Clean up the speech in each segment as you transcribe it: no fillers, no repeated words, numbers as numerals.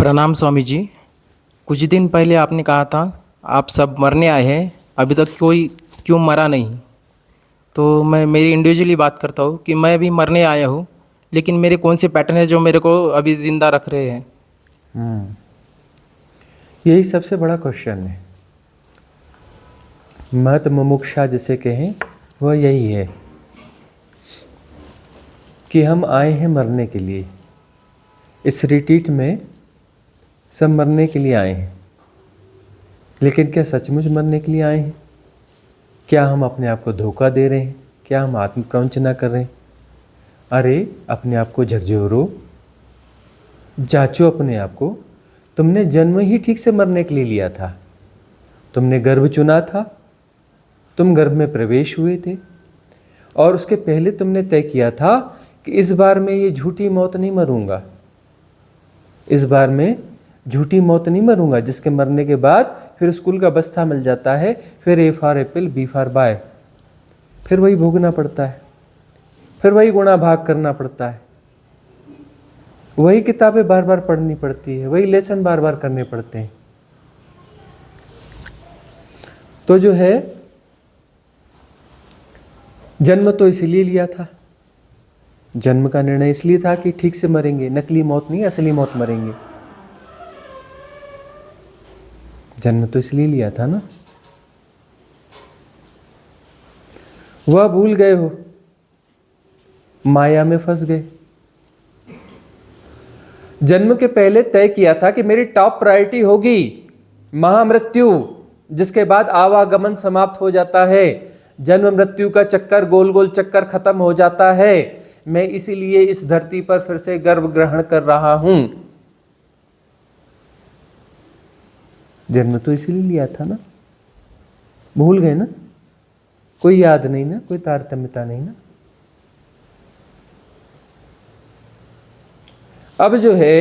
प्रणाम स्वामी जी। कुछ दिन पहले आपने कहा था आप सब मरने आए हैं, अभी तक कोई क्यों मरा नहीं। तो मैं मेरी इंडिविजुअली बात करता हूँ कि मैं भी मरने आया हूँ, लेकिन मेरे कौन से पैटर्न है जो मेरे को अभी ज़िंदा रख रहे हैं। यही सबसे बड़ा क्वेश्चन है। मत मुमुक्षा जिसे कहें वह यही है कि हम आए हैं मरने के लिए। इस रिट्रीट में सब मरने के लिए आए हैं, लेकिन क्या सचमुच मरने के लिए आए हैं? क्या हम अपने आप को धोखा दे रहे हैं? क्या हम आत्म प्रवंचना कर रहे हैं? अरे अपने आप को झकझोरो, जांचो अपने आप को। तुमने जन्म ही ठीक से मरने के लिए लिया था। तुमने गर्भ चुना था, तुम गर्भ में प्रवेश हुए थे, और उसके पहले तुमने तय किया था कि इस बार मैं ये झूठी मौत नहीं मरूंगा, इस बार मैं झूठी मौत नहीं मरूंगा, जिसके मरने के बाद फिर स्कूल का बस्ता मिल जाता है, फिर A for apple, B for boy, फिर वही भोगना पड़ता है, फिर वही गुणा भाग करना पड़ता है, वही किताबें बार बार पढ़नी पड़ती है, वही लेसन बार बार करने पड़ते हैं। तो जो है, जन्म तो इसलिए लिया था, जन्म का निर्णय इसलिए था कि ठीक से मरेंगे, नकली मौत नहीं, असली मौत मरेंगे। जन्म तो इसलिए लिया था ना। वह भूल गए हो, माया में फंस गए। जन्म के पहले तय किया था कि मेरी टॉप प्रायोरिटी होगी महामृत्यु, जिसके बाद आवागमन समाप्त हो जाता है, जन्म मृत्यु का चक्कर, गोल गोल चक्कर खत्म हो जाता है। मैं इसीलिए इस धरती पर फिर से गर्भ ग्रहण कर रहा हूं। जन्म तो इसीलिए लिया था ना। भूल गए ना? कोई याद नहीं ना, कोई तारतम्यता नहीं ना। अब जो है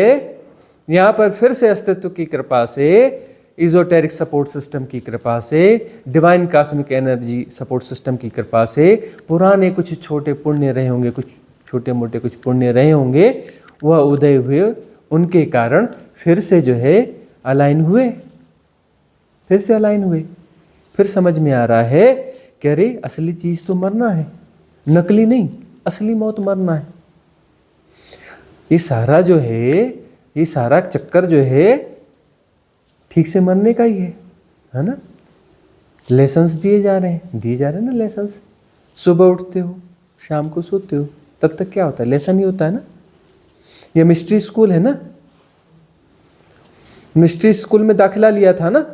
यहां पर फिर से अस्तित्व की कृपा से, इजोटेरिक सपोर्ट सिस्टम की कृपा से, divine cosmic energy support system की कृपा से, पुराने कुछ छोटे पुण्य रहे होंगे, कुछ छोटे मोटे कुछ पुण्य रहे होंगे, वह उदय हुए, उनके कारण फिर से जो है अलाइन हुए, फिर से अलाइन हुए। फिर समझ में आ रहा है कि अरे असली चीज तो मरना है, नकली नहीं, असली मौत मरना है। ये सारा जो है, ये सारा चक्कर जो है ठीक से मरने का ही है ना। लेसन्स दिए जा रहे हैं ना लेसन्स। सुबह उठते हो, शाम को सोते हो, तब तक क्या होता है? लेसन ही होता है ना। ये मिस्ट्री स्कूल है ना। मिस्ट्री स्कूल में दाखिला लिया था ना।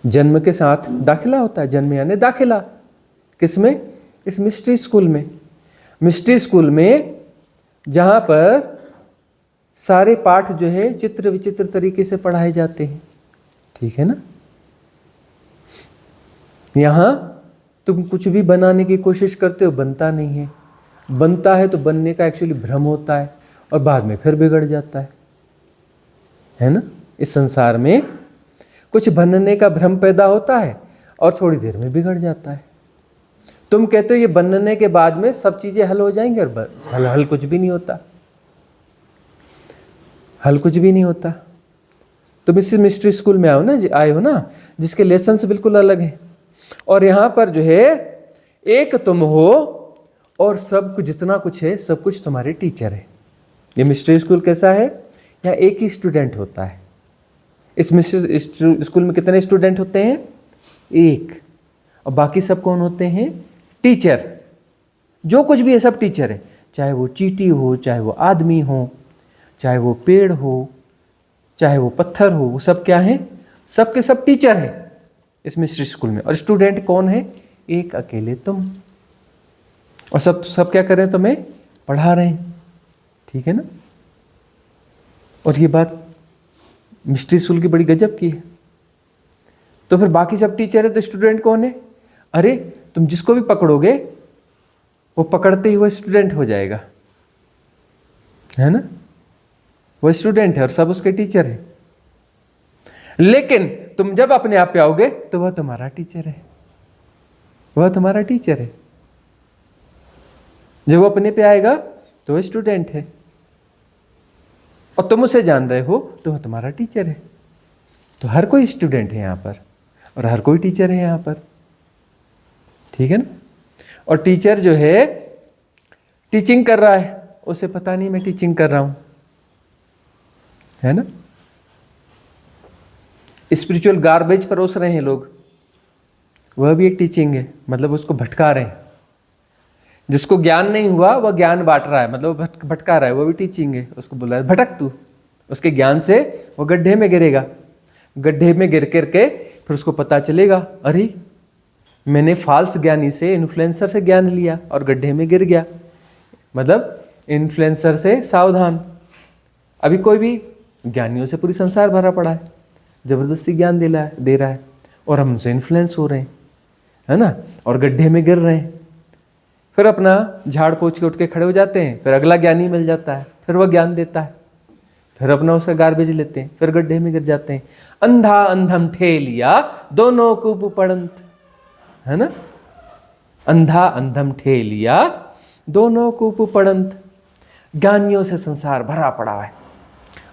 जन्म के साथ दाखिला होता है, जन्म यानी दाखिला। किसमें? इस मिस्ट्री स्कूल में। मिस्ट्री स्कूल में जहां पर सारे पाठ जो है चित्र विचित्र तरीके से पढ़ाए जाते हैं, ठीक है ना। यहां तुम कुछ भी बनाने की कोशिश करते हो, बनता नहीं है। बनता है तो बनने का एक्चुअली भ्रम होता है, और बाद में फिर बिगड़ जाता है ना। इस संसार में कुछ बनने का भ्रम पैदा होता है और थोड़ी देर में बिगड़ जाता है। तुम कहते हो ये बनने के बाद में सब चीजें हल हो जाएंगी, और बस हल कुछ भी नहीं होता, हल कुछ भी नहीं होता। तुम इस मिस्ट्री स्कूल में आए हो ना, जिसके लेसन्स बिल्कुल अलग हैं। और यहां पर जो है एक तुम हो, और सब कुछ जितना कुछ है सब कुछ तुम्हारे टीचर है। ये मिस्ट्री स्कूल कैसा है? यहाँ एक ही स्टूडेंट होता है। इस मिस्ट्री स्कूल में कितने स्टूडेंट होते हैं? एक। और बाकी सब कौन होते हैं? टीचर। जो कुछ भी है सब टीचर है, चाहे वो चींटी हो, चाहे वो आदमी हो, चाहे वो पेड़ हो, चाहे वो पत्थर हो, वो सब क्या है? सब के सब टीचर है इस मिस्ट्री स्कूल में। और स्टूडेंट कौन है? एक अकेले तुम। और सब क्या कर रहे हैं? तुम्हें पढ़ा रहे हैं, ठीक है ना। और ये बात मिस्ट्री स्कूल की बड़ी गजब की है। तो फिर बाकी सब टीचर है तो स्टूडेंट कौन है? अरे तुम जिसको भी पकड़ोगे वो पकड़ते ही वो स्टूडेंट हो जाएगा, है ना। वो स्टूडेंट है और सब उसके टीचर है। लेकिन तुम जब अपने आप पे आओगे तो वह तुम्हारा टीचर है, वह तुम्हारा टीचर है। जब वो अपने पे आएगा तो वह स्टूडेंट है। और तुम उसे जान रहे हो तो वह तुम्हारा टीचर है। तो हर कोई स्टूडेंट है यहाँ पर और हर कोई टीचर है यहाँ पर, ठीक है ना। और टीचर जो है टीचिंग कर रहा है, उसे पता नहीं मैं टीचिंग कर रहा हूं, है ना। स्पिरिचुअल गार्बेज परोस रहे हैं लोग, वह भी एक टीचिंग है, मतलब उसको भटका रहे हैं। जिसको ज्ञान नहीं हुआ वह ज्ञान बांट रहा है, मतलब भटका रहा है, वो भी टीचिंग है। उसको बोला है भटक तू, उसके ज्ञान से वो गड्ढे में गिरेगा। गड्ढे में गिर करके फिर उसको पता चलेगा, अरे मैंने फाल्स ज्ञानी से, इन्फ्लुएंसर से ज्ञान लिया और गड्ढे में गिर गया। मतलब इन्फ्लुएंसर से सावधान। अभी कोई भी ज्ञानियों से पूरी संसार भरा पड़ा है, जबरदस्ती ज्ञान दे रहा है और हम उनसे इन्फ्लुएंस हो रहे हैं, है ना, और गड्ढे में गिर रहे हैं। फिर अपना झाड़ पोंछ के उठ के खड़े हो जाते हैं, फिर अगला ज्ञानी मिल जाता है, फिर वह ज्ञान देता है, फिर अपना उसका गार्बेज लेते हैं, फिर गड्ढे में गिर जाते हैं। अंधा अंधम ठेलिया दोनों कूप पड़ंत, है ना। अंधा अंधम ठेलिया दोनों कूप पड़ंत। ज्ञानियों से संसार भरा पड़ा है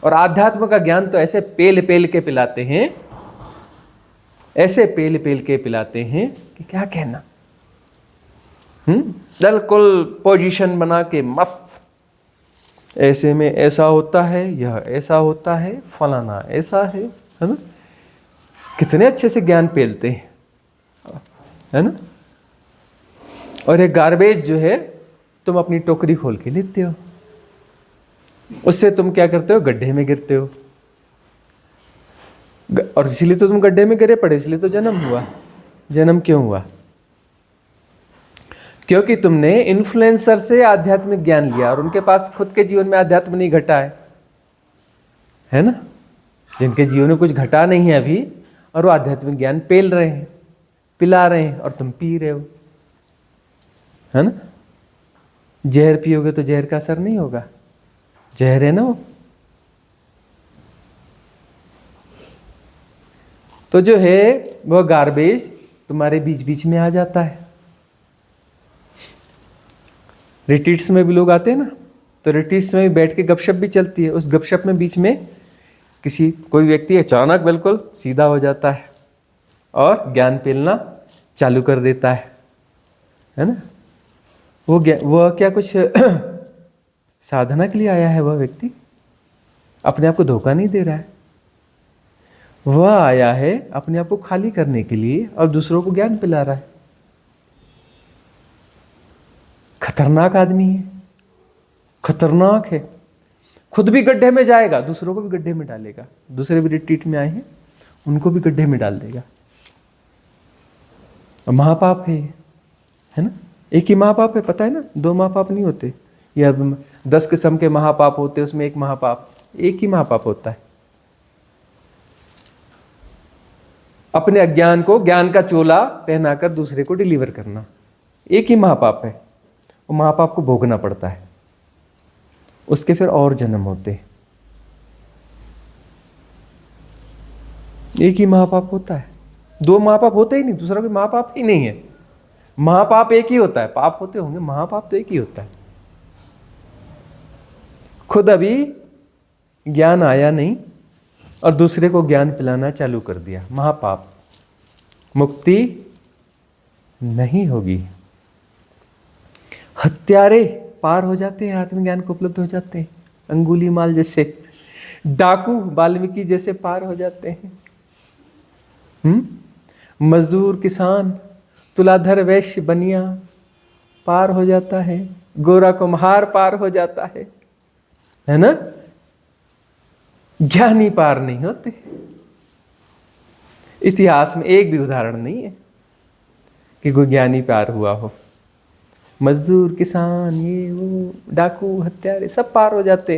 और आध्यात्म का ज्ञान तो ऐसे पेल पेल के पिलाते हैं, ऐसे पेल पेल के पिलाते हैं कि क्या कहना। बिल्कुल पोजीशन बना के मस्त, ऐसे में ऐसा होता है, यह ऐसा होता है, फलाना ऐसा है ना। कितने अच्छे से ज्ञान पेलते हैं, है ना। और ये गार्बेज जो है तुम अपनी टोकरी खोल के लेते हो, उससे तुम क्या करते हो, गड्ढे में गिरते हो। और इसलिए तो तुम गड्ढे में गिरे पड़े, इसलिए तो जन्म हुआ। जन्म क्यों हुआ? क्योंकि तुमने इन्फ्लुएंसर से आध्यात्मिक ज्ञान लिया और उनके पास खुद के जीवन में आध्यात्म नहीं घटा है ना। जिनके जीवन में कुछ घटा नहीं है अभी और वो आध्यात्मिक ज्ञान पेल रहे हैं, पिला रहे हैं और तुम पी रहे हो, है ना। जहर पियोगे तो जहर का असर नहीं होगा, जहर है ना वो। तो जो है वह गार्बेज तुम्हारे बीच बीच में आ जाता है। रिट्रीट्स में भी लोग आते हैं ना, तो रिट्रीट्स में बैठ के गपशप भी चलती है। उस गपशप में बीच में कोई व्यक्ति अचानक बिल्कुल सीधा हो जाता है और ज्ञान पेलना चालू कर देता है ना। वो क्या कुछ साधना के लिए आया है? वह व्यक्ति अपने आप को धोखा नहीं दे रहा है, वह आया है अपने आप को खाली करने के लिए और दूसरों को ज्ञान पिला रहा है। खतरनाक आदमी है, खतरनाक है। खुद भी गड्ढे में जाएगा, दूसरों को भी गड्ढे में डालेगा। दूसरे भी रिट्रीट में आए हैं, उनको भी गड्ढे में डाल देगा। और महापाप है ना। एक ही महापाप है, पता है ना, 2 महापाप नहीं होते। या 10 किस्म के महापाप होते, उसमें एक महापाप, एक ही महापाप होता है। अपने अज्ञान को ज्ञान का चोला पहनाकर दूसरे को डिलीवर करना, एक ही महापाप है। वो महापाप को भोगना पड़ता है, उसके फिर और जन्म होते। एक ही महापाप होता है, 2 महापाप होते ही नहीं, दूसरा कोई महापाप ही नहीं है। महापाप एक ही होता है, पाप होते होंगे, महापाप तो एक ही होता है। खुद अभी ज्ञान आया नहीं और दूसरे को ज्ञान पिलाना चालू कर दिया, महापाप। मुक्ति नहीं होगी। हत्यारे पार हो जाते हैं, आत्मज्ञान को उपलब्ध हो जाते हैं। अंगुली माल जैसे, डाकू वाल्मीकि जैसे पार हो जाते हैं। मजदूर, किसान, तुलाधर, वैश्य, बनिया पार हो जाता है। गोरा कुम्हार पार हो जाता है ना। ज्ञानी पार नहीं होते। इतिहास में एक भी उदाहरण नहीं है कि कोई ज्ञानी पार हुआ हो। मजदूर, किसान, ये वो, डाकू, हत्यारे सब पार हो जाते,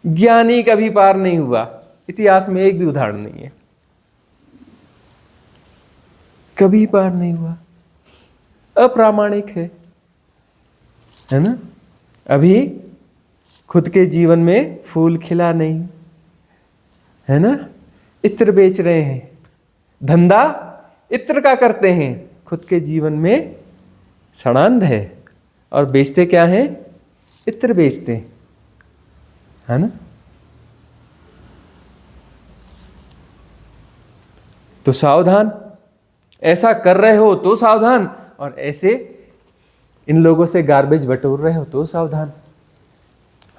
ज्ञानी कभी पार नहीं हुआ। इतिहास में एक भी उदाहरण नहीं है, कभी पार नहीं हुआ। अप्रामाणिक है ना। अभी खुद के जीवन में फूल खिला नहीं, है ना। इत्र बेच रहे हैं, धंधा इत्र का करते हैं, खुद के जीवन में सड़ांध है और बेचते क्या है? इत्र बेचते, है ना। तो सावधान, ऐसा कर रहे हो तो सावधान, और ऐसे इन लोगों से गार्बेज बटोर रहे हो तो सावधान,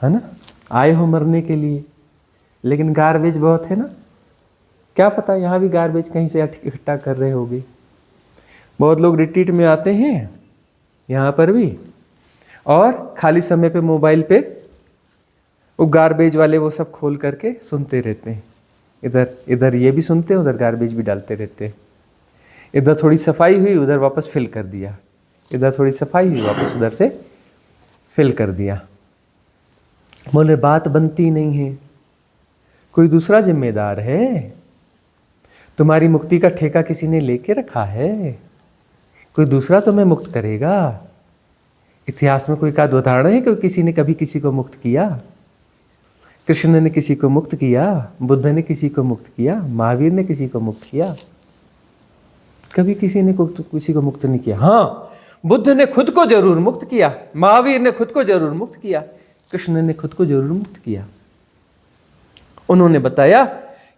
है ना। आए हो मरने के लिए, लेकिन गार्बेज बहुत है ना, क्या पता यहाँ भी गार्बेज कहीं से इकट्ठा कर रहे होगे। बहुत लोग रिट्रीट में आते हैं यहाँ पर भी, और खाली समय पे मोबाइल पे वो गार्बेज वाले वो सब खोल करके सुनते रहते हैं। इधर इधर ये भी सुनते हैं, उधर गार्बेज भी डालते रहते हैं। इधर थोड़ी सफाई हुई, उधर वापस फिल कर दिया, इधर थोड़ी सफाई हुई, वापस उधर से फिल कर दिया। बोले बात बनती नहीं है, कोई दूसरा जिम्मेदार है। तुम्हारी मुक्ति का ठेका किसी ने लेके रखा है, कोई दूसरा तुम्हें मुक्त करेगा। इतिहास में कोई का उदाहरण है कि किसी ने कभी किसी को मुक्त किया? कृष्ण ने किसी को मुक्त किया, बुद्ध ने किसी को मुक्त किया, महावीर ने किसी को मुक्त किया? कभी किसी ने किसी को मुक्त नहीं किया। हाँ, बुद्ध ने खुद को जरूर मुक्त किया, महावीर ने खुद को जरूर मुक्त किया, कृष्ण ने खुद को जरूर मुक्त किया। उन्होंने बताया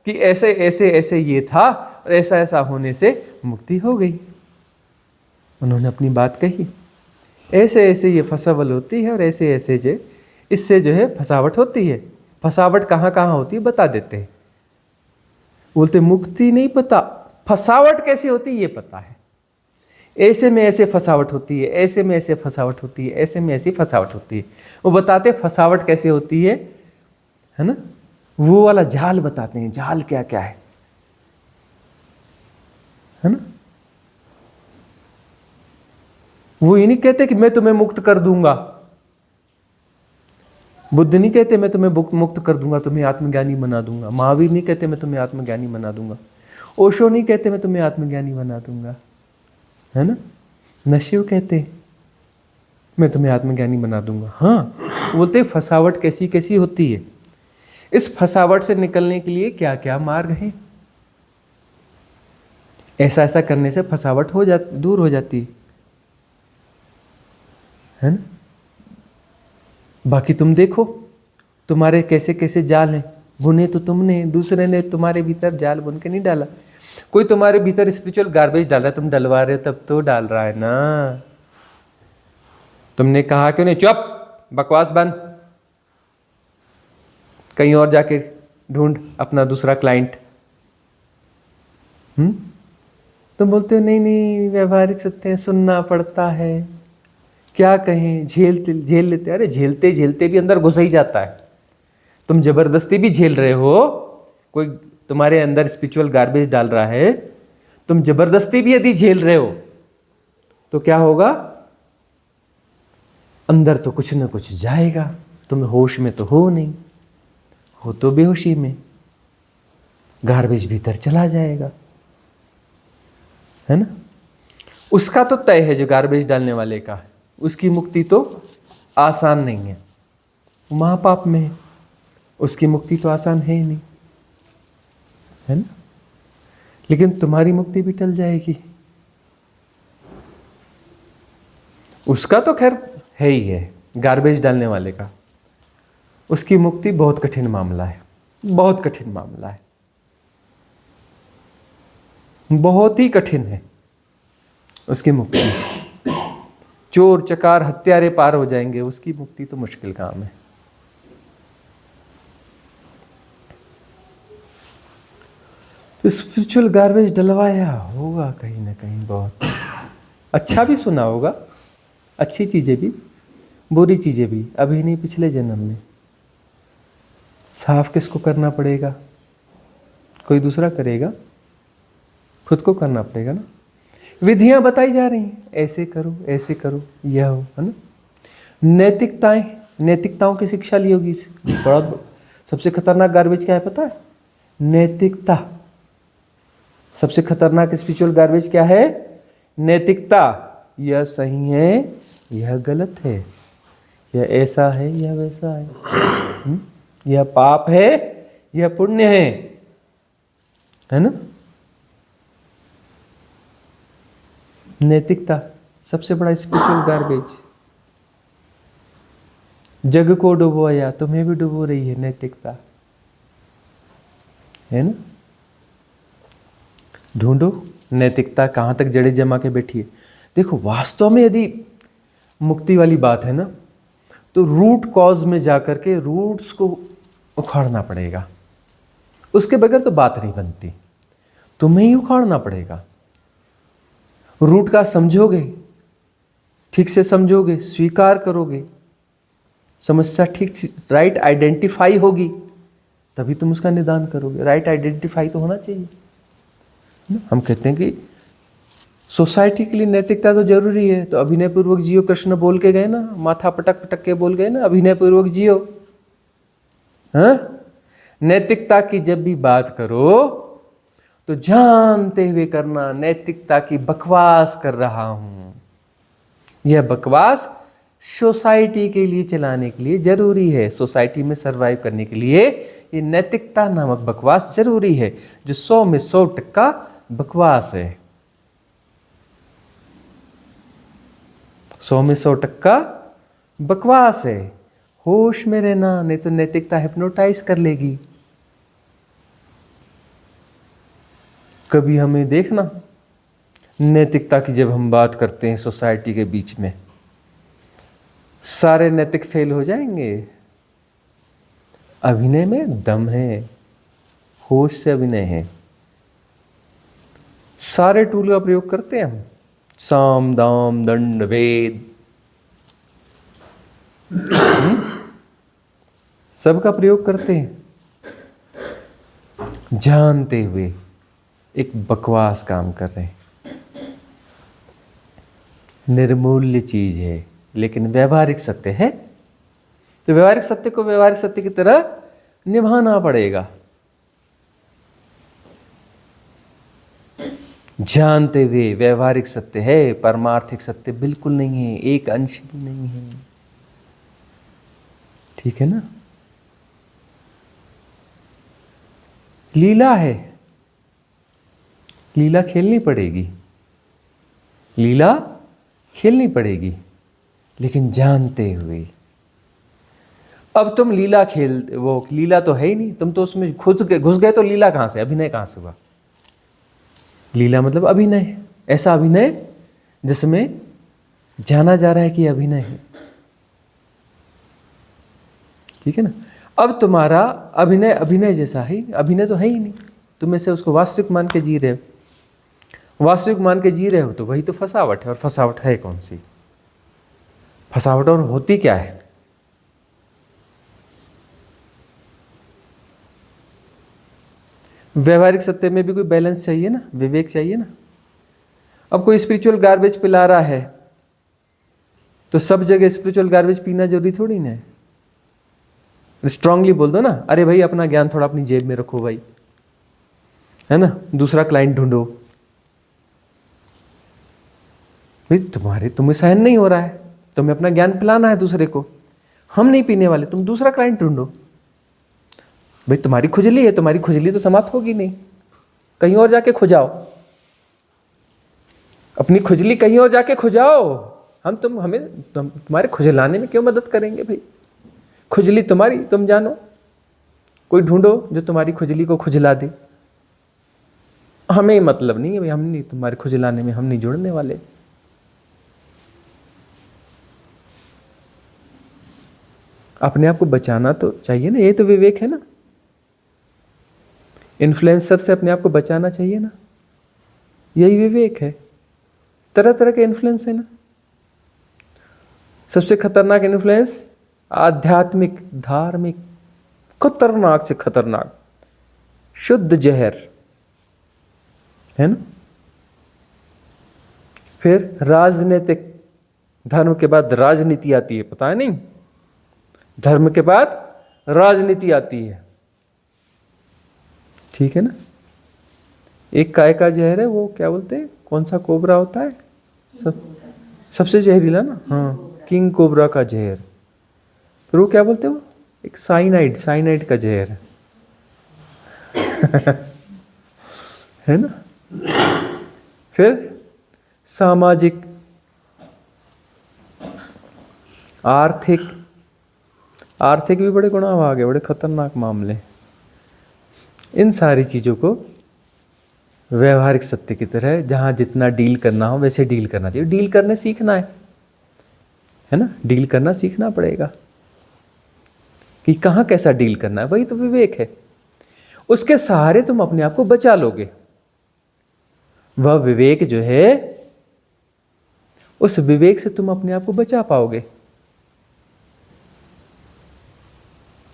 कि ऐसे ऐसे ऐसे ये था और ऐसा ऐसा होने से मुक्ति हो गई। उन्होंने अपनी बात कही, ऐसे ऐसे ये फसावल होती है और ऐसे ऐसे जो इससे जो है फसावट होती है। फसावट कहाँ कहाँ होती है बता देते हैं। बोलते मुक्ति नहीं पता, फसावट कैसे होती है ये पता है। ऐसे में ऐसे फसावट होती है, ऐसे में ऐसे फसावट होती है, ऐसे में ऐसी फसावट होती है। वो बताते फसावट कैसे होती है ना, वो वाला जाल बताते हैं। जाल क्या क्या है ना। वो ये नहीं कहते कि मैं तुम्हें मुक्त कर दूंगा। बुद्ध नहीं कहते मैं तुम्हें मुक्त कर दूंगा, तुम्हें आत्मज्ञानी बना दूंगा। महावीर नहीं कहते मैं तुम्हें आत्मज्ञानी बना दूंगा। ओशो नहीं कहते मैं तुम्हें आत्मज्ञानी बना दूंगा, है ना। न शिव कहते मैं तुम्हें आत्मज्ञानी बना दूंगा। हाँ, बोलते फसावट कैसी कैसी होती है। इस फसावट से निकलने के लिए क्या क्या मार्ग है। ऐसा ऐसा करने से फसावट दूर हो जाती है ना। बाकी तुम देखो तुम्हारे कैसे कैसे जाल हैं, बुने तो तुमने, दूसरे ने तुम्हारे भीतर जाल बुन के नहीं डाला। कोई तुम्हारे भीतर स्पिरिचुअल गार्बेज डाल रहा है, तुम डलवा रहे हो तब तो डाल रहा है ना। तुमने कहा क्यों नहीं, चुप बकवास बंद, कहीं और जाके ढूंढ अपना दूसरा क्लाइंट। तुम बोलते हो नहीं नहीं व्यवहारिक सत्य है, सुनना पड़ता है, क्या कहें, झेल लेते। अरे झेलते झेलते भी अंदर घुस ही जाता है। तुम जबरदस्ती भी झेल रहे हो, कोई तुम्हारे अंदर स्पिरिचुअल गार्बेज डाल रहा है, तुम जबरदस्ती भी यदि झेल रहे हो तो क्या होगा, अंदर तो कुछ ना कुछ जाएगा। तुम होश में तो हो नहीं, हो तो बेहोशी में, गार्बेज भीतर चला जाएगा, है ना। उसका तो तय है जो गार्बेज डालने वाले का, उसकी मुक्ति तो आसान नहीं है, महापाप में है, उसकी मुक्ति तो आसान है ही नहीं, है ना। लेकिन तुम्हारी मुक्ति भी टल जाएगी, उसका तो खैर है ही है। गार्बेज डालने वाले का, उसकी मुक्ति बहुत कठिन मामला है, बहुत कठिन मामला है, बहुत ही कठिन है उसकी मुक्ति। चोर चकार हत्यारे पार हो जाएंगे, उसकी मुक्ति तो मुश्किल काम है। तो स्पिरिचुअल गार्बेज डलवाया होगा कहीं ना कहीं, बहुत अच्छा भी सुना होगा, अच्छी चीजें भी बुरी चीजें भी, अभी नहीं पिछले जन्म में। साफ किसको करना पड़ेगा, कोई दूसरा करेगा, खुद को करना पड़ेगा ना। विधियां बताई जा रही हैं, ऐसे करो ऐसे करो, यह हो, है ना। नैतिकताएं, नैतिकताओं की शिक्षा ली होगी। बड़ा सबसे खतरनाक गार्बेज क्या है पता है, नैतिकता। सबसे खतरनाक स्पिरिचुअल गार्बेज क्या है, नैतिकता। यह सही है, यह गलत है, यह ऐसा है, यह वैसा है, यह पाप है, यह पुण्य है ना। नैतिकता सबसे बड़ा स्पिरिचुअल गार्बेज। जग को डुबोया, तुम्हें भी डुबो रही है नैतिकता, है ना। ढूंढो नैतिकता कहाँ तक जड़ें जमा के बैठी है। देखो वास्तव में यदि मुक्ति वाली बात है ना, तो रूट कॉज में जाकर के रूट्स को उखाड़ना पड़ेगा, उसके बगैर तो बात नहीं बनती। तुम्हें ही उखाड़ना पड़ेगा। रूट का समझोगे, ठीक से समझोगे, स्वीकार करोगे, समस्या ठीक से राइट आइडेंटिफाई होगी, तभी तुम उसका निदान करोगे। राइट आइडेंटिफाई तो होना चाहिए। हम कहते हैं कि सोसाइटी के लिए नैतिकता तो जरूरी है, तो अभिनय पूर्वक जियो, कृष्ण बोल के गए ना, माथा पटक पटक के बोल गए ना, अभिनय पूर्वक जियो। हाँ, नैतिकता की जब भी बात करो तो जानते हुए करना, नैतिकता की बकवास कर रहा हूं, यह बकवास सोसाइटी के लिए चलाने के लिए जरूरी है। सोसाइटी में सरवाइव करने के लिए ये नैतिकता नामक बकवास जरूरी है, जो 100 में 100% बकवास है। 100 में 100% बकवास है। होश में रहना, नहीं तो नैतिकता हिप्नोटाइज कर लेगी। कभी हमें देखना, नैतिकता की जब हम बात करते हैं सोसाइटी के बीच में, सारे नैतिक फेल हो जाएंगे। अभिनय में दम है, होश से अभिनय है। सारे टूल का प्रयोग करते हैं हम, साम दाम दंड भेद, सबका प्रयोग करते हैं, जानते हुए एक बकवास काम कर रहे हैं। निर्मूल्य चीज है, लेकिन व्यवहारिक सत्य है, तो व्यवहारिक सत्य को व्यवहारिक सत्य की तरह निभाना पड़ेगा, जानते हुए व्यवहारिक सत्य है, परमार्थिक सत्य बिल्कुल नहीं है, एक अंश भी नहीं है। ठीक है ना? लीला है, लीला खेलनी पड़ेगी, लीला खेलनी पड़ेगी, लेकिन जानते हुए। अब तुम लीला खेलते, वो लीला तो है ही नहीं, तुम तो उसमें घुस गए तो लीला कहां से, अभिनय कहां से हुआ? लीला मतलब अभिनय, ऐसा अभिनय जिसमें जाना जा रहा है कि अभिनय है। ठीक है ना? अब तुम्हारा अभिनय अभिनय जैसा है, अभिनय तो है ही नहीं, तुम ऐसे उसको वास्तविक मान के जी रहे हो। वास्तविक मान के जी रहे हो तो वही तो फसावट है। और फसावट है कौन सी? फसावट और होती क्या है? व्यवहारिक सत्य में भी कोई बैलेंस चाहिए ना, विवेक चाहिए ना। अब कोई स्पिरिचुअल गार्बेज पिला रहा है तो सब जगह स्पिरिचुअल गार्बेज पीना जरूरी थोड़ी ना है। स्ट्रांगली बोल दो ना, अरे भाई अपना ज्ञान थोड़ा अपनी जेब में रखो भाई, है ना, दूसरा क्लाइंट ढूंढो। भाई तुम्हें सहन नहीं हो रहा है, तुम्हें अपना ज्ञान पिलाना है दूसरे को, हम नहीं पीने वाले, तुम दूसरा क्लाइंट ढूंढो। भाई तुम्हारी खुजली है, तुम्हारी खुजली तो समाप्त होगी नहीं, कहीं और जाके खुजाओ, अपनी खुजली कहीं और जाके खुजाओ। हमें तुम्हारे खुजलाने में क्यों मदद करेंगे भाई? खुजली तुम्हारी, तुम जानो, कोई ढूंढो जो तुम्हारी खुजली को खुजला दे। हमें मतलब नहीं है भाई, हम नहीं, तुम्हारे खुजलाने में हम नहीं जुड़ने वाले। अपने आप को बचाना तो चाहिए ना, ये तो विवेक है ना। इन्फ्लुएंसर से अपने आप को बचाना चाहिए ना, यही विवेक है। तरह तरह के इन्फ्लुएंस है ना। सबसे खतरनाक इन्फ्लुएंस आध्यात्मिक, धार्मिक, खतरनाक से खतरनाक, शुद्ध जहर है ना। फिर राजनीतिक, धर्म के बाद राजनीति आती है, पता है नहीं, धर्म के बाद राजनीति आती है। ठीक है ना। एक काय का जहर है, वो क्या बोलते हैं, कौन सा कोबरा होता है सबसे जहरीला ना, हाँ, किंग कोबरा का जहर। फिर वो क्या बोलते हैं, वो एक साइनाइड का जहर है ना। फिर सामाजिक, आर्थिक भी बड़े गुनाह भाग है, बड़े खतरनाक मामले। इन सारी चीजों को व्यवहारिक सत्य की तरह, जहाँ जितना डील करना हो वैसे डील करना चाहिए। डील करने सीखना है ना, डील करना सीखना पड़ेगा कि कहाँ कैसा डील करना है, वही तो विवेक है। उसके सहारे तुम अपने आप को बचा लोगे। वह विवेक जो है, उस विवेक से तुम अपने आप को बचा पाओगे।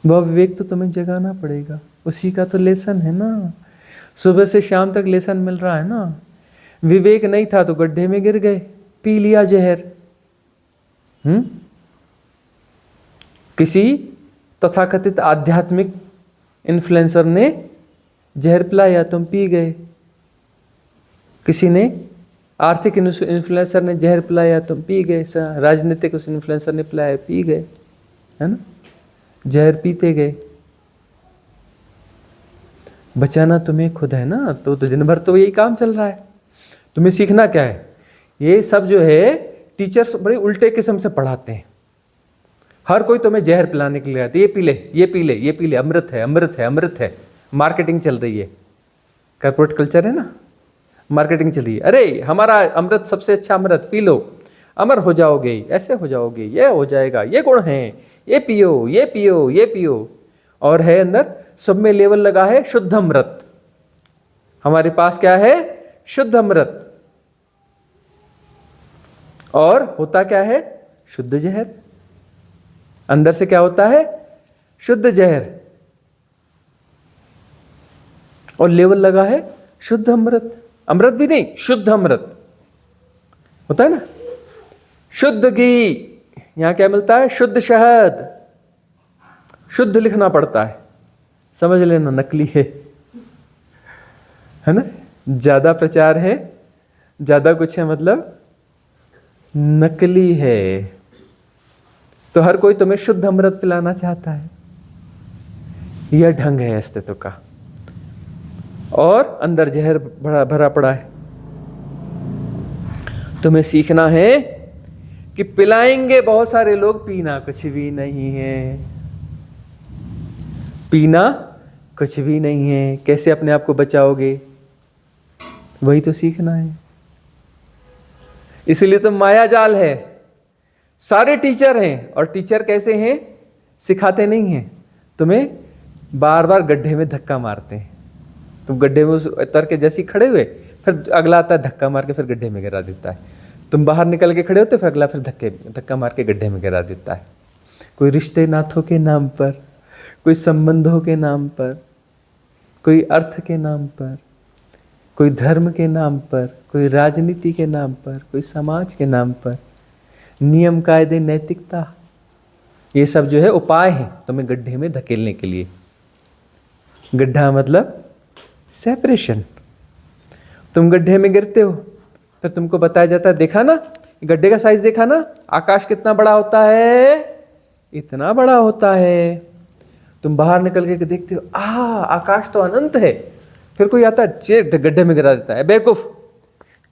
वह विवेक तो तुम्हें जगाना पड़ेगा, उसी का तो लेसन है ना। सुबह से शाम तक लेसन मिल रहा है ना। विवेक नहीं था तो गड्ढे में गिर गए, पी लिया जहर। किसी तथाकथित आध्यात्मिक इन्फ्लुएंसर ने जहर पिलाया, तुम पी गए। किसी ने आर्थिक इन्फ्लुएंसर ने जहर पिलाया, तुम पी गए। राजनीतिक उस इन्फ्लुएंसर ने पिलाया, पी गए, है ना, जहर पीते गए। बचाना तुम्हें खुद है ना। तो दिन भर तो यही काम चल रहा है। तुम्हें सीखना क्या है? ये सब जो है टीचर्स बड़े उल्टे किस्म से पढ़ाते हैं। हर कोई तुम्हें जहर पिलाने के लिए आता है, ये पी ले, ये पी ले, ये पी ले, अमृत है, अमृत है, अमृत है। मार्केटिंग चल रही है, कॉर्पोरेट कल्चर है ना, मार्केटिंग चल रही है। अरे हमारा अमृत सबसे अच्छा अमृत, पी लो, अमर हो जाओगे, ऐसे हो जाओगे, ये हो जाएगा, ये गुण है, ये पियो, ये पियो, ये पियो। और है अंदर सब में लेवल लगा है शुद्ध अमृत। हमारे पास क्या है? शुद्ध अमृत। और होता क्या है? शुद्ध जहर। अंदर से क्या होता है? शुद्ध जहर। और लेवल लगा है शुद्ध अमृत। अमृत भी नहीं, शुद्ध अमृत होता है ना। शुद्ध घी, यहां क्या मिलता है? शुद्ध शहद। शुद्ध लिखना पड़ता है, समझ लेना, नकली है ना। ज्यादा प्रचार है, ज्यादा कुछ है, मतलब नकली है। तो हर कोई तुम्हें शुद्ध अमृत पिलाना चाहता है। यह ढंग है अस्तित्व का। और अंदर जहर भरा पड़ा है। तुम्हें सीखना है कि पिलाएंगे बहुत सारे लोग, पीना कुछ भी नहीं है। पीना कुछ भी नहीं है। कैसे अपने आप को बचाओगे, वही तो सीखना है। इसलिए तो माया जाल है। सारे टीचर हैं, और टीचर कैसे हैं? सिखाते नहीं हैं, तुम्हें बार बार गड्ढे में धक्का मारते हैं। तुम गड्ढे में उतर के जैसे खड़े हुए, फिर अगला आता है धक्का मार के फिर गड्ढे में गिरा देता है। तुम बाहर निकल के खड़े होते, फिर अगला फिर धक्का मार के गड्ढे में गिरा देता है। कोई रिश्ते नाथों के नाम पर, कोई संबंधों के नाम पर, कोई अर्थ के नाम पर, कोई धर्म के नाम पर, कोई राजनीति के नाम पर, कोई समाज के नाम पर, नियम कायदे नैतिकता, ये सब जो है उपाय हैं तुम्हें गड्ढे में धकेलने के लिए। गड्ढा मतलब सेपरेशन। तुम गड्ढे में गिरते हो, फिर तुमको बताया जाता है, देखा ना गड्ढे का साइज, देखा ना आकाश कितना बड़ा होता है, इतना बड़ा होता है। तुम बाहर निकल के देखते हो, आकाश तो अनंत है। फिर कोई आता है गड्ढे में गिरा देता है, बेवकूफ।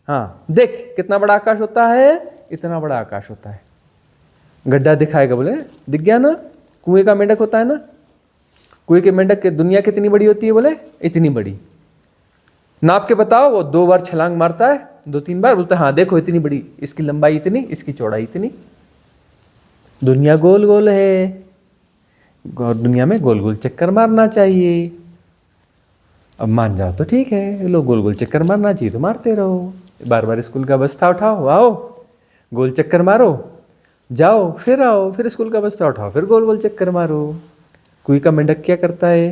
हाँ देख कितना बड़ा आकाश होता है, इतना बड़ा आकाश होता है। गड्ढा दिखाएगा, बोले दिख गया ना, कुएं का मेंढक होता है ना, कुएं के मेंढक की दुनिया कितनी बड़ी होती है, बोले इतनी बड़ी। नाप के बताओ, वो 2 बार छलांग मारता है, 2-3 बार, बोलता है हाँ देखो इतनी बड़ी, इसकी लंबाई इतनी, इसकी चौड़ाई इतनी। दुनिया गोल गोल है, और दुनिया में गोल गोल चक्कर मारना चाहिए। अब मान जाओ तो ठीक है, लो गोल गोल चक्कर मारना चाहिए तो मारते रहो। बार बार स्कूल का बस्ता उठाओ, आओ गोल चक्कर मारो, जाओ फिर आओ, फिर स्कूल का बस्ता उठाओ, फिर गोल गोल चक्कर मारो। कुएं का मेंढक क्या करता है?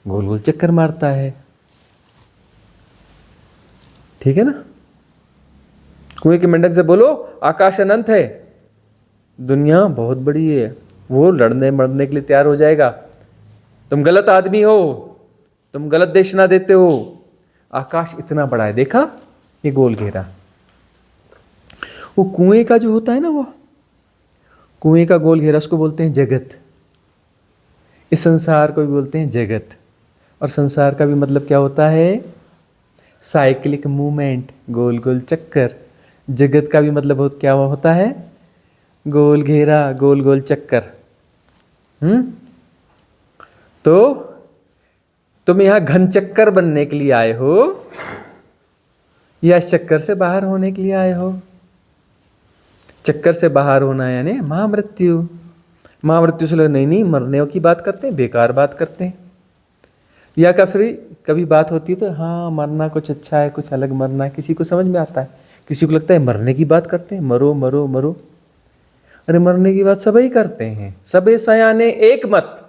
गोल गोल चक्कर मारता है। ठीक है ना। कुएं के मेंढक से बोलो आकाश अनंत है, दुनिया बहुत बड़ी है, वो लड़ने मरने के लिए तैयार हो जाएगा। तुम गलत आदमी हो, तुम गलत देशना देते हो। आकाश इतना बड़ा है, देखा ये गोल घेरा। वो कुएं का जो होता है ना, वो कुएं का गोल घेरा, उसको बोलते हैं जगत। इस संसार को भी बोलते हैं जगत। और संसार का भी मतलब क्या होता है? साइक्लिक मूवमेंट, गोल गोल चक्कर। जगत का भी मतलब क्या होता है? गोल घेरा, गोल गोल चक्कर। तो तुम यहाँ घन चक्कर बनने के लिए आए हो, या इस चक्कर से बाहर होने के लिए आए हो? चक्कर से बाहर होना यानी महामृत्यु। महामृत्यु से लोग नहीं नहीं मरने की बात करते हैं, बेकार बात करते हैं। या कभी बात होती है तो हाँ मरना कुछ अच्छा है, कुछ अलग मरना है, किसी को समझ में आता है, किसी को लगता है मरने की बात करते हैं, मरो मरो मरो। अरे मरने की बात सभी करते हैं। सबे सयाने एक मत,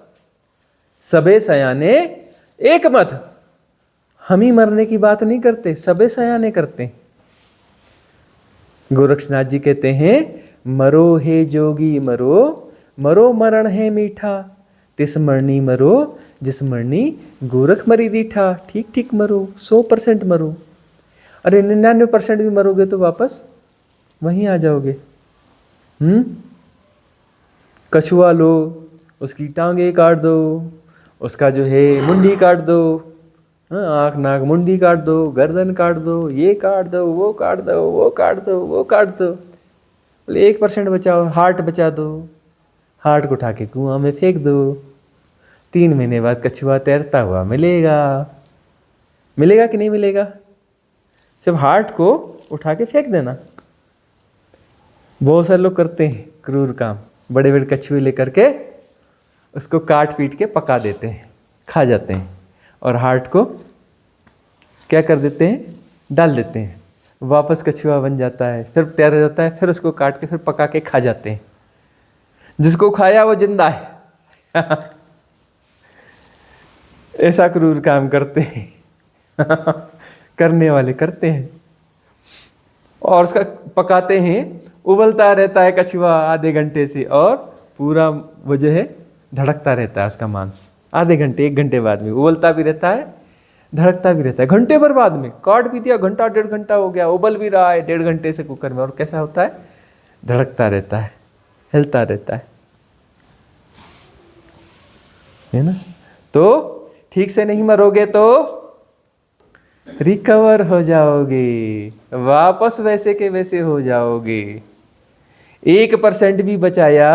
सबे सयाने एक मत। हम ही मरने की बात नहीं करते, सबे सयाने करते हैं। गोरक्षनाथ जी कहते हैं मरो हे जोगी मरो, मरो मरण है मीठा, तिस मरनी मरो जिस मरनी गोरख मरी दीठा। ठीक ठीक मरो, 100% मरो। अरे 99% भी मरोगे तो वापस वहीं आ जाओगे। कछुआ लो, उसकी टांगे काट दो, उसका जो है मुंडी काट दो, आँख नाक मुंडी काट दो, गर्दन काट दो, ये काट दो, वो काट दो, वो काट दो, वो काट दो। बोले 1% बचाओ, हार्ट बचा दो, हार्ट को उठा के कुआं में फेंक दो। 3 महीने बाद कछुआ तैरता हुआ मिलेगा। मिलेगा कि नहीं मिलेगा? सिर्फ हार्ट को उठा के फेंक देना। बहुत सारे लोग करते हैं क्रूर काम, बड़े बड़े कछुए लेकर के उसको काट पीट के पका देते हैं, खा जाते हैं, और हार्ट को क्या कर देते हैं, डाल देते हैं, वापस कछुआ बन जाता है, फिर तैर जाता है, फिर उसको काट के फिर पका के खा जाते हैं। जिसको खाया वो जिंदा है। ऐसा क्रूर काम करते हैं। करने वाले करते हैं। और उसका पकाते हैं, उबलता रहता है कछुआ आधे घंटे से, और पूरा वो जो है धड़कता रहता है उसका मांस। आधे घंटे 1 घंटे बाद में उबलता भी रहता है, धड़कता भी रहता है। घंटे भर बाद में काट भी दिया, घंटा 1.5 घंटा हो गया, उबल भी रहा है 1.5 घंटे से कुकर में, और कैसा होता है, धड़कता रहता है, हिलता रहता है ना। तो ठीक से नहीं मरोगे तो रिकवर हो जाओगे, वापस वैसे के वैसे हो जाओगे। 1% भी बचाया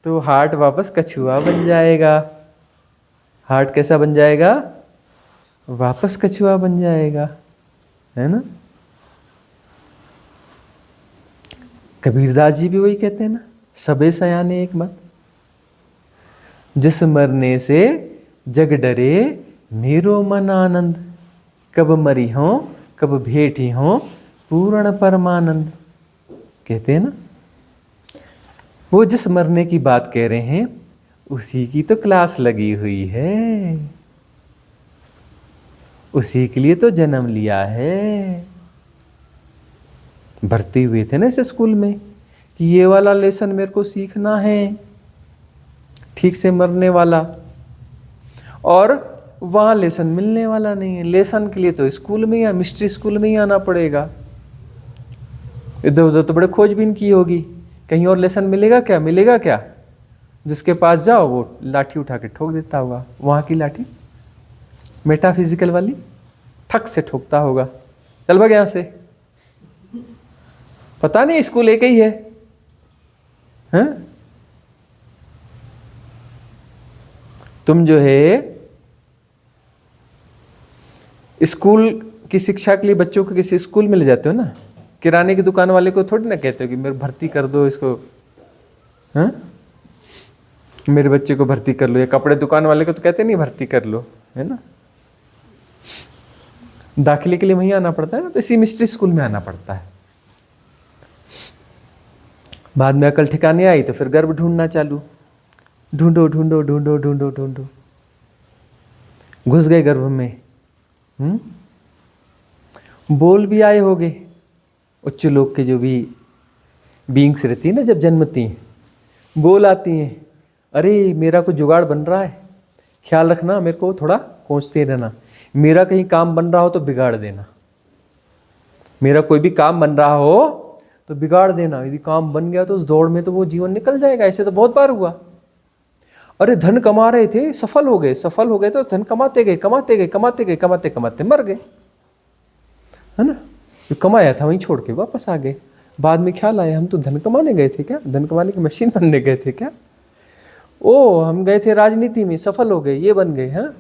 तो हार्ट वापस कछुआ बन जाएगा। हार्ट कैसा बन जाएगा? वापस कछुआ बन जाएगा, है ना। कबीरदास जी भी वही कहते हैं ना, सबे सयाने एक मत, जिस मरने से जग डरे मेरो मन आनंद। कब मरी हो कब भेटी हो पूर्ण परमानंद, कहते हैं ना। वो जिस मरने की बात कह रहे हैं उसी की तो क्लास लगी हुई है, उसी के लिए तो जन्म लिया है। भर्ती हुए थे ना इस स्कूल में कि ये वाला लेसन मेरे को सीखना है, ठीक से मरने वाला। और वहाँ लेसन मिलने वाला नहीं है। लेसन के लिए तो स्कूल में या मिस्ट्री स्कूल में ही आना पड़ेगा। इधर उधर तो बड़े खोजबीन की होगी, कहीं और लेसन मिलेगा क्या, मिलेगा क्या। जिसके पास जाओ वो लाठी उठा के ठोक देता होगा, वहाँ की लाठी मेटाफिजिकल वाली ठक से ठोकता होगा, चल भाग यहाँ से। पता नहीं स्कूल एक ही है, हैं? तुम जो है स्कूल की शिक्षा के लिए बच्चों को किसी स्कूल में ले जाते हो ना, किराने की दुकान वाले को थोड़ी ना कहते हो कि मेरे भर्ती कर दो इसको, हैं? मेरे बच्चे को भर्ती कर लो। या कपड़े दुकान वाले को तो कहते नहीं भर्ती कर लो, है ना। दाखिले के लिए वहीं आना पड़ता है ना, तो इसी मिस्ट्री स्कूल में आना पड़ता है। बाद में अकल ठिकाने आई तो फिर गर्भ ढूंढना चालू, ढूंढो ढूंढो ढूंढो ढूंढो ढूंढो, घुस गए गर्भ में। बोल भी आए होगे, उच्च लोक के जो भी बीइंग्स रहती है ना, जब जन्मती हैं बोल आती हैं, अरे मेरा कुछ जुगाड़ बन रहा है, ख्याल रखना, मेरे को थोड़ा कोसते रहना, मेरा कहीं काम बन रहा हो तो बिगाड़ देना, मेरा कोई भी काम बन रहा हो तो बिगाड़ देना। यदि काम बन गया तो उस दौड़ में तो वो जीवन निकल जाएगा। ऐसे तो बहुत बार हुआ। अरे धन कमा रहे थे, सफल हो गए तो धन कमाते गए कमाते गए कमाते गए कमाते कमाते मर गए, है ना। जो कमाया था वहीं छोड़ के वापस आ गए। बाद में ख्याल आया हम तो धन कमाने गए थे क्या, धन कमाने की मशीन बनने गए थे क्या, ओ हम गए थे राजनीति में, सफल हो गए, ये बन गए, हाँ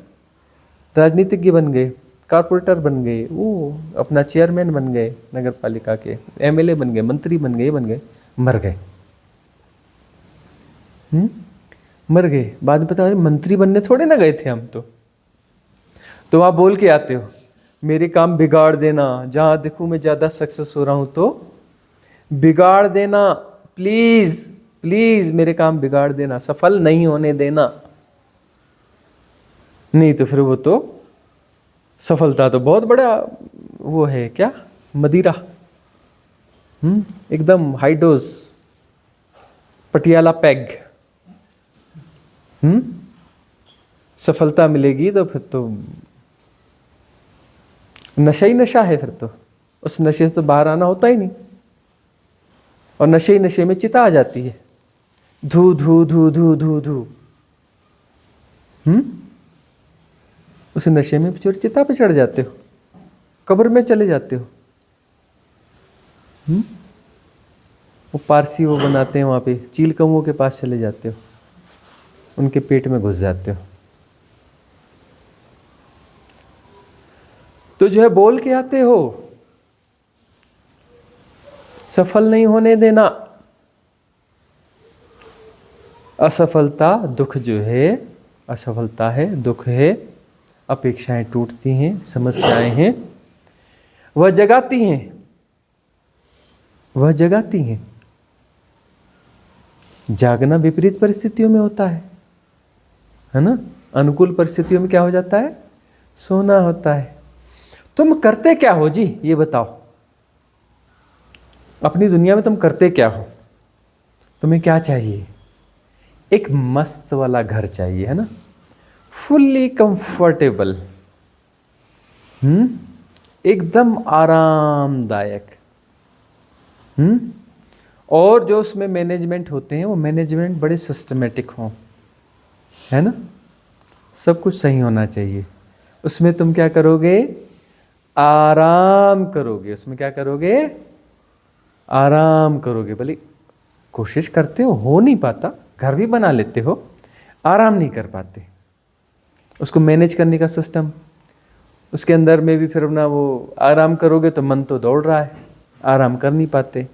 राजनीतिज्ञ बन गए। कारपोरेटर बन गए, वो अपना चेयरमैन बन गए नगर पालिका के, एमएलए बन गए, मंत्री बन गए, बन गए, मर गए। मर गए। बाद में पता, मंत्री बनने थोड़े ना गए थे हम तो आप बोल के आते हो मेरे काम बिगाड़ देना, जहाँ देखूँ मैं ज़्यादा सक्सेस हो रहा हूँ तो बिगाड़ देना, प्लीज़ प्लीज़ मेरे काम बिगाड़ देना, सफल नहीं होने देना। नहीं तो फिर वो तो सफलता तो बहुत बड़ा वो है, क्या, मदिरा, एकदम हाई डोज पटियाला पैग। सफलता मिलेगी तो फिर तो नशा ही नशा है, फिर तो उस नशे से तो बाहर आना होता ही नहीं। और नशे ही नशे में चिता आ जाती है, धू धू धू धू धू धू। उस नशे में फिर चिता पे चढ़ जाते हो, कब्र में चले जाते हो। वो पारसी वो बनाते हैं वहाँ पे, चील कौओं के पास चले जाते हो, उनके पेट में घुस जाते हो। तो जो है बोल के आते हो, सफल नहीं होने देना। असफलता दुख जो है, असफलता है, दुख है, अपेक्षाएं टूटती हैं, समस्याएं हैं, वह जगाती हैं, वह जगाती हैं। जागना विपरीत परिस्थितियों में होता है ना। अनुकूल परिस्थितियों में क्या हो जाता है, सोना होता है। तुम करते क्या हो जी, ये बताओ, अपनी दुनिया में तुम करते क्या हो? तुम्हें क्या चाहिए? एक मस्त वाला घर चाहिए, है ना, फुल्ली कंफर्टेबल, एकदम आरामदायक, और जो उसमें मैनेजमेंट होते हैं वो मैनेजमेंट बड़े सिस्टमेटिक हों, है ना, सब कुछ सही होना चाहिए। उसमें तुम क्या करोगे, आराम करोगे। उसमें क्या करोगे, आराम करोगे। भले कोशिश करते हो नहीं पाता, घर भी बना लेते हो, आराम नहीं कर पाते। उसको मैनेज करने का सिस्टम, उसके अंदर में भी फिर अपना वो आराम करोगे तो मन तो दौड़ रहा है, आराम कर नहीं पाते।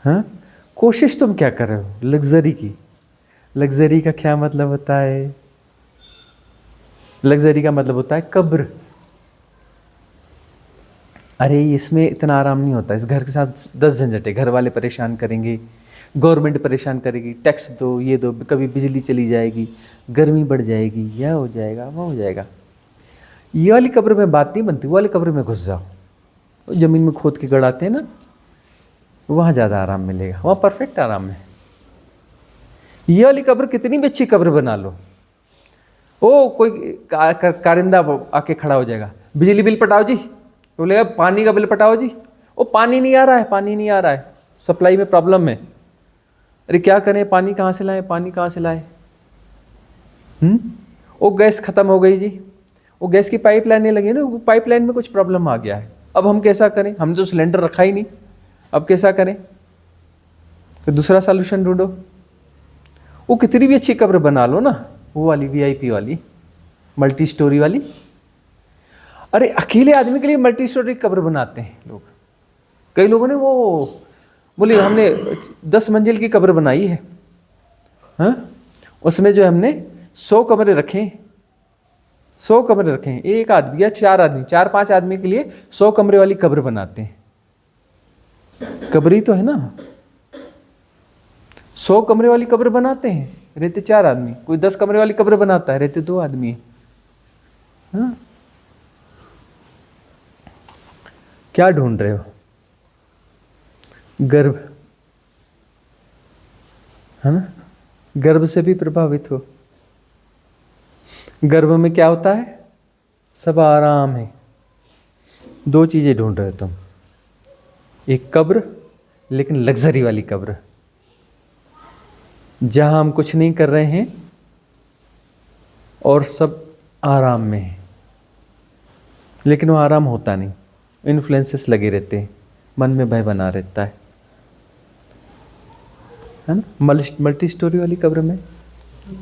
हाँ, कोशिश तुम क्या कर रहे हो, लग्जरी की। लग्जरी का क्या मतलब होता है? लग्जरी का मतलब होता है कब्र। अरे इसमें इतना आराम नहीं होता, इस घर के साथ 10 झंझट है, घर वाले परेशान करेंगे, गवर्नमेंट परेशान करेगी, टैक्स दो, ये दो, कभी बिजली चली जाएगी, गर्मी बढ़ जाएगी, यह हो जाएगा, वह हो जाएगा। ये वाली कब्र में बात नहीं बनती, वो वाली कब्र में घुस जाओ, ज़मीन में खोद के गड़ाते हैं ना, वहाँ ज़्यादा आराम मिलेगा, वहाँ परफेक्ट आराम है। ये वाली कब्र कितनी भी अच्छी कब्र बना लो, ओ कोई कारिंदा आके खड़ा हो जाएगा, बिजली बिल पटाओ जी, बोलेगा पानी का बिल पटाओ जी, ओ पानी नहीं आ रहा है, पानी नहीं आ रहा है, सप्लाई में प्रॉब्लम है। अरे क्या करें, पानी कहाँ से लाएं, पानी कहाँ से लाएं? वो गैस खत्म हो गई जी, वो गैस की पाइप लाइन लगी ना, वो पाइप लाइन में कुछ प्रॉब्लम आ गया है, अब हम कैसा करें, हमने तो सिलेंडर रखा ही नहीं, अब कैसा करें? तो दूसरा सॉल्यूशन ढूंढो। वो कितनी भी अच्छी कब्र बना लो ना, वो वाली वीआईपी वाली, मल्टी स्टोरी वाली। अरे अकेले आदमी के लिए मल्टी स्टोरी कब्र बनाते हैं लोग। कई लोगों ने वो बोले हमने 10 मंजिल की कब्र बनाई है, हाँ, उसमें जो हमने 100 कमरे रखे, 100 कमरे रखे हैं, एक आदमी या 4 आदमी, 4-5 आदमी के लिए 100 कमरे वाली कब्र बनाते हैं। कब्र ही तो है ना, 100 कमरे वाली कब्र बनाते हैं, रहते 4 आदमी। कोई 10 कमरे वाली कब्र बनाता है, रहते 2 आदमी। हाँ, क्या ढूंढ रहे हो? गर्भ, है ना, गर्भ से भी प्रभावित हो। गर्भ में क्या होता है, सब आराम है। 2 चीजें ढूंढ रहे हो तुम, एक कब्र, लेकिन लग्जरी वाली कब्र, जहां हम कुछ नहीं कर रहे हैं और सब आराम में है, लेकिन वो आराम होता नहीं, इन्फ्लुएंसेस लगे रहते हैं, मन में भय बना रहता है ना। मल्टी स्टोरी वाली कब्र में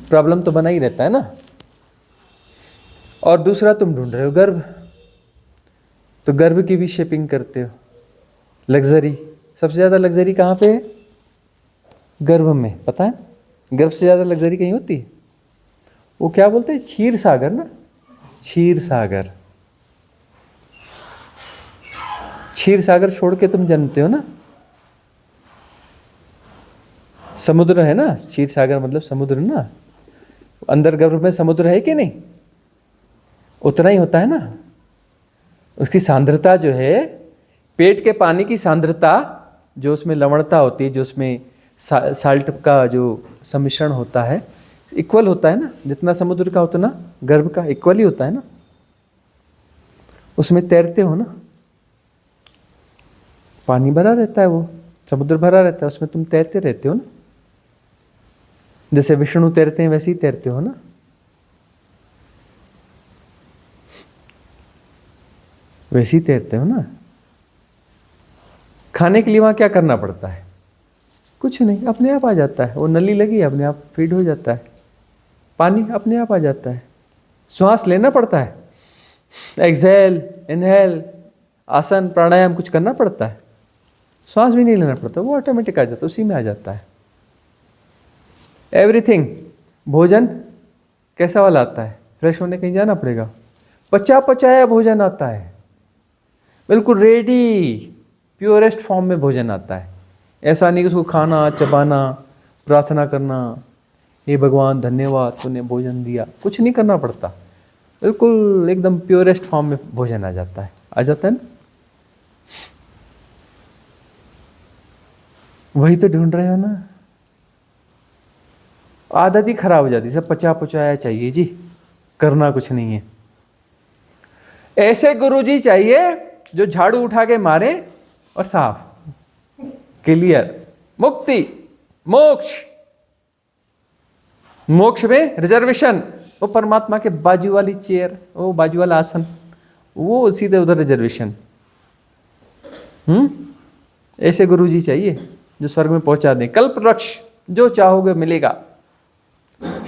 प्रॉब्लम तो बना ही रहता है ना। और दूसरा तुम ढूंढ रहे हो गर्भ, तो गर्भ की भी शेपिंग करते हो। लग्जरी, सबसे ज़्यादा लग्जरी कहाँ पे है? गर्भ में, पता है? गर्भ से ज़्यादा लग्जरी कहीं होती है? वो क्या बोलते हैं, क्षीर सागर ना, क्षीर सागर। क्षीर सागर छोड़ के तुम जन्मते हो ना, समुद्र है ना, क्षीर सागर मतलब समुद्र ना, अंदर गर्भ में समुद्र है कि नहीं? उतना ही होता है ना। उसकी सांद्रता जो है, पेट के पानी की सांद्रता, जो उसमें लवणता होती है, जो उसमें साल्ट का जो सम्मिश्रण होता है, इक्वल होता है ना, जितना समुद्र का उतना गर्भ का इक्वल ही होता है ना। उसमें तैरते हो ना, पानी भरा रहता है, वो समुद्र भरा रहता है, उसमें तुम तैरते रहते हो ना। जैसे विष्णु तैरते हैं वैसे ही तैरते हो ना। वैसे ही तैरते हो ना। खाने के लिए वहां क्या करना पड़ता है? कुछ नहीं, अपने आप आ जाता है। वो नली लगी है, अपने आप फीड हो जाता है, पानी अपने आप आ जाता है। श्वास लेना पड़ता है, एक्सहेल इनहेल, आसन प्राणायाम कुछ करना पड़ता है? श्वास भी नहीं लेना पड़ता, वो ऑटोमेटिक आ जाता है, उसी में आ जाता है एवरीथिंग। भोजन कैसा वाला आता है? फ्रेश होने कहीं जाना पड़ेगा? पचा पचाया भोजन आता है, बिल्कुल रेडी, प्योरेस्ट फॉर्म में भोजन आता है। ऐसा नहीं कि उसको खाना, चबाना, प्रार्थना करना, हे भगवान धन्यवाद तूने भोजन दिया, कुछ नहीं करना पड़ता, बिल्कुल एकदम प्योरेस्ट फॉर्म में भोजन आ जाता है। आ जाता है ना। वही तो ढूंढ रहे हो ना। आदत ही खराब हो जाती है, सब पचा पचाया चाहिए जी, करना कुछ नहीं है। ऐसे गुरुजी चाहिए जो झाड़ू उठा के मारे और साफ, क्लियर, मुक्ति, मोक्ष। मोक्ष में रिजर्वेशन, वो परमात्मा के बाजू वाली चेयर, वो बाजू वाला आसन, वो सीधे उधर रिजर्वेशन। ऐसे गुरुजी चाहिए जो स्वर्ग में पहुंचा दें। कल्प वृक्ष, जो चाहोगे मिलेगा।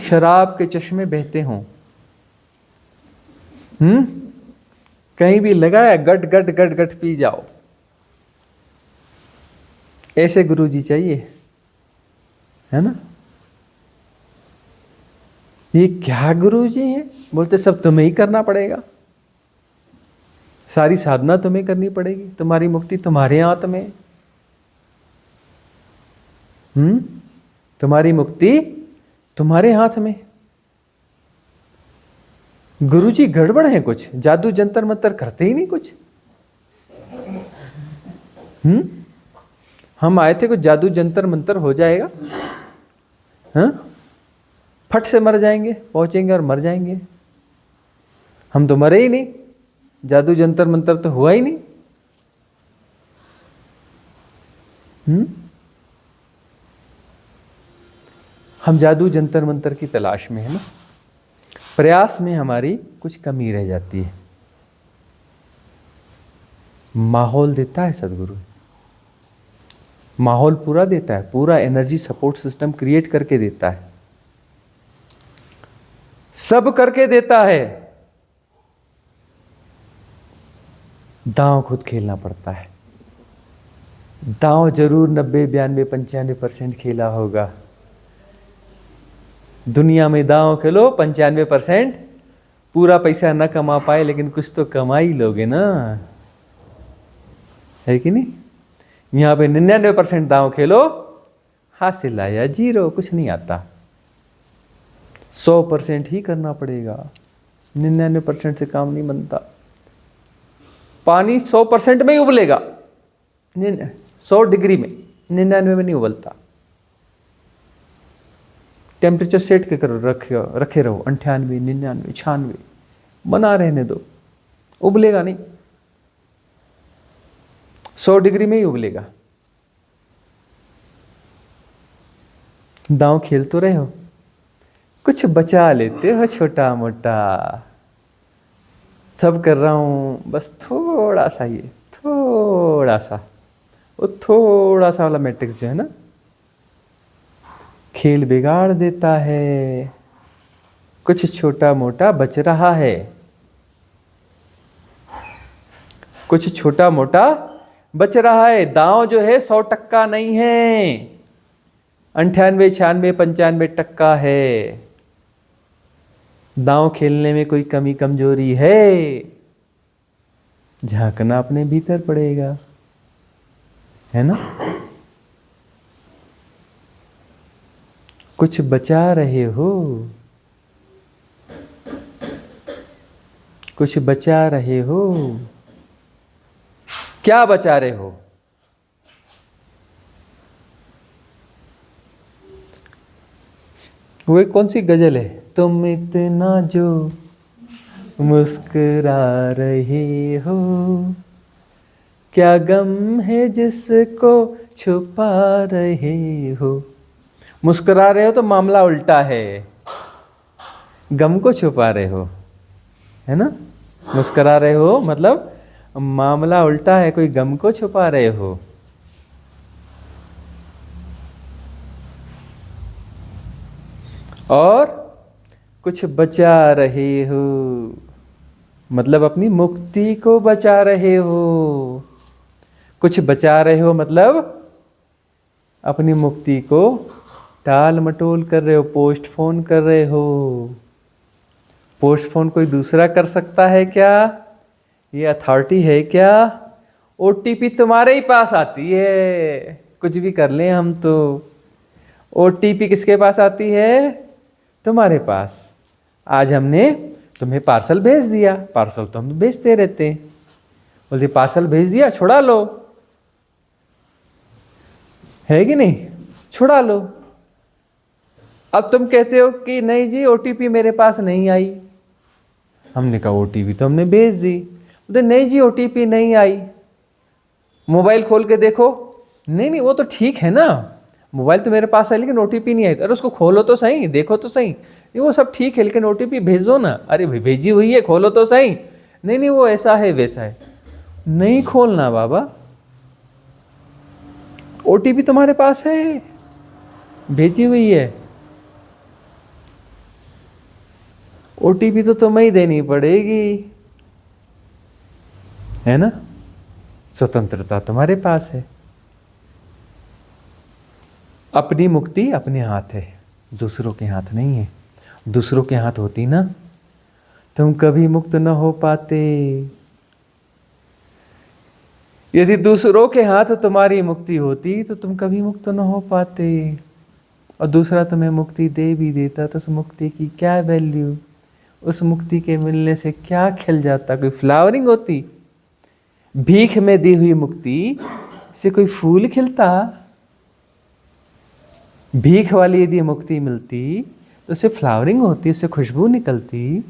शराब के चश्मे बहते हों, कहीं भी लगाया गट गट गट गट पी जाओ। ऐसे गुरुजी चाहिए, है ना। ये क्या गुरुजी हैं? बोलते सब तुम्हें ही करना पड़ेगा, सारी साधना तुम्हें करनी पड़ेगी, तुम्हारी मुक्ति तुम्हारे हाथ में। तुम्हारी मुक्ति तुम्हारे हाथ में। गुरुजी गड़बड़ है कुछ, जादू जंतर मंतर करते ही नहीं कुछ। हम आए थे कुछ जादू जंतर मंतर हो जाएगा, फट से मर जाएंगे, पहुंचेंगे और मर जाएंगे। हम तो मरे ही नहीं, जादू जंतर मंतर तो हुआ ही नहीं। हम जादू जंतर मंतर की तलाश में है ना, प्रयास में हमारी कुछ कमी रह जाती है। माहौल देता है सदगुरु, माहौल पूरा देता है, पूरा एनर्जी सपोर्ट सिस्टम क्रिएट करके देता है, सब करके देता है। दांव खुद खेलना पड़ता है। दांव जरूर 90, 92, 95% खेला होगा। दुनिया में दांव खेलो 95%, पूरा पैसा न कमा पाए लेकिन कुछ तो कमा ही लोगे ना, है कि नहीं। यहाँ पे 99% दांव खेलो, हासिल आया 0, कुछ नहीं आता। 100% ही करना पड़ेगा, 99% से काम नहीं बनता। पानी 100% में ही उबलेगा, 100 डिग्री में, 99 में नहीं उबलता। टेम्परेचर सेट के करो, रखे रहो 98, 99, 96, बना रहने दो, उबलेगा नहीं। 100 डिग्री में ही उबलेगा। दांव खेल तो रहे हो, कुछ बचा लेते हो छोटा मोटा। सब कर रहा हूं, बस थोड़ा सा, ये थोड़ा सा, वो थोड़ा सा वाला मैट्रिक्स जो है ना, खेल बिगाड़ देता है। कुछ छोटा मोटा बच रहा है, कुछ छोटा मोटा बच रहा है। दांव जो है 100% नहीं है, 98, 96, 95% है। दांव खेलने में कोई कमी कमजोरी है, झांकना अपने भीतर पड़ेगा, है ना। कुछ बचा रहे हो, कुछ बचा रहे हो। क्या बचा रहे हो? वो एक कौन सी गजल है, तुम इतना जो मुस्कुरा रहे हो, क्या गम है जिसको छुपा रहे हो। मुस्कुरा रहे हो तो मामला उल्टा है, गम को छुपा रहे हो, है ना। मुस्कुरा रहे हो मतलब मामला उल्टा है, कोई गम को छुपा रहे हो। और कुछ बचा रहे हो मतलब अपनी मुक्ति को बचा रहे हो। कुछ बचा रहे हो मतलब अपनी मुक्ति को टाल मटोल कर रहे हो, पोस्टपोन कर रहे हो। पोस्टपोन कोई दूसरा कर सकता है क्या? ये अथॉरिटी है क्या? ओटीपी तुम्हारे ही पास आती है, कुछ भी कर लें हम तो। ओटीपी किसके पास आती है? तुम्हारे पास। आज हमने तुम्हें पार्सल भेज दिया, पार्सल तो हम भेजते रहते हैं। बोलते पार्सल भेज दिया, छुड़ा लो, है कि नहीं? छुड़ा लो। अब तुम कहते हो कि नहीं जी ओटीपी मेरे पास नहीं आई। हमने कहा ओटीपी तो हमने भेज दी। बोलते नहीं जी ओटीपी नहीं आई। मोबाइल खोल के देखो। नहीं नहीं वो तो ठीक है ना, मोबाइल तो मेरे पास है लेकिन ओटीपी नहीं आई। अरे उसको खोलो तो सही, देखो तो सही। ये वो सब ठीक है लेकिन ओटीपी भेजो ना। अरे भाई भेजी हुई है, खोलो तो सही। नहीं नहीं वो ऐसा है वैसा है। नहीं खोलना बाबा, ओटीपी तुम्हारे पास है, भेजी हुई है। ओटीपी तो तुम्हें ही देनी पड़ेगी, है ना। स्वतंत्रता तुम्हारे पास है। अपनी मुक्ति अपने हाथ है, दूसरों के हाथ नहीं है। दूसरों के हाथ होती ना तुम कभी मुक्त न हो पाते। यदि दूसरों के हाथ तुम्हारी मुक्ति होती तो तुम कभी मुक्त न हो पाते। और दूसरा तुम्हें मुक्ति दे भी देता तो उस मुक्ति की क्या वैल्यू, उस मुक्ति के मिलने से क्या खिल जाता, कोई फ्लावरिंग होती। भीख में दी हुई मुक्ति से कोई फूल खिलता। भीख वाली यदि मुक्ति मिलती तो उससे फ्लावरिंग होती, उससे खुशबू निकलती।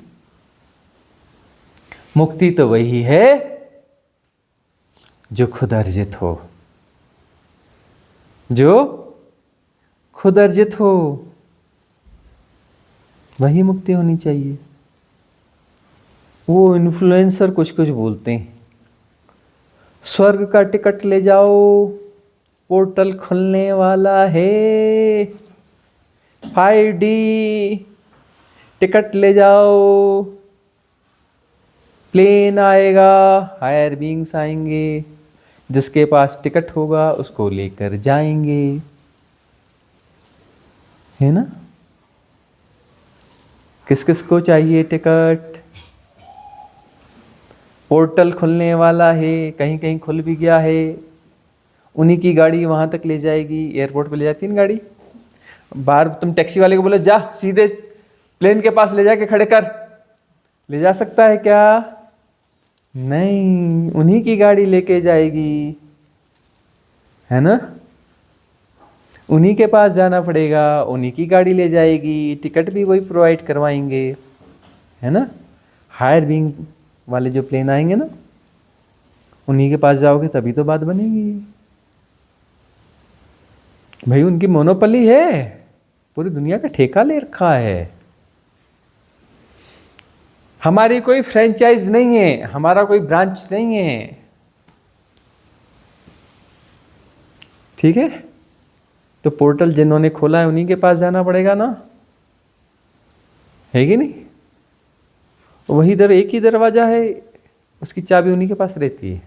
मुक्ति तो वही है जो खुद अर्जित हो, जो खुद अर्जित हो, वही मुक्ति होनी चाहिए। वो इन्फ्लुएंसर कुछ कुछ बोलते हैं, स्वर्ग का टिकट ले जाओ, पोर्टल खुलने वाला है, 5D टिकट ले जाओ, प्लेन आएगा, हायर बींग्स आएंगे, जिसके पास टिकट होगा उसको लेकर जाएंगे, है ना। किस किस को चाहिए टिकट? पोर्टल खुलने वाला है, कहीं कहीं खुल भी गया है, उन्हीं की गाड़ी वहाँ तक ले जाएगी। एयरपोर्ट पे ले जाती है ना गाड़ी, बाहर तुम टैक्सी वाले को बोले जा सीधे प्लेन के पास ले जाके खड़े कर, ले जा सकता है क्या? नहीं, उन्हीं की गाड़ी लेके जाएगी, है ना। उन्हीं के पास जाना पड़ेगा, उन्हीं की गाड़ी ले जाएगी, टिकट भी वही प्रोवाइड करवाएंगे, है ना। हायर विंग वाले जो प्लेन आएंगे ना, उन्हीं के पास जाओगे तभी तो बात बनेगी। भाई उनकी मोनोपोली है, पूरी दुनिया का ठेका ले रखा है। हमारी कोई फ्रेंचाइज नहीं है, हमारा कोई ब्रांच नहीं है, ठीक है। तो पोर्टल जिन्होंने खोला है उन्हीं के पास जाना पड़ेगा ना, है कि नहीं। वही एक ही दरवाजा है, उसकी चाबी उन्हीं के पास रहती है।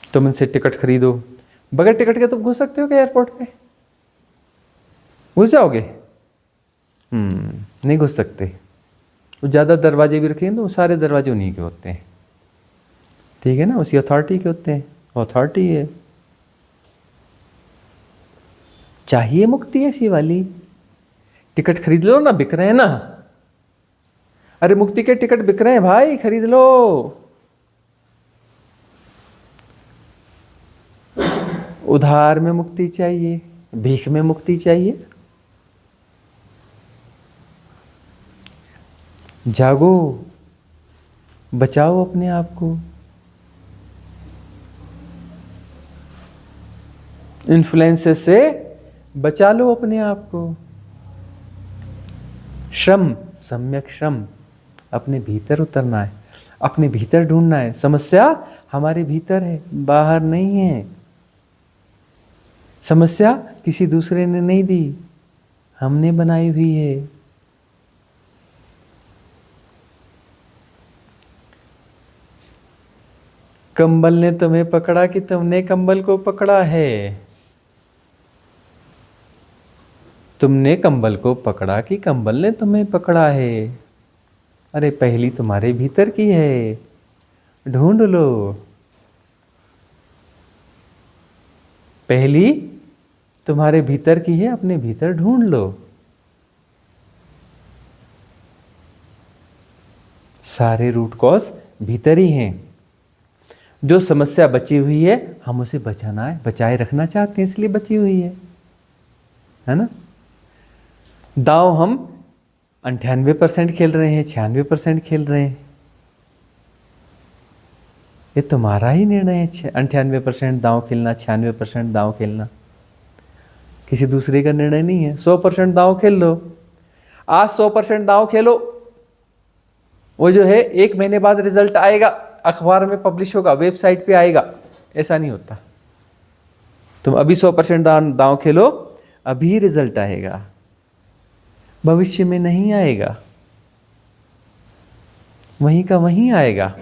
तुम उनसे टिकट खरीदो, बगैर टिकट के तुम घुस सकते हो क्या एयरपोर्ट पे? घुस जाओगे? नहीं घुस सकते। वो ज़्यादा दरवाजे भी रखेंगे तो वो सारे दरवाजे उन्हीं के होते हैं, ठीक है ना, उसी अथॉरिटी के होते हैं, अथॉरिटी है। चाहिए मुक्ति ऐसी वाली? टिकट खरीद लो ना, बिक रहे हैं ना। अरे मुक्ति के टिकट बिक रहे हैं भाई, खरीद लो। उधार में मुक्ति चाहिए, भीख में मुक्ति चाहिए? जागो, बचाओ अपने आप को। इन्फ्लुएंसेस से बचा लो अपने आप को। श्रम, सम्यक श्रम, अपने भीतर उतरना है, अपने भीतर ढूंढना है। समस्या हमारे भीतर है, बाहर नहीं है। समस्या किसी दूसरे ने नहीं दी, हमने बनाई हुई है। कंबल ने तुम्हें पकड़ा कि तुमने कंबल को पकड़ा है? तुमने कंबल को पकड़ा कि कंबल ने तुम्हें पकड़ा है? अरे पहली तुम्हारे भीतर की है, ढूंढ लो। पहली तुम्हारे भीतर की है, अपने भीतर ढूंढ लो। सारे रूट कॉज भीतर ही हैं। जो समस्या बची हुई है, हम उसे बचाना है, बचाए रखना चाहते हैं, इसलिए बची हुई है ना। दांव हम 98% खेल रहे हैं, 96% खेल रहे हैं। ये तुम्हारा ही निर्णय है, 98% दांव खेलना, 96% दांव खेलना, किसी दूसरे का निर्णय नहीं है। 100% दांव खेल लो। आज 100% दांव खेलो, वो जो है 1 महीने बाद रिजल्ट आएगा, अखबार में पब्लिश होगा, वेबसाइट पे आएगा। ऐसा नहीं होता। तुम अभी 100% दांव खेलो, अभी रिजल्ट आएगा, भविष्य में नहीं आएगा, वहीं का वहीं आएगा,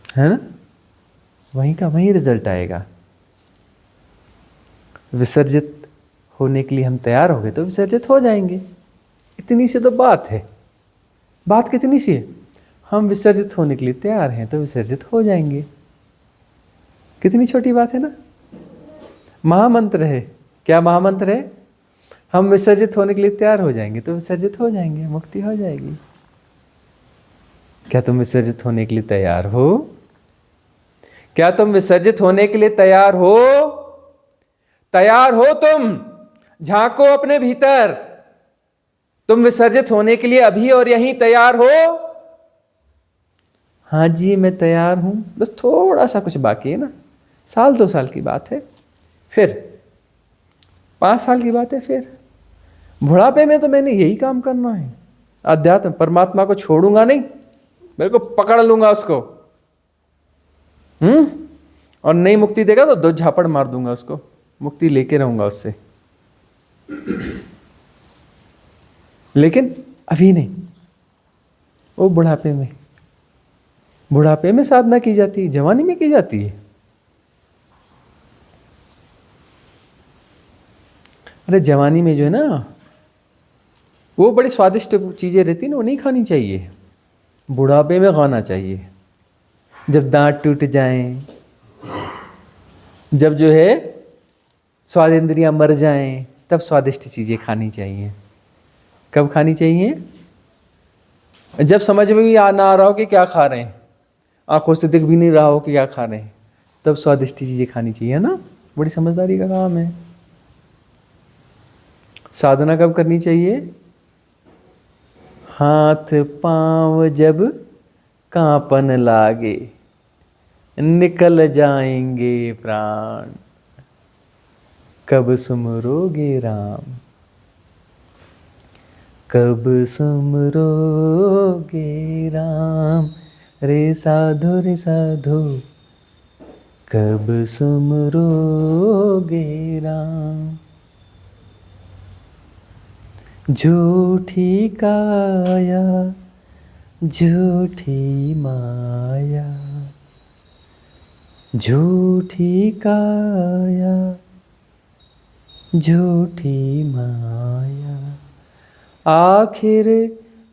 है ना, वहीं का वहीं रिजल्ट आएगा। विसर्जित होने के लिए हम तैयार हो गए तो विसर्जित हो जाएंगे। इतनी सी तो बात है। बात कितनी सी है? हम विसर्जित होने के लिए तैयार हैं तो विसर्जित हो जाएंगे। कितनी छोटी बात है ना। महामंत्र है। क्या महामंत्र है? हम विसर्जित होने के लिए तैयार हो जाएंगे तो विसर्जित हो जाएंगे, मुक्ति हो जाएगी। क्या तुम विसर्जित होने के लिए तैयार हो? क्या तुम विसर्जित होने के लिए तैयार हो? तैयार हो तुम? झांको अपने भीतर। तुम विसर्जित होने के लिए अभी और यहीं तैयार हो? हाँ जी मैं तैयार हूं, बस थोड़ा सा कुछ बाकी है ना। 1-2 साल की बात है, फिर 5 साल की बात है, फिर बुढ़ापे में तो मैंने यही काम करना है। अध्यात्म, परमात्मा को छोड़ूंगा नहीं, मेरे को पकड़ लूंगा उसको। और नई मुक्ति देगा तो 2 झापड़ मार दूंगा उसको, मुक्ति लेके रहूंगा उससे। लेकिन अभी नहीं, वो बुढ़ापे में। बुढ़ापे में साधना की जाती है, जवानी में की जाती है। अरे जवानी में जो है ना, वो बड़ी स्वादिष्ट चीजें रहती है ना, वो नहीं खानी चाहिए। बुढ़ापे में खाना चाहिए, जब दांत टूट जाएं, जब जो है स्वाद इंद्रियां मर जाएं, तब स्वादिष्ट चीजें खानी चाहिए। कब खानी चाहिए? जब समझ में भी ना आ रहा हो कि क्या खा रहे हैं, आंखों से दिख भी नहीं रहा हो कि क्या खा रहे हैं, तब स्वादिष्ट चीजें खानी चाहिए ना। बड़ी समझदारी का काम है। साधना कब करनी चाहिए? हाथ पांव जब कांपन लागे, निकल जाएंगे प्राण, कब सुमरोगे राम, कब सुमरोगे राम। रे साधु रे साधु, कब सुमरोगे राम। झूठी काया झूठी माया, झूठी काया, झूठी माया, आखिर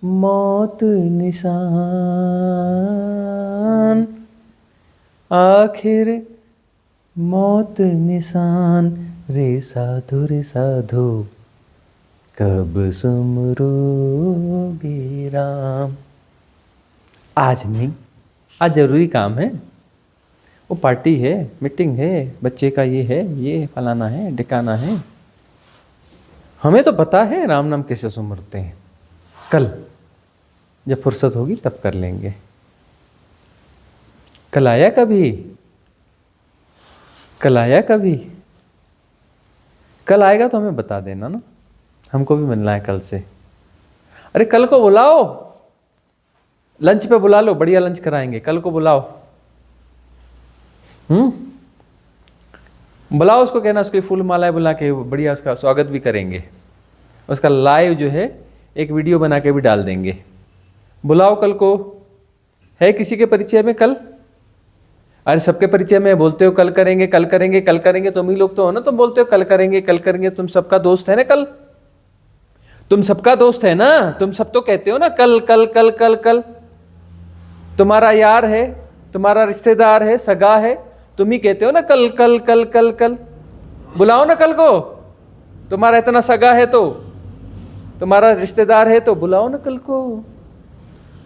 मौत निशान, आखिर मौत निशान, रे साधु कब सुमरोगे राम। आज नहीं, आज जरूरी काम है, वो पार्टी है, मीटिंग है, बच्चे का ये है, ये फलाना है, ढिकाना है। हमें तो पता है राम नाम कैसे सुमरते हैं। कल जब फुर्सत होगी तब कर लेंगे। कल आया कभी? कल आया कभी? कल आएगा तो हमें बता देना ना, हमको भी मिलना है कल से। अरे कल को बुलाओ, लंच पे बुला लो, बढ़िया लंच कराएंगे, कल को बुलाओ। बुलाओ उसको, कहना उसकी फूल मालाएं बुला के बढ़िया उसका स्वागत भी करेंगे। उसका लाइव जो है एक वीडियो बना के भी डाल देंगे। बुलाओ कल को। है किसी के परिचय में कल? अरे सबके परिचय में बोलते हो कल करेंगे, कल करेंगे, कल करेंगे। तुम ही लोग तो हो ना, तुम बोलते हो कल करेंगे, कल करेंगे। तुम सबका दोस्त है ना कल, तुम सबका दोस्त है ना, तुम सब तो कहते हो ना कल कल कल कल कल। तुम्हारा यार है, तुम्हारा रिश्तेदार है, सगा है, तुम ही कहते हो ना कल कल कल कल कल। बुलाओ ना कल को, तुम्हारा इतना सगा है तो, तुम्हारा रिश्तेदार है तो बुलाओ ना कल को।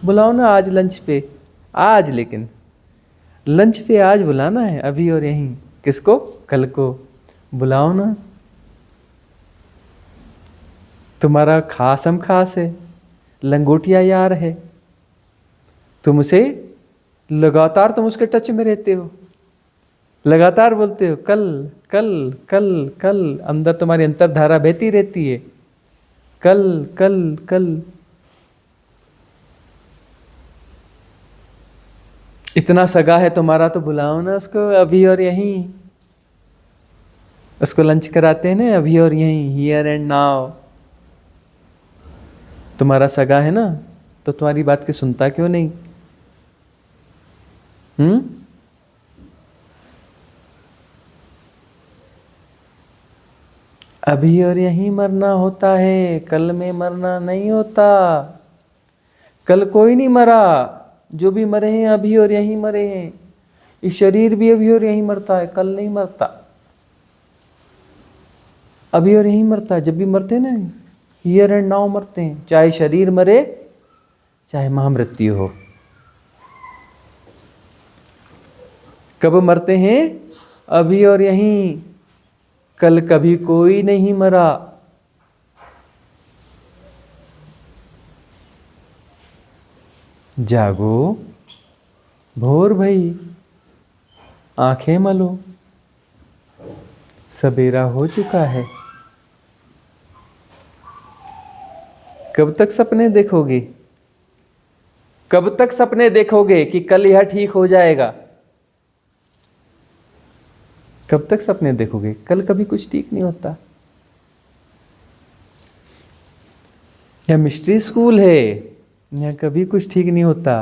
बुलाओ ना आज लंच पे, आज, लेकिन लंच पे आज बुलाना है, अभी और यहीं। किसको? कल को बुलाओ ना। तुम्हारा खासम खास है, लंगोटिया यार है, तुम उसे लगातार, तुम उसके टच में रहते हो, लगातार बोलते हो कल कल कल कल। अंदर तुम्हारी अंतर्धारा बहती रहती है, कल कल कल। इतना सगा है तुम्हारा तो बुलाओ ना उसको, अभी और यहीं। उसको लंच कराते हैं ना, अभी और यहीं, हियर एंड नाउ। तुम्हारा सगा है ना, तो तुम्हारी बात की सुनता क्यों नहीं? अभी और यहीं मरना होता है, कल में मरना नहीं होता। कल कोई नहीं मरा, जो भी मरे हैं अभी और यहीं मरे हैं। ये शरीर भी अभी और यहीं मरता है, कल नहीं मरता, अभी और यहीं मरता है। जब भी मरते हैं ना, हियर एंड नाउ मरते हैं, चाहे शरीर मरे चाहे महामृत्यु हो। कब मरते हैं? अभी और यहीं। कल कभी कोई नहीं मरा। जागो, भोर भई, आंखें मलो, सवेरा हो चुका है। कब तक सपने देखोगे? कब तक सपने देखोगे कि कल यह ठीक हो जाएगा? कब तक सपने देखोगे? कल कभी कुछ ठीक नहीं होता। यह मिस्ट्री स्कूल है, यह कभी कुछ ठीक नहीं होता।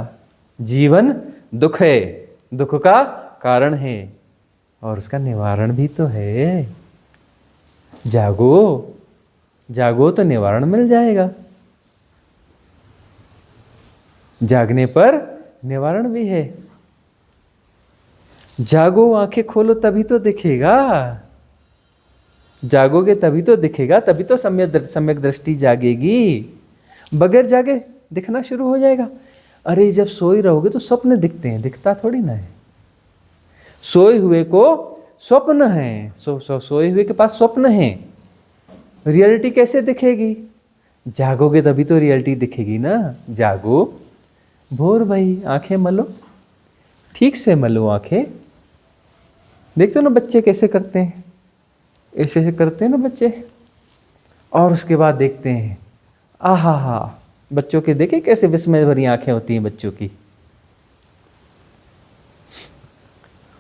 जीवन दुख है, दुख का कारण है और उसका निवारण भी तो है। जागो, जागो तो निवारण मिल जाएगा। जागने पर निवारण भी है। जागो, आंखें खोलो तभी तो दिखेगा। जागोगे तभी तो दिखेगा, तभी तो सम्यक दृष्टि जागेगी। बगैर जागे दिखना शुरू हो जाएगा। अरे जब सोए रहोगे तो स्वप्न दिखते हैं, दिखता थोड़ी ना है। सोए हुए को स्वप्न है, सोए हुए के पास स्वप्न है। रियलिटी कैसे दिखेगी? जागोगे तभी तो रियलिटी दिखेगी ना। जागो, भोर भाई, आंखें मलो, ठीक से मलो आंखें। देखते हो ना बच्चे कैसे करते हैं, ऐसे ऐसे करते हैं ना बच्चे। और उसके बाद देखते हैं, आहा हा, बच्चों के देखे कैसे विस्मय भरी आंखें होती हैं बच्चों की।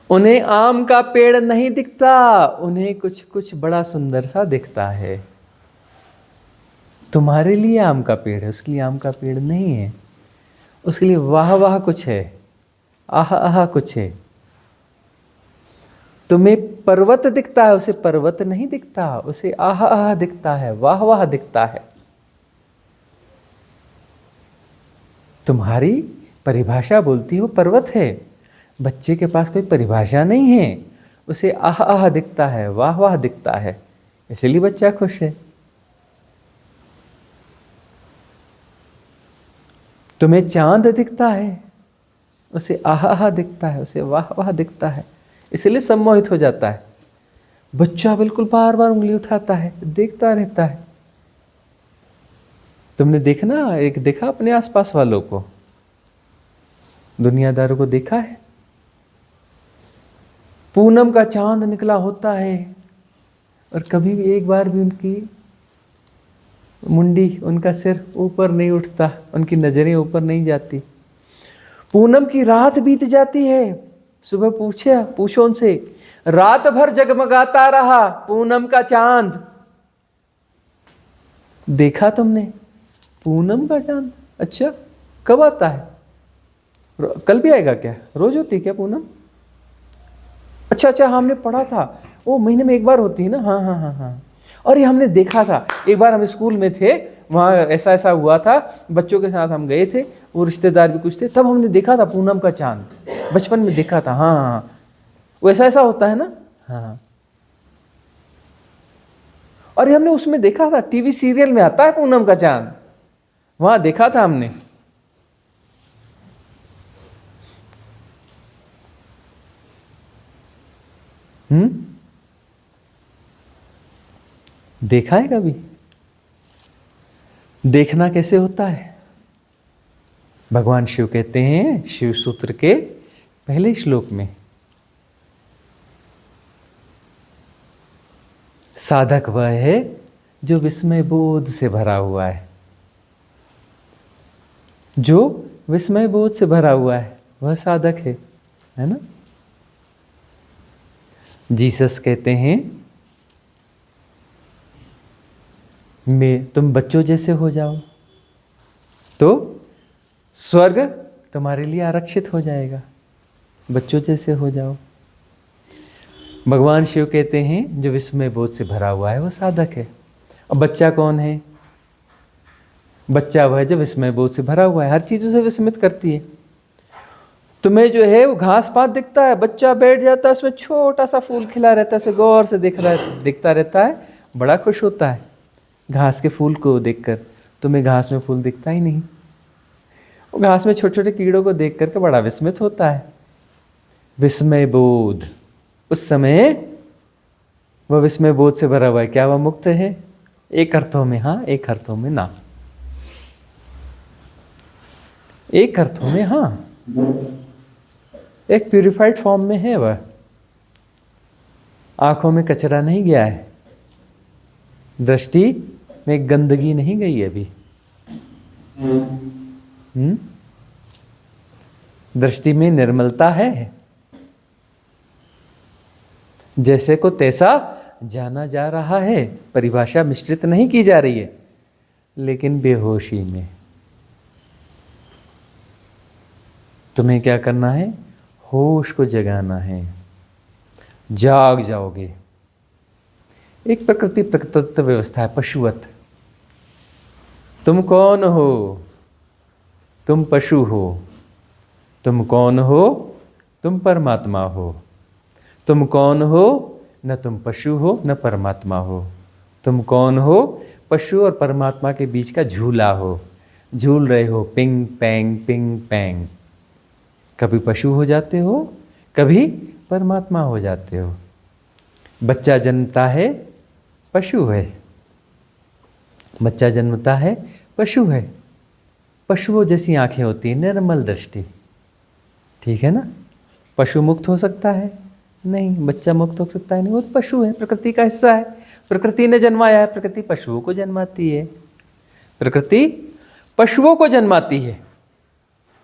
उन्हें आम का पेड़ नहीं दिखता, उन्हें कुछ कुछ बड़ा सुंदर सा दिखता है। तुम्हारे लिए आम का पेड़ है, उसके लिए आम का पेड़ नहीं है। उसके लिए वाह वाह कुछ है, आह आह कुछ है। तुम्हें पर्वत दिखता है, उसे पर्वत नहीं दिखता, उसे आह आह दिखता है, वाह वाह दिखता है। तुम्हारी परिभाषा बोलती हो पर्वत है, बच्चे के पास कोई परिभाषा नहीं है, उसे आह आह दिखता है, वाह वाह दिखता है, इसलिए बच्चा खुश है। तुम्हें चांद दिखता है, उसे आह आह दिखता है, उसे वाह वाह दिखता है, इसलिए सम्मोहित हो जाता है। बच्चा बिल्कुल बार बार उंगली उठाता है, देखता रहता है। तुमने देखा अपने आसपास वालों को, दुनियादारों को देखा है? पूनम का चांद निकला होता है और कभी भी एक बार भी उनकी मुंडी, उनका सिर ऊपर नहीं उठता, उनकी नजरें ऊपर नहीं जाती। पूनम की रात बीत जाती है, सुबह पूछो उनसे, रात भर जगमगाता रहा पूनम का चांद। देखा तुमने पूनम का चांद? अच्छा, कब आता है? कल भी आएगा क्या? रोज होती है क्या पूनम? अच्छा, हमने पढ़ा था, वो महीने में एक बार होती है ना। हाँ। और ये हमने देखा था, एक बार हम स्कूल में थे, वहाँ ऐसा हुआ था, बच्चों के साथ हम गए थे, वो रिश्तेदार भी कुछ थे, तब हमने देखा था पूनम का चांद, बचपन में देखा था। हाँ, वो ऐसा होता है ना। हाँ, और ये हमने उसमें देखा था, टीवी सीरियल में आता है पूनम का चांद, वहाँ देखा था हमने। देखा है कभी? देखना कैसे होता है? भगवान शिव कहते हैं शिव सूत्र के पहले श्लोक में, साधक वह है जो विस्मय बोध से भरा हुआ है। जो विस्मय बोध से भरा हुआ है वह साधक है ना। जीसस कहते हैं तुम बच्चों जैसे हो जाओ तो स्वर्ग तुम्हारे लिए आरक्षित हो जाएगा, बच्चों जैसे हो जाओ। भगवान शिव कहते हैं जो विस्मय बोध से भरा हुआ है वो साधक है। अब बच्चा कौन है? बच्चा वह है जो विस्मय बोध से भरा हुआ है, हर चीज उसे विस्मित करती है। तुम्हें जो है वो घास पात दिखता है, बच्चा बैठ जाता है, उसमें छोटा सा फूल खिला रहता है, उसे गौर से दिखता रहता है, बड़ा खुश होता है घास के फूल को देखकर। तुम्हें घास में फूल दिखता ही नहीं, वो घास में छोटे छोटे कीड़ों को देख करके बड़ा विस्मित होता है। विस्मय बोध, उस समय वह विस्मय बोध से भरा हुआ है। क्या वह मुक्त है? एक अर्थों में हाँ, एक अर्थों में ना। एक अर्थों में हाँ, एक प्यूरिफाइड फॉर्म में है वह। आंखों में कचरा नहीं गया है, दृष्टि में गंदगी नहीं गई अभी। दृष्टि में निर्मलता है, जैसे को तैसा जाना जा रहा है। परिभाषा मिश्रित नहीं की जा रही है, लेकिन बेहोशी में। तुम्हें क्या करना है? होश को जगाना है, जाग जाओगे। एक प्रकृति प्रकृतित्व व्यवस्था है, पशुवत। तुम कौन हो? तुम पशु हो। तुम कौन हो? तुम परमात्मा हो। तुम कौन हो? न तुम पशु हो न परमात्मा हो। तुम कौन हो? पशु और परमात्मा के बीच का झूला हो, झूल रहे हो पिंग पैंग। कभी पशु हो जाते हो, कभी परमात्मा हो जाते हो। बच्चा जन्मता है, पशु है। बच्चा जन्मता है, पशु है। पशुओं जैसी आंखें होती है, निर्मल दृष्टि, ठीक है ना। पशु मुक्त हो सकता है? नहीं। बच्चा मुक्त हो सकता है? नहीं। वो तो पशु है, प्रकृति का हिस्सा है। प्रकृति ने जन्माया है, प्रकृति पशुओं को जन्माती है। प्रकृति पशुओं को जन्माती है,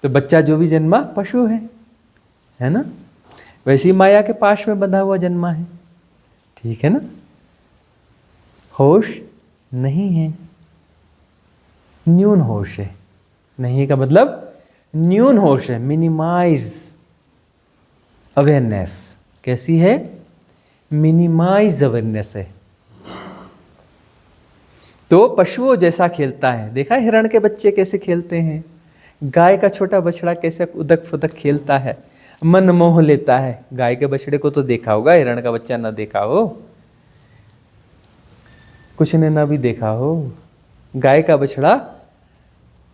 तो बच्चा जो भी जन्मा पशु है ना। वैसे ही माया के पाश में बंधा हुआ जन्मा है, ठीक है ना। होश नहीं है, न्यून होश है। नहीं का मतलब न्यून होश है, मिनिमाइज अवेयरनेस। कैसी है? मिनिमाइज अवेयरनेस है। तो पशुओं जैसा खेलता है। देखा हिरण के बच्चे कैसे खेलते हैं, गाय का छोटा बछड़ा कैसे उदक फुदक खेलता है, मन मोह लेता है। गाय के बछड़े को तो देखा होगा, हिरण का बच्चा ना देखा हो, कुछ ने ना भी देखा हो। गाय का बछड़ा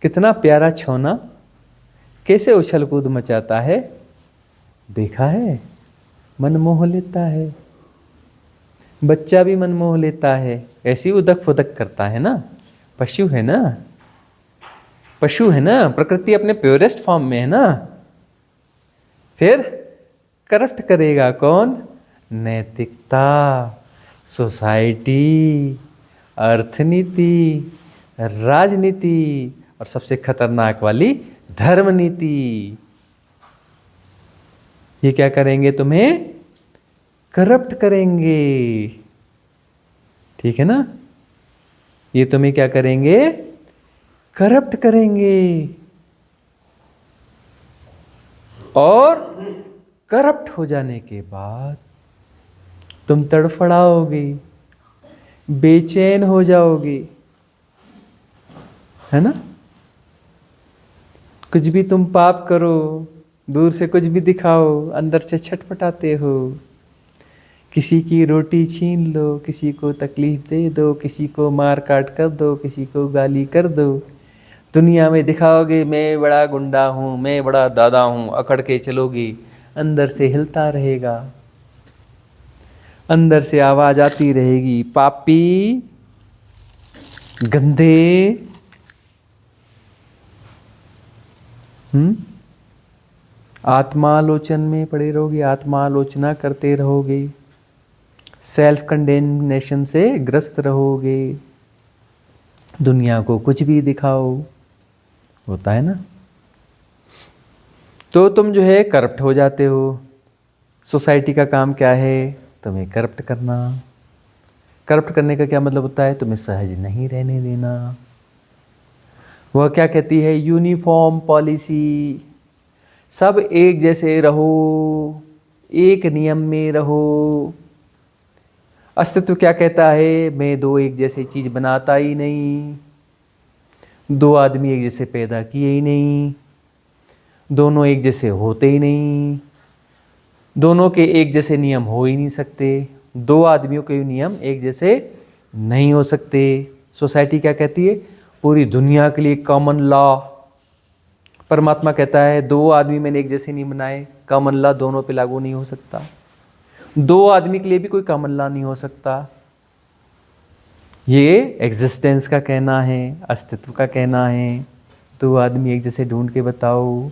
कितना प्यारा छौना कैसे उछल कूद मचाता है, देखा है? मन मोह लेता है। बच्चा भी मन मोह लेता है, ऐसी उदक फुदक करता है ना। पशु है ना, पशु है ना, प्रकृति अपने प्योरेस्ट फॉर्म में है ना। फिर करप्ट करेगा कौन? नैतिकता, सोसाइटी, अर्थनीति, राजनीति और सबसे खतरनाक वाली धर्म नीति। ये क्या करेंगे? तुम्हें करप्ट करेंगे। ठीक है ना? ये तुम्हें क्या करेंगे? करप्ट करेंगे। और करप्ट हो जाने के बाद तुम तड़फड़ाओगे, बेचैन हो जाओगे, है ना? कुछ भी तुम पाप करो, दूर से कुछ भी दिखाओ, अंदर से छटपटाते हो। किसी की रोटी छीन लो, किसी को तकलीफ दे दो, किसी को मार काट कर दो, किसी को गाली कर दो। दुनिया में दिखाओगे मैं बड़ा गुंडा हूँ, मैं बड़ा दादा हूँ, अकड़ के चलोगी, अंदर से हिलता रहेगा, अंदर से आवाज आती रहेगी, पापी, गंदे। आत्मालोचन में पड़े रहोगे, आत्मालोचना करते रहोगे, सेल्फ कंडेमनेशन से ग्रस्त रहोगे। दुनिया को कुछ भी दिखाओ, होता है ना। तो तुम जो है करप्ट हो जाते हो। सोसाइटी का काम क्या है? तुम्हें करप्ट करना। करप्ट करने का क्या मतलब होता है? तुम्हें सहज नहीं रहने देना। वह क्या कहती है? यूनिफॉर्म पॉलिसी, सब एक जैसे रहो, एक नियम में रहो। अस्तित्व क्या कहता है? मैं दो एक जैसी चीज बनाता ही नहीं, दो आदमी एक जैसे पैदा किए ही नहीं, दोनों एक जैसे होते ही नहीं, दोनों के एक जैसे नियम हो ही नहीं सकते, दो आदमियों के नियम एक जैसे नहीं हो सकते। सोसाइटी क्या कहती है? पूरी दुनिया के लिए कॉमन लॉ। परमात्मा कहता है दो आदमी मैंने एक जैसे नहीं बनाए, कॉमन लॉ दोनों पे लागू नहीं हो सकता। दो आदमी के लिए भी कोई कॉमन लॉ नहीं हो सकता। ये एग्जिस्टेंस का कहना है, अस्तित्व का कहना है। दो आदमी एक जैसे ढूंढ के बताओ,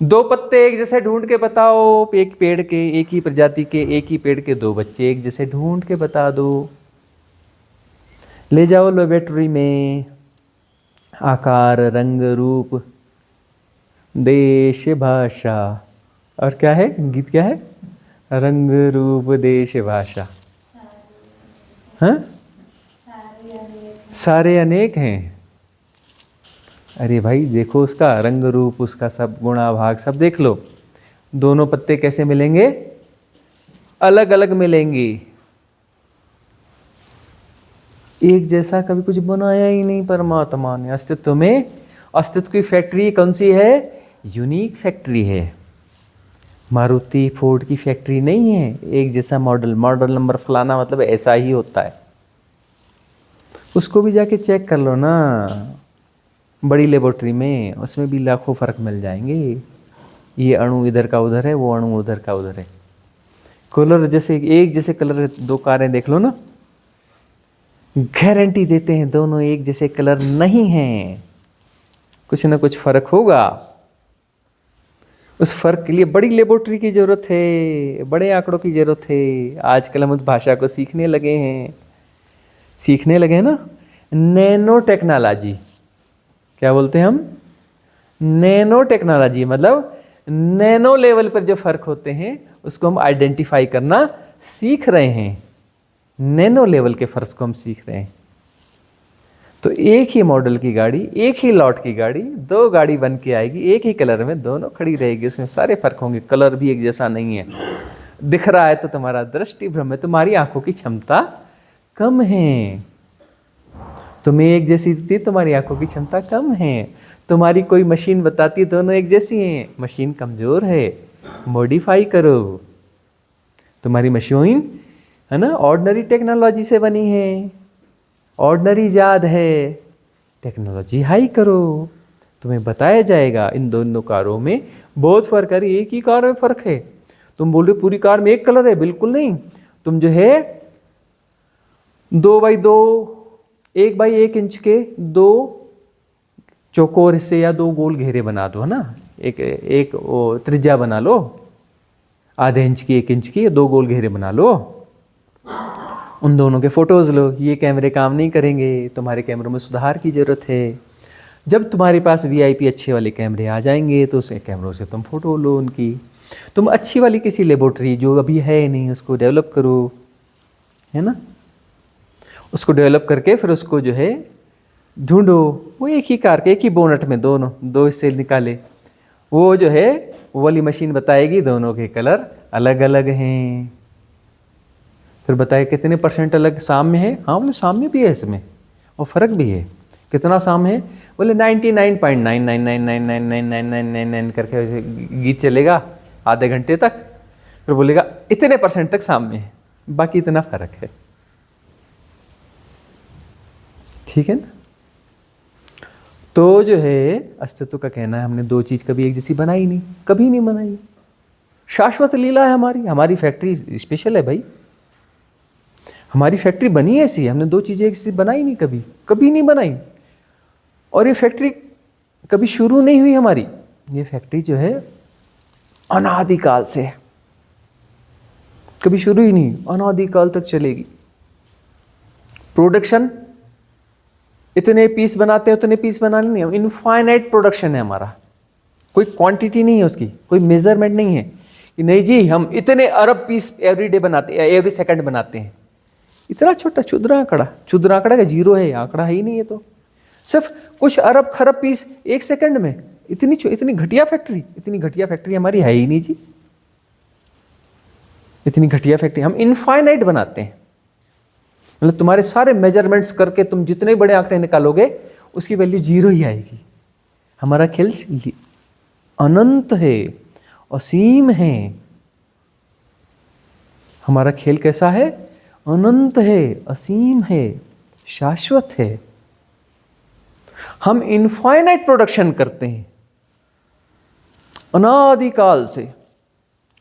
दो पत्ते एक जैसे ढूंढ के बताओ, एक पेड़ के, एक ही प्रजाति के, एक ही पेड़ के दो बच्चे एक जैसे ढूंढ के बता दो। ले जाओ लेबोरेटरी में, आकार, रंग, रूप, देश, भाषा, और क्या है? गीत क्या है? रंग रूप देश भाषा, हाँ, सारे अनेक हैं। अरे भाई देखो, उसका रंग रूप, उसका सब गुणा भाग सब देख लो। दोनों पत्ते कैसे मिलेंगे? अलग अलग मिलेंगे। एक जैसा कभी कुछ बनाया ही नहीं परमात्मा ने अस्तित्व में। अस्तित्व की फैक्ट्री कौन सी है? यूनिक फैक्ट्री है। मारुति फोर्ड की फैक्ट्री नहीं है एक जैसा मॉडल, मॉडल नंबर फलाना, मतलब ऐसा ही होता है। उसको भी जाके चेक कर लो ना बड़ी लेबोरेटरी में, उसमें भी लाखों फर्क मिल जाएंगे। ये अणु इधर का उधर है, वो अणु उधर का उधर है। कलर जैसे एक जैसे कलर, दो कारें देख लो ना, गारंटी देते हैं दोनों एक जैसे कलर नहीं हैं, कुछ ना कुछ फर्क होगा। उस फर्क के लिए बड़ी लेबोरेटरी की जरूरत है, बड़े आंकड़ों की जरूरत है। आजकल हम उस भाषा को सीखने लगे हैं, सीखने लगे हैं ना। नैनो टेक्नोलॉजी, क्या बोलते हैं हम? नैनो टेक्नोलॉजी, मतलब नैनो लेवल पर जो फर्क होते हैं उसको हम आइडेंटिफाई करना सीख रहे हैं। नैनो लेवल के फर्क को हम सीख रहे हैं। तो एक ही मॉडल की गाड़ी, एक ही लॉट की गाड़ी, दो गाड़ी बन के आएगी एक ही कलर में, दोनों खड़ी रहेगी, उसमें सारे फर्क होंगे, कलर भी एक जैसा नहीं है। दिख रहा है तो तुम्हारा दृष्टि भ्रम है, तुम्हारी आंखों की क्षमता कम है। तुम्हें एक जैसी दिखती, तुम्हारी आंखों की क्षमता कम है। तुम्हारी कोई मशीन बताती है दोनों एक जैसी हैं, मशीन कमजोर है, मॉडिफाई करो। तुम्हारी मशीन है ना ऑर्डिनरी टेक्नोलॉजी से बनी है, ऑर्डिनरी इजाद है, टेक्नोलॉजी हाई करो, तुम्हें बताया जाएगा इन दोनों कारों में बहुत फर्क है। एक ही कार में फर्क है। तुम बोल रहे पूरी कार में एक कलर है, बिल्कुल नहीं। तुम जो है 2x2 1x1 इंच के दो चौकोर हिस्से या दो गोल घेरे बना दो, है ना, एक त्रिज्या बना लो, आधे इंच की 1 इंच की, दो गोल घेरे बना लो, उन दोनों के फोटोज लो। ये कैमरे काम नहीं करेंगे, तुम्हारे कैमरों में सुधार की जरूरत है। जब तुम्हारे पास वीआईपी अच्छे वाले कैमरे आ जाएंगे तो उस कैमरों से तुम फोटो लो उनकी। तुम अच्छी वाली किसी लेबोरेटरी जो अभी है नहीं उसको डेवलप करो, है ना, उसको डेवलप करके फिर उसको जो है ढूंढो। वो एक ही कार के एक ही बोनट में दोनों दो हिस्से निकाले, वो जो है वो वाली मशीन बताएगी दोनों के कलर अलग अलग हैं। फिर बताए कितने % अलग साम्य है। हाँ बोले साम्य भी है इसमें और फर्क भी है। कितना साम्य है? बोले 99.999999999 करके गीत चलेगा आधे घंटे तक, फिर बोलेगा इतने % तक साम्य है, बाकी इतना फर्क है। ठीक है ना। तो जो है अस्तित्व का कहना है हमने दो चीज कभी एक जैसी बनाई नहीं, कभी नहीं बनाई। शाश्वत लीला है हमारी। हमारी फैक्ट्री स्पेशल है भाई, हमारी फैक्ट्री बनी ऐसी, हमने दो चीजें एक जैसी बनाई नहीं, कभी कभी नहीं बनाई। और ये फैक्ट्री कभी शुरू नहीं हुई हमारी, ये फैक्ट्री जो है अनादिकाल से, कभी शुरू ही नहीं, अनादिकाल तक चलेगी। प्रोडक्शन इतने पीस बनाते हैं उतने पीस बनाने नहीं, इनफाइनाइट प्रोडक्शन है हमारा, कोई क्वांटिटी नहीं है उसकी, कोई मेजरमेंट नहीं है कि नहीं जी हम इतने अरब पीस एवरी डे बनाते हैं, एवरी सेकंड बनाते हैं। इतना छोटा क्षुद्र आंकड़ा, क्षुद्र आंकड़ा का जीरो है, आंकड़ा है ही नहीं है। तो सिर्फ कुछ अरब खरब पीस एक सेकंड में, इतनी घटिया फैक्ट्री, इतनी घटिया फैक्ट्री हमारी है ही नहीं जी। इतनी घटिया फैक्ट्री हम इनफाइनाइट बनाते हैं। मतलब तुम्हारे सारे मेजरमेंट्स करके तुम जितने बड़े आंकड़े निकालोगे उसकी वैल्यू जीरो ही आएगी। हमारा खेल अनंत है, असीम है। हमारा खेल कैसा है? अनंत है, असीम है, शाश्वत है। हम इनफाइनाइट प्रोडक्शन करते हैं अनादिकाल से,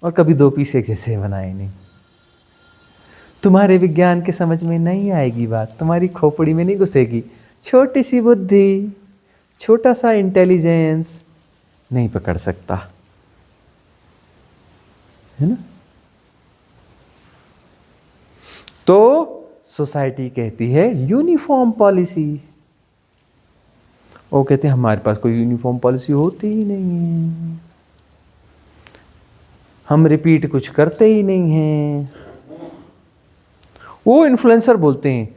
और कभी दो पीस एक जैसे बनाए नहीं। तुम्हारे विज्ञान के समझ में नहीं आएगी बात, तुम्हारी खोपड़ी में नहीं घुसेगी। छोटी सी बुद्धि, छोटा सा इंटेलिजेंस नहीं पकड़ सकता, है ना। तो सोसाइटी कहती है यूनिफॉर्म पॉलिसी। वो कहते हैं हमारे पास कोई यूनिफॉर्म पॉलिसी होती ही नहीं है, हम रिपीट कुछ करते ही नहीं हैं। वो इन्फ्लुएंसर बोलते हैं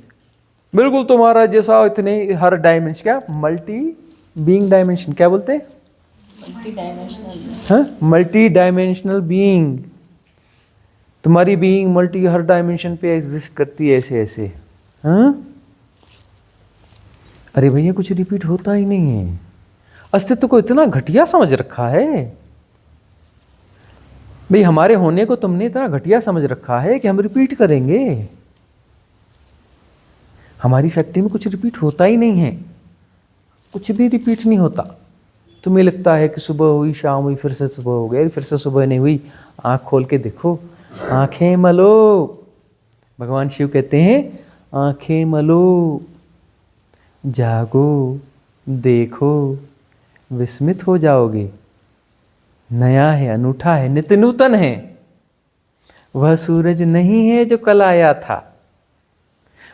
बिल्कुल तुम्हारा जैसा, इतने हर डायमेंशन, क्या मल्टी बीइंग डायमेंशन, क्या बोलते हैं, मल्टी डायमेंशनल बीइंग। तुम्हारी बीइंग मल्टी हर डायमेंशन पे एग्जिस्ट करती है ऐसे ऐसे। हाँ अरे भैया कुछ रिपीट होता ही नहीं है। अस्तित्व को इतना घटिया समझ रखा है भाई, हमारे होने को तुमने इतना घटिया समझ रखा है कि हम रिपीट करेंगे। हमारी फैक्ट्री में कुछ रिपीट होता ही नहीं है, कुछ भी रिपीट नहीं होता। तुम्हें लगता है कि सुबह हुई, शाम हुई, फिर से सुबह हो गई, फिर से सुबह नहीं हुई। आँख खोल के देखो, आँखें मलो। भगवान शिव कहते हैं आँखें मलो, जागो, देखो, विस्मित हो जाओगे। नया है, अनूठा है, नित्य नूतन है। वह सूरज नहीं है जो कल आया था,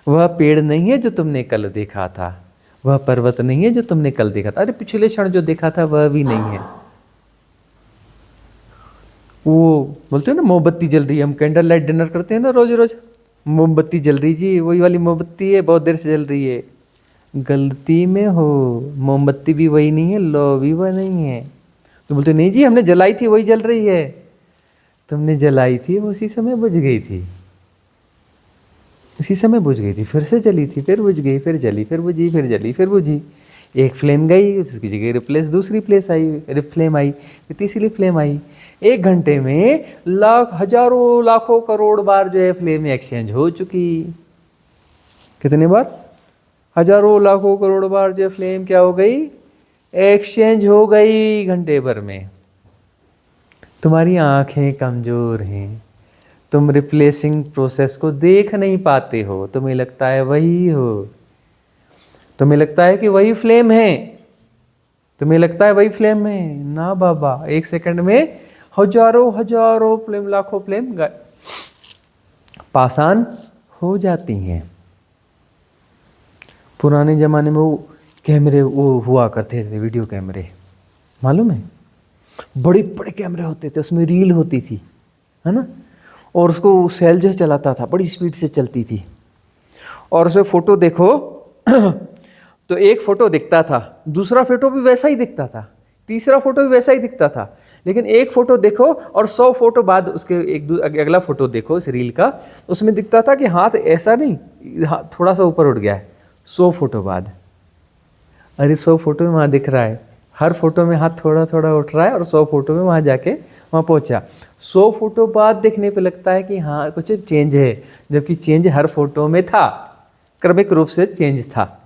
वह पेड़ नहीं है जो तुमने कल देखा था, वह पर्वत नहीं है जो तुमने कल देखा था। अरे पिछले क्षण जो देखा था वह भी नहीं है। वो बोलते हैं ना मोमबत्ती जल रही है, हम कैंडल लाइट डिनर करते हैं ना रोज रोज, मोमबत्ती जल रही जी, वही वाली मोमबत्ती है, बहुत देर से जल रही है। गलती में हो, मोमबत्ती भी वही नहीं है, लौ भी वह नहीं है। तो बोलते नहीं जी हमने जलाई थी वही जल रही है। तुमने जलाई थी वो उसी समय बुझ गई थी, उसी समय बुझ गई थी, फिर से जली थी, फिर बुझ गई, फिर जली, फिर बुझी, फिर जली, फिर बुझी। एक फ्लेम गई, उसकी जगह रिप्लेस दूसरी प्लेस आई, फ्लेम आई, फिर तीसरी फ्लेम आई। 1 घंटे में लाख हजारों लाखों करोड़ बार जो है फ्लेम एक्सचेंज हो चुकी। कितने बार? हजारों लाखों करोड़ बार जो फ्लेम क्या हो गई? एक्सचेंज हो गई घंटे भर में। तुम्हारी आंखें कमजोर हैं, तुम रिप्लेसिंग प्रोसेस को देख नहीं पाते हो, तुम्हें लगता है वही हो, तुम्हें लगता है कि वही फ्लेम है, तुम्हें लगता है वही फ्लेम है। ना बाबा, 1 सेकंड में हजारों हजारों फ्लेम, लाखों फ्लेम पासान हो जाती हैं। पुराने ज़माने में वो कैमरे वो हुआ करते थे, वीडियो कैमरे, मालूम है? बड़े बड़े कैमरे होते थे, उसमें रील होती थी, है ना? और उसको सेल जो चलाता था, बड़ी स्पीड से चलती थी, और उसमें फ़ोटो देखो तो एक फ़ोटो दिखता था, दूसरा फ़ोटो भी वैसा ही दिखता था, तीसरा फ़ोटो भी वैसा ही दिखता था। लेकिन एक फ़ोटो देखो और 100 फोटो बाद उसके अगला फ़ोटो देखो इस रील का, उसमें दिखता था कि हाथ ऐसा नहीं, थोड़ा सा ऊपर उठ गया है। 100 फोटो बाद, अरे 100 फोटो में वहाँ दिख रहा है, हर फोटो में हाथ थोड़ा थोड़ा उठ रहा है, और 100 फोटो में वहाँ जाके वहाँ पहुँचा। 100 फोटो बाद देखने पे लगता है कि हाँ कुछ चेंज है, जबकि चेंज हर फोटो में था, क्रमिक रूप से चेंज था।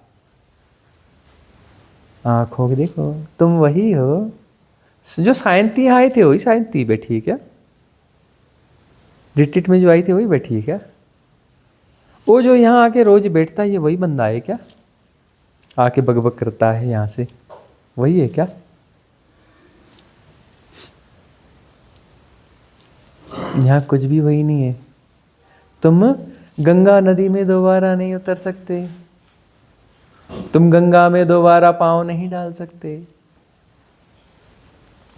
आँखों को देखो, तुम वही हो जो सायंती आए थे, वही सायंती बैठी है क्या? रिट्रीट में जो आई थी वही बैठी है क्या? वो जो यहाँ आके रोज बैठता है, ये वही बंदा है क्या? आके बकबक करता है यहाँ से, वही है क्या? यहाँ कुछ भी वही नहीं है। तुम गंगा नदी में दोबारा नहीं उतर सकते, तुम गंगा में दोबारा पाँव नहीं डाल सकते।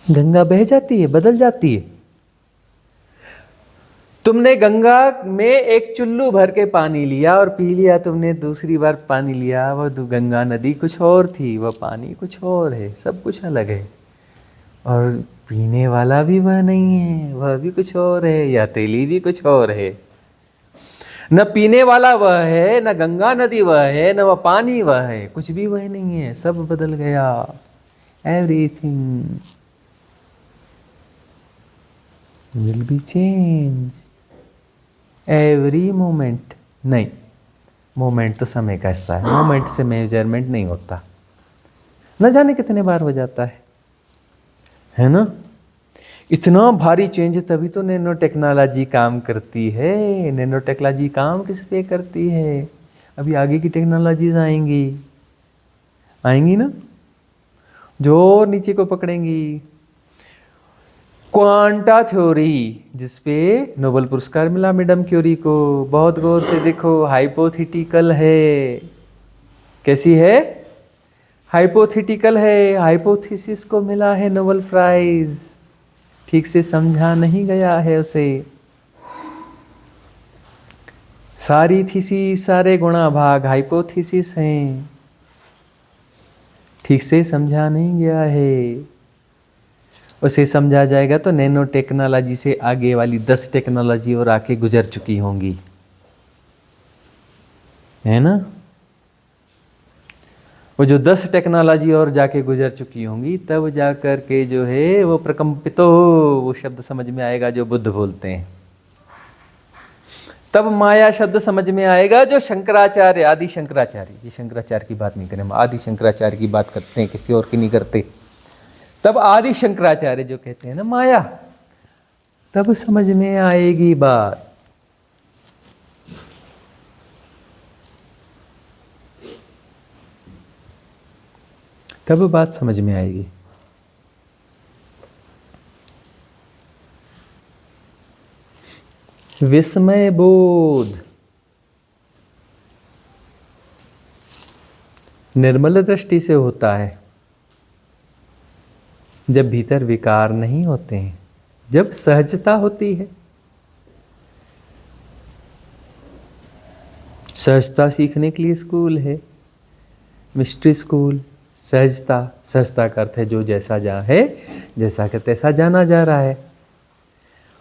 गंगा बह जाती है, बदल जाती है। तुमने गंगा में एक चुल्लू भर के पानी लिया और पी लिया, तुमने दूसरी बार पानी लिया, वह गंगा नदी कुछ और थी, वह पानी कुछ और है, सब कुछ अलग है। और पीने वाला भी वह नहीं है, वह भी कुछ और है, या तेली भी कुछ और है। न पीने वाला वह है, न गंगा नदी वह है, न वह पानी वह है, कुछ भी वह नहीं है, सब बदल गया। Everything will be change every moment. नहीं, मोमेंट तो समय का हिस्सा है, मोमेंट से मेजरमेंट नहीं होता, न जाने कितने बार हो जाता है ना? इतना भारी चेंज, तभी तो नैनो टेक्नोलॉजी काम करती है। नैनो टेक्नोलॉजी काम किस पे करती है? अभी आगे की टेक्नोलॉजीज आएंगी, आएंगी ना, जो नीचे को पकड़ेंगी। क्वांटा थ्योरी, जिसपे नोबेल पुरस्कार मिला मैडम क्यूरी को, बहुत गौर से देखो, हाइपोथेटिकल है। कैसी है? हाइपोथेटिकल है, हाइपोथेसिस को मिला है नोबेल प्राइज, ठीक से समझा नहीं गया है उसे। सारी थीसिस, सारे गुणा भाग हाइपोथेसिस हैं, ठीक से समझा नहीं गया है। उसे समझा जाएगा तो नैनो टेक्नोलॉजी से आगे वाली 10 टेक्नोलॉजी और आके गुजर चुकी होंगी, है ना? वो जो 10 टेक्नोलॉजी और जाके गुजर चुकी होंगी, तब जाकर के जो है वो प्रकंपित हो, वो शब्द समझ में आएगा जो बुद्ध बोलते हैं। तब माया शब्द समझ में आएगा, जो शंकराचार्य, आदि शंकराचार्य, ये शंकराचार्य की बात नहीं करें, हम आदि शंकराचार्य की बात करते हैं, किसी और की नहीं करते। तब आदि शंकराचार्य जो कहते हैं ना माया, तब समझ में आएगी बात। तब बात समझ में आएगी। विस्मय बोध, निर्मल दृष्टि से होता है, जब भीतर विकार नहीं होते हैं, जब सहजता होती है। सहजता सीखने के लिए स्कूल है, मिस्ट्री स्कूल, सहजता। सहजता का अर्थ है जो जैसा जहाँ है, जैसा का तैसा जाना जा रहा है।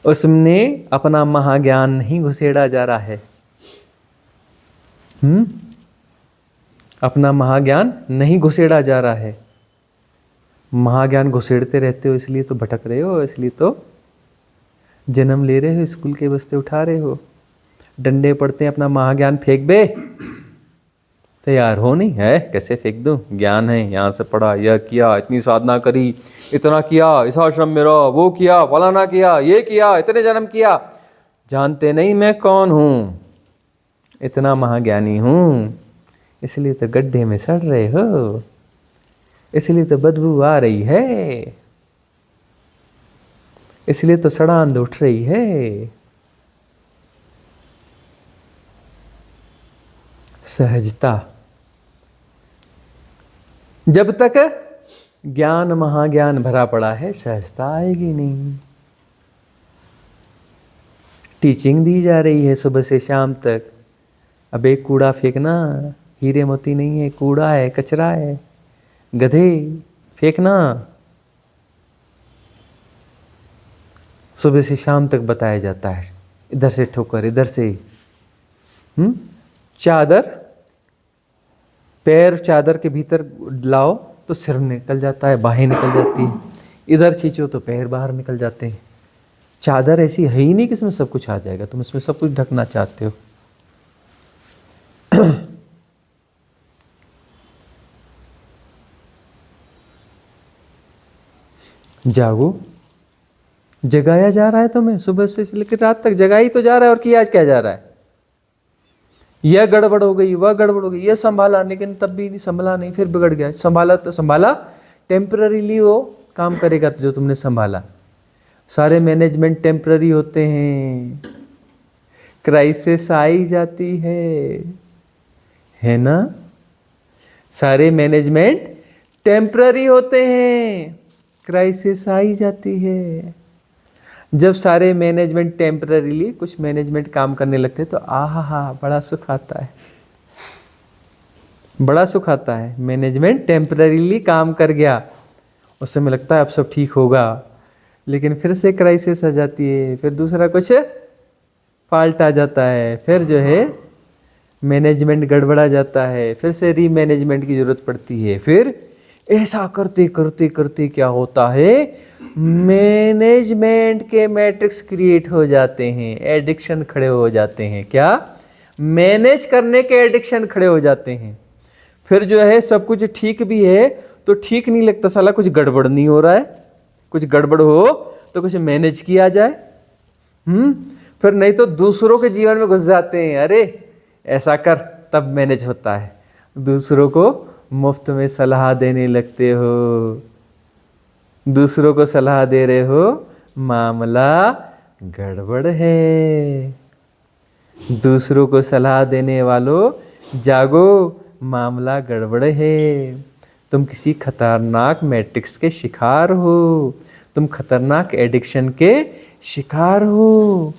उसमें अपना महाज्ञान नहीं घुसेड़ा जा रहा है। अपना महाज्ञान नहीं घुसेड़ा जा रहा है। महाज्ञान घुसेड़ते रहते हो, इसलिए तो भटक रहे हो, इसलिए तो जन्म ले रहे हो, स्कूल के बस्ते उठा रहे हो। डंडे पड़ते हैं, अपना महाज्ञान फेंक बे, तैयार हो नहीं है, कैसे फेंक दूं? ज्ञान है, यहाँ से पढ़ा, यह किया, इतनी साधना करी, इतना किया, इस आश्रम में रहो, वो किया, फलाना किया, ये किया, इतने जन्म किया, जानते नहीं मैं कौन हूँ, इतना महाज्ञानी हूँ, इसलिए तो गड्ढे में सड़ रहे हो, इसलिए तो बदबू आ रही है, इसलिए तो सड़ांध उठ रही है। सहजता। जब तक ज्ञान महाज्ञान भरा पड़ा है, सहजता आएगी नहीं। टीचिंग दी जा रही है सुबह से शाम तक, अब एक कूड़ा फेंकना, हीरे मोती नहीं है, कूड़ा है, कचरा है, गधे फेंकना। सुबह से शाम तक बताया जाता है, इधर से ठोकर, इधर से चादर, पैर चादर के भीतर लाओ तो सिर निकल जाता है, बाहें निकल जाती है, इधर खींचो तो पैर बाहर निकल जाते हैं। चादर ऐसी है ही नहीं कि इसमें सब कुछ आ जाएगा, तुम इसमें सब कुछ ढकना चाहते हो। जागो, जगाया जा रहा है तुम्हें, सुबह से लेकर रात तक जगाई तो जा रहा है, और किया आज क्या जा रहा है? यह गड़बड़ हो गई, वह गड़बड़ हो गई, यह संभाला, लेकिन तब भी नहीं संभाला, नहीं, फिर बिगड़ गया। संभाला तो संभाला, टेम्पररीली वो काम करेगा जो तुमने संभाला। सारे मैनेजमेंट टेम्पररी होते हैं, क्राइसिस आई जाती है ना? सारे मैनेजमेंट टेम्पररी होते हैं, क्राइसिस आई जाती है। जब सारे मैनेजमेंट टेम्पररीली कुछ मैनेजमेंट काम करने लगते हैं तो आहा बड़ा सुख आता है, बड़ा सुख आता है। मैनेजमेंट टेम्पररीली काम कर गया, उस समय लगता है अब सब ठीक होगा, लेकिन फिर से क्राइसिस आ जाती है, फिर दूसरा कुछ फॉल्ट आ जाता है, फिर जो है मैनेजमेंट गड़बड़ा जाता है, फिर से रीमैनेजमेंट की जरूरत पड़ती है। फिर ऐसा करते करते करते क्या होता है, मैनेजमेंट के मैट्रिक्स क्रिएट हो जाते हैं, एडिक्शन खड़े हो जाते हैं। क्या? मैनेज करने के एडिक्शन खड़े हो जाते हैं। फिर जो है सब कुछ ठीक भी है तो ठीक नहीं लगता, साला कुछ गड़बड़ नहीं हो रहा है, कुछ गड़बड़ हो तो कुछ मैनेज किया जाए। फिर नहीं तो दूसरों के जीवन में घुस जाते हैं, अरे ऐसा कर, तब मैनेज होता है। दूसरों को मुफ्त में सलाह देने लगते हो, दूसरों को सलाह दे रहे हो, मामला गड़बड़ है। दूसरों को सलाह देने वालों जागो, मामला गड़बड़ है। तुम किसी खतरनाक मैट्रिक्स के शिकार हो, तुम खतरनाक एडिक्शन के शिकार हो।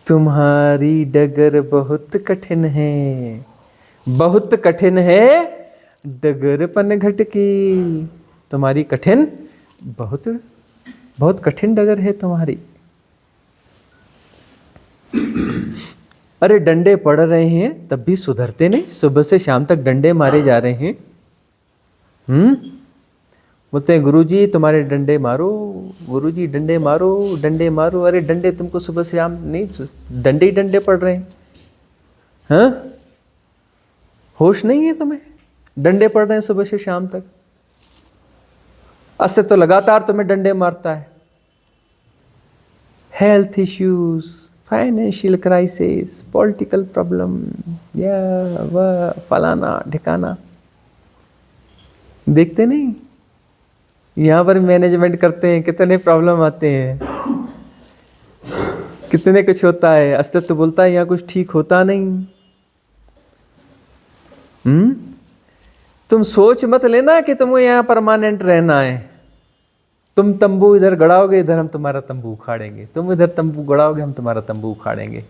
तुम्हारी डगर बहुत कठिन है, बहुत कठिन है डगर पनघट की। तुम्हारी कठिन, बहुत बहुत कठिन डगर है तुम्हारी। अरे डंडे पड़ रहे हैं तब भी सुधरते नहीं, सुबह से शाम तक डंडे मारे जा रहे हैं। बोलते हैं गुरुजी तुम्हारे डंडे मारो, गुरुजी डंडे मारो, डंडे मारो। अरे डंडे तुमको सुबह से शाम नहीं, डंडे ही डंडे पड़ रहे हैं। हाँ, होश नहीं है तुम्हें, डंडे पड़ रहे हैं सुबह से शाम तक। अस्तित्व तो लगातार तुम्हें डंडे मारता है। Health issues, financial crisis, political problem, या वह फलाना ठिकाना, देखते नहीं? यहाँ पर मैनेजमेंट करते हैं, कितने प्रॉब्लम आते हैं, कितने कुछ होता है। अस्तित्व बोलता है यहाँ कुछ ठीक होता नहीं। तुम सोच मत लेना कि तुम्हें यहाँ परमानेंट रहना है। तुम तंबू इधर गड़ाओगे, इधर हम तुम्हारा तंबू उखाड़ेंगे, तुम इधर तंबू गड़ाओगे, हम तुम्हारा तंबू उखाड़ेंगे।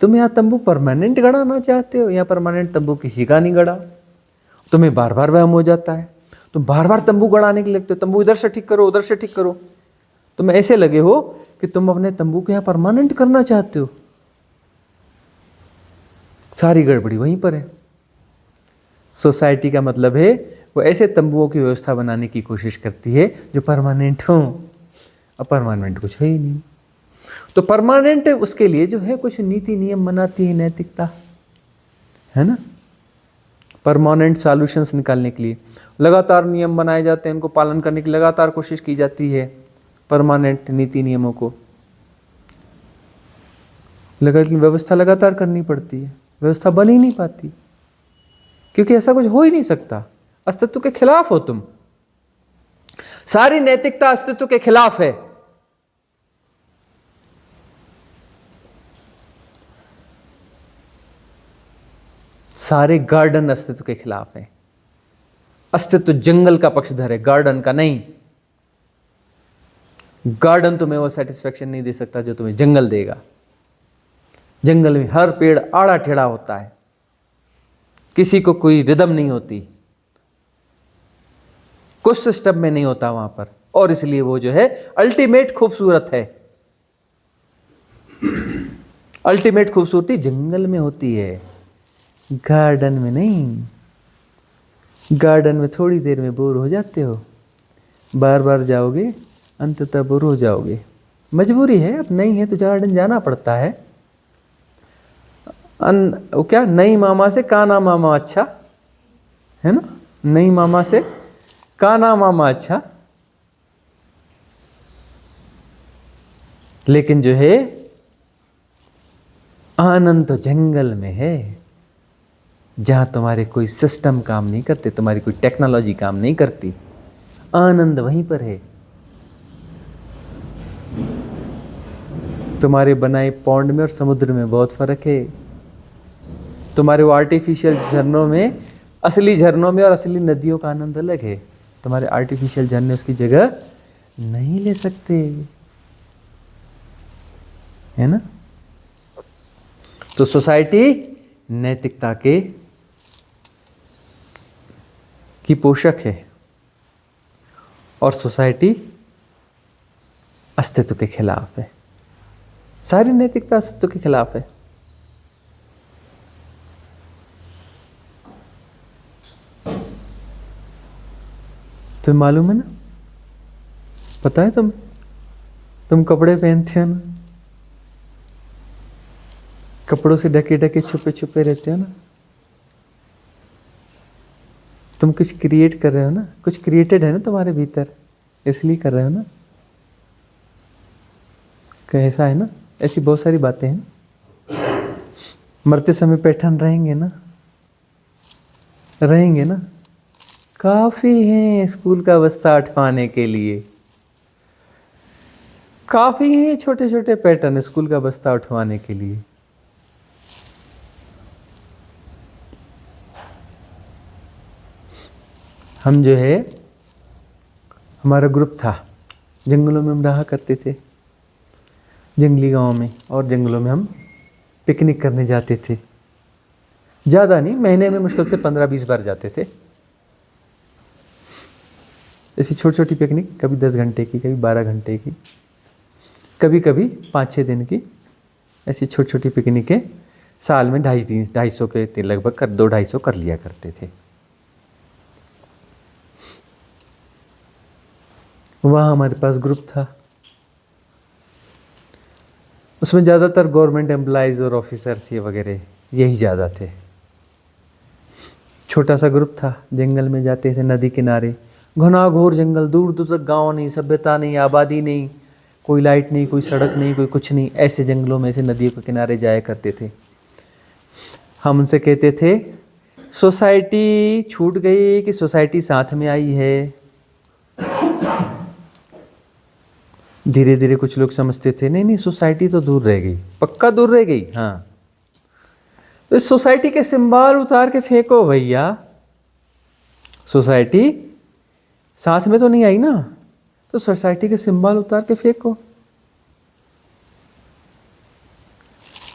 तुम यहाँ तंबू परमानेंट गड़ाना चाहते हो, यहाँ परमानेंट तंबू किसी का नहीं गड़ा। तुम्हें बार बार वहम हो जाता है, तुम बार बार तंबू गड़ाने के लिए लगते हो, तंबू इधर से ठीक करो, उधर से ठीक करो। तुम ऐसे लगे हो कि तुम अपने तंबू को यहाँ परमानेंट करना चाहते हो। सारी गड़बड़ी वहीं पर है। सोसाइटी का मतलब है वो ऐसे तंबुओं की व्यवस्था बनाने की कोशिश करती है जो परमानेंट हो, और परमानेंट कुछ है ही नहीं। तो परमानेंट उसके लिए जो है कुछ नीति नियम बनाती है नैतिकता, है ना। परमानेंट सॉल्यूशंस निकालने के लिए लगातार नियम बनाए जाते हैं, उनको पालन करने की लगातार कोशिश की जाती है। परमानेंट नीति नियमों को व्यवस्था लगातार करनी पड़ती है, व्यवस्था बन ही नहीं पाती, क्योंकि ऐसा कुछ हो ही नहीं सकता। अस्तित्व के खिलाफ हो तुम, सारी नैतिकता अस्तित्व के खिलाफ है। सारे गार्डन अस्तित्व के खिलाफ है। अस्तित्व जंगल का पक्षधर है, गार्डन का नहीं। गार्डन तुम्हें वो सेटिस्फेक्शन नहीं दे सकता जो तुम्हें जंगल देगा। जंगल में हर पेड़ आड़ा टेढ़ा होता है, किसी को कोई रिदम नहीं होती, कुछ सिस्टम में नहीं होता वहां पर, और इसलिए वो जो है अल्टीमेट खूबसूरत है। अल्टीमेट खूबसूरती जंगल में होती है, गार्डन में नहीं। गार्डन में थोड़ी देर में बोर हो जाते हो, बार बार जाओगे अंततः बोर हो जाओगे। मजबूरी है, अब नहीं है तो गार्डन जाना पड़ता है। वो क्या, नई मामा से काना मामा अच्छा, है ना। नई मामा से काना मामा अच्छा। लेकिन जो है आनंद तो जंगल में है, जहां तुम्हारे कोई सिस्टम काम नहीं करते, तुम्हारी कोई टेक्नोलॉजी काम नहीं करती। आनंद वहीं पर है। तुम्हारे बनाए पौंड में और समुद्र में बहुत फर्क है। तुम्हारे वो आर्टिफिशियल झरनों में, असली झरनों में और असली नदियों का आनंद अलग है। तुम्हारे आर्टिफिशियल झरने उसकी जगह नहीं ले सकते, है ना। तो सोसाइटी नैतिकता की पोषक है, और सोसाइटी अस्तित्व के खिलाफ है। सारी नैतिकता अस्तित्व के खिलाफ है। तुम्हें मालूम है ना, पता है तुम कपड़े पहनते हो ना, कपड़ों से ढके ढके छुपे छुपे रहते हो ना। तुम कुछ क्रिएट कर रहे हो ना, कुछ क्रिएटेड है ना तुम्हारे भीतर, इसलिए कर रहे हो ना। कैसा है ना, ऐसी बहुत सारी बातें हैं। मरते समय पैठन रहेंगे ना, रहेंगे ना, काफी हैं स्कूल का बस्ता उठवाने के लिए। काफी हैं छोटे छोटे पैटर्न स्कूल का बस्ता उठवाने के लिए। हम जो है, हमारा ग्रुप था, जंगलों में हम रहा करते थे, जंगली गांव में, और जंगलों में हम पिकनिक करने जाते थे। ज़्यादा नहीं, महीने में मुश्किल से 15-20 बार जाते थे। ऐसी छोटी छोटी पिकनिक, कभी 10 घंटे की, कभी 12 घंटे की, कभी कभी 5-6 दिन की। ऐसी छोटी छोटी पिकनिकें साल में 250 के लगभग 200-250 कर लिया करते थे। वहाँ हमारे पास ग्रुप था, उसमें ज़्यादातर गवर्नमेंट एम्प्लॉइज और ऑफिसर्स ये वगैरह यही ज़्यादा थे। छोटा सा ग्रुप था, जंगल में जाते थे, नदी किनारे, घना-घोर जंगल, दूर दूर तक गांव नहीं, सभ्यता नहीं, आबादी नहीं, कोई लाइट नहीं, कोई सड़क नहीं, कोई कुछ नहीं। ऐसे जंगलों में, ऐसे नदियों के किनारे जाया करते थे। हम उनसे कहते थे सोसाइटी छूट गई कि सोसाइटी साथ में आई है। धीरे धीरे कुछ लोग समझते थे नहीं नहीं, सोसाइटी तो दूर रह गई, पक्का दूर रह गई। हाँ, तो इस सोसाइटी के सिंबल उतार के फेंको भैया, सोसाइटी साथ में तो नहीं आई ना, तो सोसाइटी के सिंबल उतार के फेंको।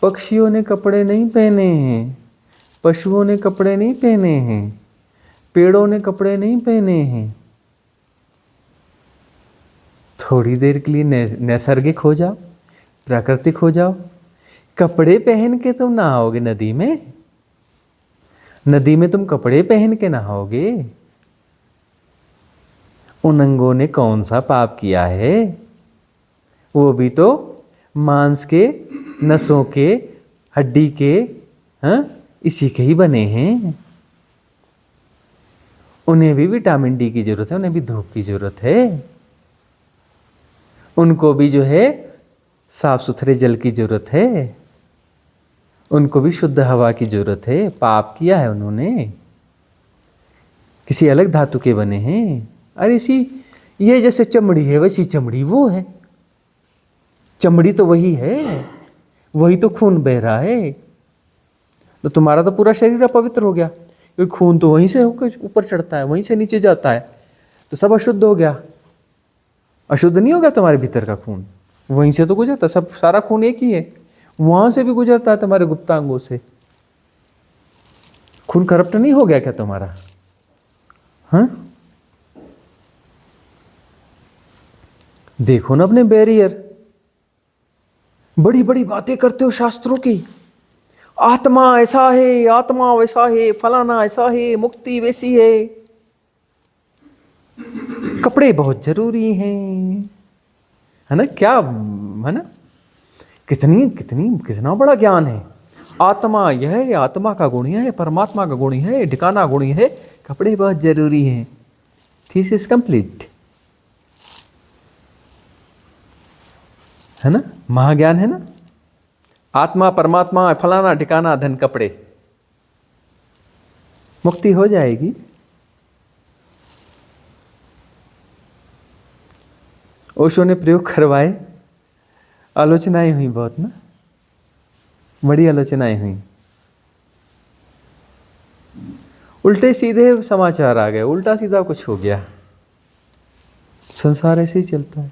पक्षियों ने कपड़े नहीं पहने हैं, पशुओं ने कपड़े नहीं पहने हैं, पेड़ों ने कपड़े नहीं पहने हैं। थोड़ी देर के लिए नैसर्गिक हो जाओ, प्राकृतिक हो जाओ। कपड़े पहन के तुम नहाओगे नदी में? नदी में तुम कपड़े पहन के नहाओगे? उन अंगों ने कौन सा पाप किया है? वो भी तो मांस के, नसों के, हड्डी के, इसी के ही बने हैं। उन्हें भी विटामिन डी की जरूरत है, उन्हें भी धूप की जरूरत है, उनको भी जो है साफ सुथरे जल की जरूरत है, उनको भी शुद्ध हवा की जरूरत है। पाप किया है उन्होंने, किसी अलग धातु के बने हैं। अरे इसी ये जैसे चमड़ी है वैसी चमड़ी वो है। चमड़ी तो वही है, वही तो खून बह रहा है। तो तुम्हारा तो पूरा शरीर अपवित्र हो गया, क्योंकि खून तो वहीं से होकर ऊपर चढ़ता है, वहीं से नीचे जाता है, तो सब अशुद्ध हो गया। अशुद्ध नहीं हो गया तुम्हारे भीतर का खून, वहीं से तो गुजरता, सब सारा खून एक ही है, वहां से भी गुजरता है तुम्हारे गुप्तांगों से। खून करप्ट नहीं हो गया क्या तुम्हारा? हाँ, देखो ना अपने बैरियर। बड़ी बड़ी बातें करते हो शास्त्रों की, आत्मा ऐसा है, आत्मा वैसा है, फलाना ऐसा है, मुक्ति वैसी है। कपड़े बहुत जरूरी हैं, है ना? क्या है ना? कितना बड़ा ज्ञान है। आत्मा यह है, आत्मा का गुण यह है, परमात्मा का गुण यह है, ठिकाना गुण यह है, कपड़े बहुत जरूरी हैं। थीसिस कंप्लीट, है ना? महाज्ञान है ना? आत्मा, परमात्मा, फलाना, ठिकाना, धन, कपड़े, मुक्ति हो जाएगी। ओशो ने प्रयोग करवाए, आलोचनाएं हुई बहुत ना, बड़ी आलोचनाएं हुई। उल्टे सीधे समाचार आ गए, उल्टा सीधा कुछ हो गया। संसार ऐसे ही चलता है।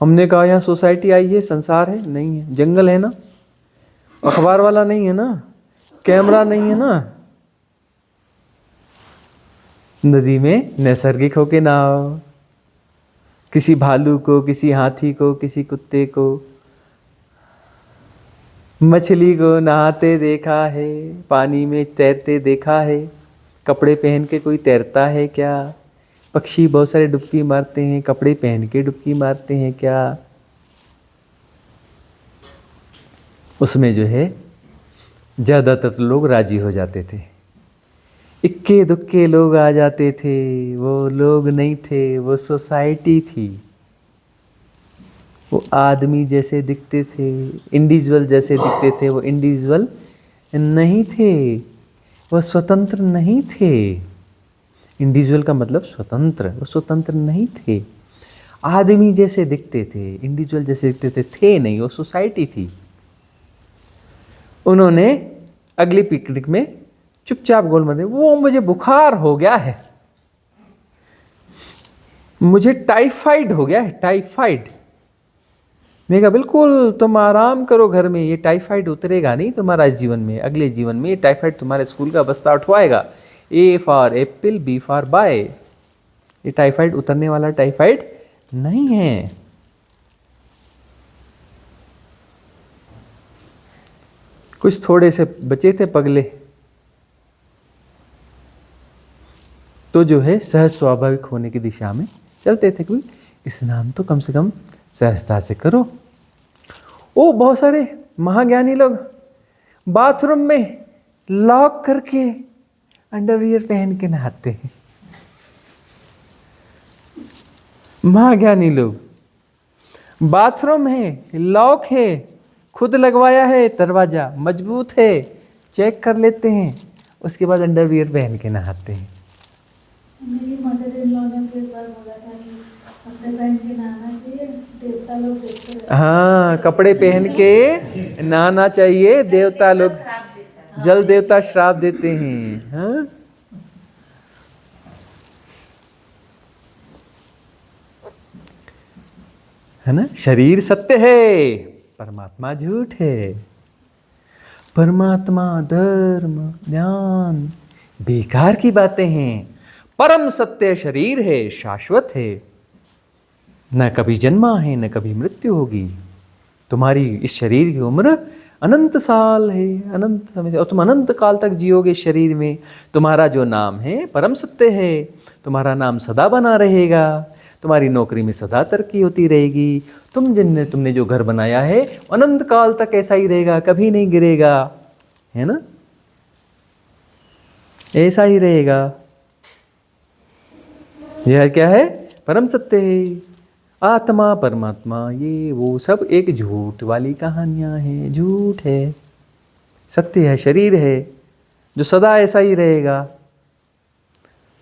हमने कहा यहाँ सोसाइटी आई है, संसार है, नहीं है, जंगल है ना, अखबार वाला नहीं है ना, कैमरा नहीं है ना। नदी में नैसर्गिक होके नहाओ। किसी भालू को, किसी हाथी को, किसी कुत्ते को, मछली को नहाते देखा है, पानी में तैरते देखा है। कपड़े पहन के कोई तैरता है क्या? पक्षी बहुत सारे डुबकी मारते हैं, कपड़े पहन के डुबकी मारते हैं क्या? उसमें जो है ज़्यादातर तो लोग राजी हो जाते थे, इक्के दुक्के लोग आ जाते थे। वो लोग नहीं थे, वो सोसाइटी थी। वो आदमी जैसे दिखते थे, इंडिविजुअल जैसे दिखते थे, वो इंडिविजुअल नहीं थे, वो स्वतंत्र नहीं थे। इंडिविजुअल का मतलब स्वतंत्र, वो स्वतंत्र नहीं थे। आदमी जैसे दिखते थे, इंडिविजुअल जैसे दिखते थे नहीं, वो सोसाइटी थी। उन्होंने अगली पिकनिक में चुपचाप गोल में, वो मुझे बुखार हो गया है, मुझे टाइफाइड हो गया है, टाइफाइड। मैं कहा बिल्कुल तुम आराम करो घर में, ये टाइफाइड उतरेगा नहीं तुम्हारा जीवन में, अगले जीवन में ये टाइफाइड तुम्हारे स्कूल का बस्ता उठवाएगा। A for apple, B for bye. ये टाइफाइड उतरने वाला टाइफाइड नहीं है। कुछ थोड़े से बचे थे पगले, तो जो है सहज स्वाभाविक होने की दिशा में चलते थे। कोई स्नान तो कम से कम सहजता से करो। ओ बहुत सारे महाज्ञानी लोग बाथरूम में लॉक करके अंडरवियर पहन के नहाते हैं। महाज्ञानी लोग बाथरूम है, लॉक है, खुद लगवाया है, दरवाजा मजबूत है, चेक कर लेते हैं, उसके बाद अंडरवियर पहन के नहाते हैं। मेरी मदर इन लॉ ने एक बार बोला था कि कपड़े पहन के नहाना चाहिए, देवता लोग देखते रहते हैं। हाँ, कपड़े पहन के नहाना चाहिए, देवता लोग, जल देवता श्राप देते हैं। हाँ, है ना। शरीर सत्य है, परमात्मा झूठ है। परमात्मा, धर्म, ज्ञान बेकार की बातें हैं। परम सत्य शरीर है, शाश्वत है, न कभी जन्मा है न कभी मृत्यु होगी। तुम्हारी इस शरीर की उम्र अनंत साल है, अनंत समय, और तुम अनंत काल तक जियोगे इस शरीर में। तुम्हारा जो नाम है परम सत्य है, तुम्हारा नाम सदा बना रहेगा, तुम्हारी नौकरी में सदा तरक्की होती रहेगी। तुमने जो घर बनाया है अनंत काल तक ऐसा ही रहेगा, कभी नहीं गिरेगा, है ना, ऐसा ही रहेगा। यह क्या है? परम सत्य है। आत्मा, परमात्मा, ये वो सब एक झूठ वाली कहानियां हैं, झूठ है। सत्य है, शरीर है जो सदा ऐसा ही रहेगा।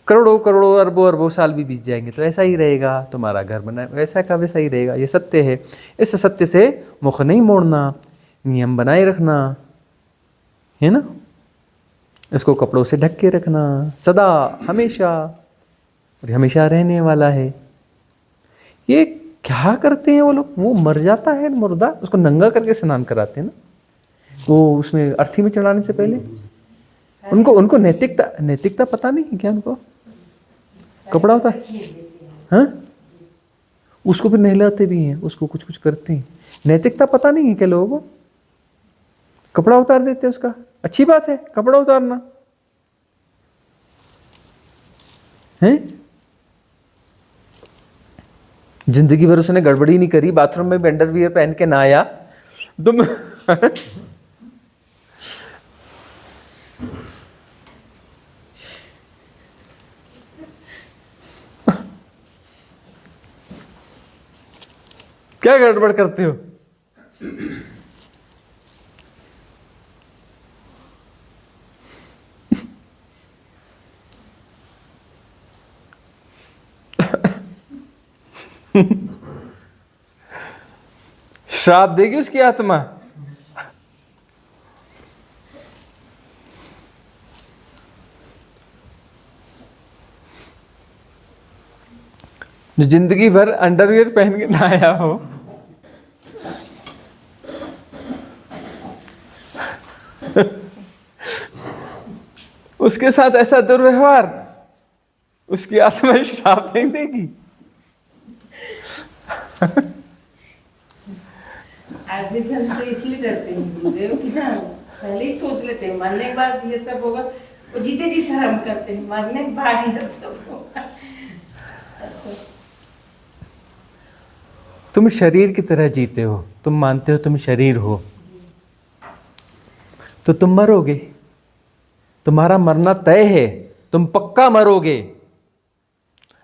करोड़ों करोड़ों अरबों अरबों साल भी बीत जाएंगे तो ऐसा ही रहेगा। तुम्हारा घर बना वैसा का वैसा ही रहेगा। ये सत्य है। इस सत्य से मुख नहीं मोड़ना, नियम बनाए रखना, है ना। इसको कपड़ों से ढक के रखना सदा, हमेशा, और हमेशा रहने वाला है। ये क्या करते हैं वो लोग? वो मर जाता है मुर्दा, उसको नंगा करके स्नान कराते हैं ना, वो उसमें अर्थी में चढ़ाने से पहले। उनको नैतिकता पता नहीं है क्या? उनको कपड़ा होता है, हाँ, उसको भी नहलाते भी हैं, उसको कुछ कुछ करते हैं। नैतिकता पता नहीं है क्या लोगों को? कपड़ा उतार देते हैं उसका। अच्छी बात है कपड़ा उतारना, है। जिंदगी भर उसने गड़बड़ी नहीं करी, बाथरूम में भी अंडरवियर पहन के ना आया तुम क्या गड़बड़ करते हो? श्राप देगी उसकी आत्मा। जो जिंदगी भर अंडरवियर पहन के ना आया हो, उसके साथ ऐसा दुर्व्यवहार, उसकी आत्मा श्राप नहीं देगी। आज हम तो इसलिए डरते हैं गुरुदेव कि ना पहले ही सोच लेते हैं मरने के बाद ये सब होगा। वो जीते जी शर्म करते हैं, मरने के बाद ये सब होगा। तुम शरीर की तरह जीते हो, तुम मानते हो तुम शरीर हो, तो तुम मरोगे। तुम्हारा मरना तय है, तुम पक्का मरोगे।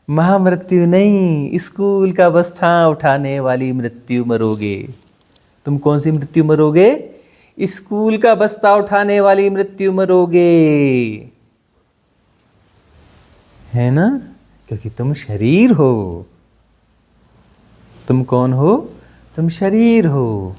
महामृत्यु नहीं, स्कूल का बस्ता उठाने वाली मृत्यु मरोगे। तुम कौन सी मृत्यु मरोगे? स्कूल का बस्ता उठाने वाली मृत्यु मरोगे, है ना, क्योंकि तुम शरीर हो। तुम कौन हो? तुम शरीर हो।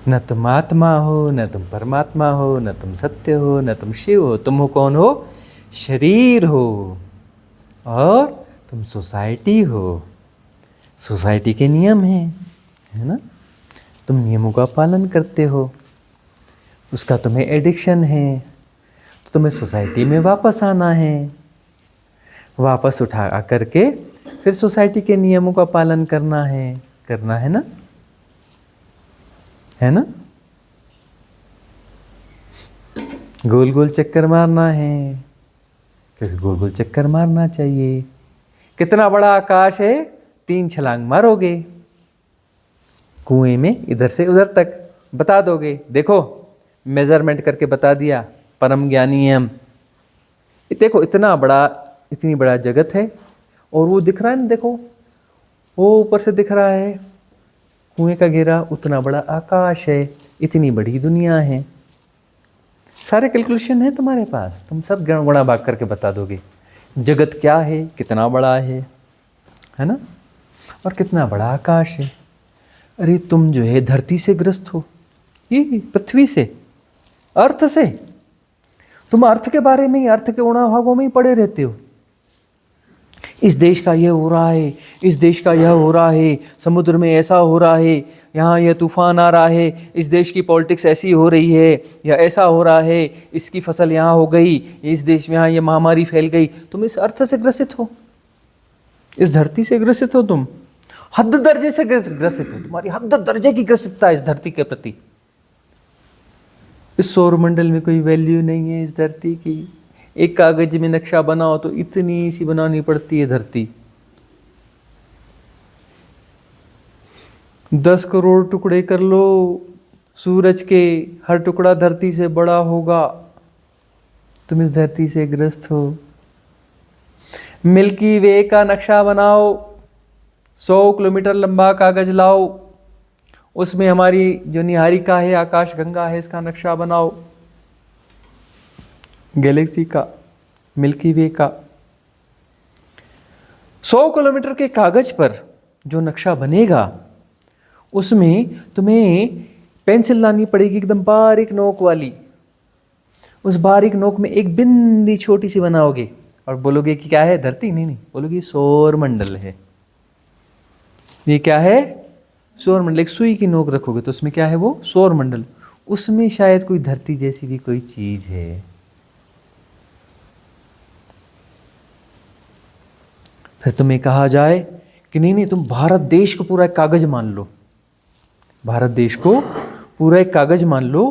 न तुम आत्मा हो, न तुम परमात्मा हो, न तुम सत्य हो, न तुम शिव हो। तुम हो कौन हो? शरीर हो। और तुम सोसाइटी हो। सोसाइटी के नियम हैं, है ना। तुम नियमों का पालन करते हो, उसका तुम्हें एडिक्शन है, तो तुम्हें सोसाइटी में वापस आना है। वापस उठा करके फिर सोसाइटी के नियमों का पालन करना है ना, है ना। गोल गोल चक्कर मारना है, क्योंकि गोल गोल चक्कर मारना चाहिए। कितना बड़ा आकाश है, 3 छलांग मारोगे कुएं में, इधर से उधर तक बता दोगे। देखो मेजरमेंट करके बता दिया, परम ज्ञानी है हम। देखो इतनी बड़ा जगत है, और वो दिख रहा है ना, देखो वो ऊपर से दिख रहा है कुएं का घेरा, उतना बड़ा आकाश है, इतनी बड़ी दुनिया है। सारे कैलकुलेशन है तुम्हारे पास, तुम सब गुणा भाग करके बता दोगे जगत क्या है, कितना बड़ा है ना, और कितना बड़ा आकाश है। अरे तुम जो है धरती से ग्रस्त हो, ये पृथ्वी से, अर्थ से। तुम अर्थ के बारे में ही, अर्थ के गुणा भागों में ही पड़े रहते हो। इस देश का यह हो रहा है, इस देश का यह हो रहा है, समुद्र में ऐसा हो रहा है, यहाँ यह तूफान आ रहा है, इस देश की पॉलिटिक्स ऐसी हो रही है, या ऐसा हो रहा है, इसकी फसल यहाँ हो गई, इस देश में यहाँ ये महामारी फैल गई। तुम इस अर्थ से ग्रसित हो, इस धरती से ग्रसित हो, तुम हद दर्जे से ग्रसित हो, तुम्हारी हद दर्जे की ग्रसितता है इस धरती के प्रति। इस सौरमंडल में कोई वैल्यू नहीं है इस धरती की। एक कागज में नक्शा बनाओ तो इतनी सी बनानी पड़ती है धरती। 10 करोड़ टुकड़े कर लो सूरज के, हर टुकड़ा धरती से बड़ा होगा। तुम इस धरती से ग्रस्त हो। मिल्की वे का नक्शा बनाओ, 100 किलोमीटर लंबा कागज लाओ, उसमें हमारी जो निहारिका है, आकाश गंगा है, इसका नक्शा बनाओ, गैलेक्सी का, मिल्की वे का। 100 किलोमीटर के कागज पर जो नक्शा बनेगा उसमें तुम्हें पेंसिल लानी पड़ेगी, एकदम बारीक नोक वाली। उस बारीक नोक में एक बिंदी छोटी सी बनाओगे और बोलोगे कि क्या है, धरती? नहीं, बोलोगे सौरमंडल है। ये क्या है? सौरमंडल। एक सुई की नोक रखोगे तो उसमें क्या है? वो सौरमंडल। उसमें शायद कोई धरती जैसी भी कोई चीज है। फिर तुम्हें कहा जाए कि नहीं, तुम भारत देश को पूरा एक कागज मान लो, भारत देश को पूरा एक कागज मान लो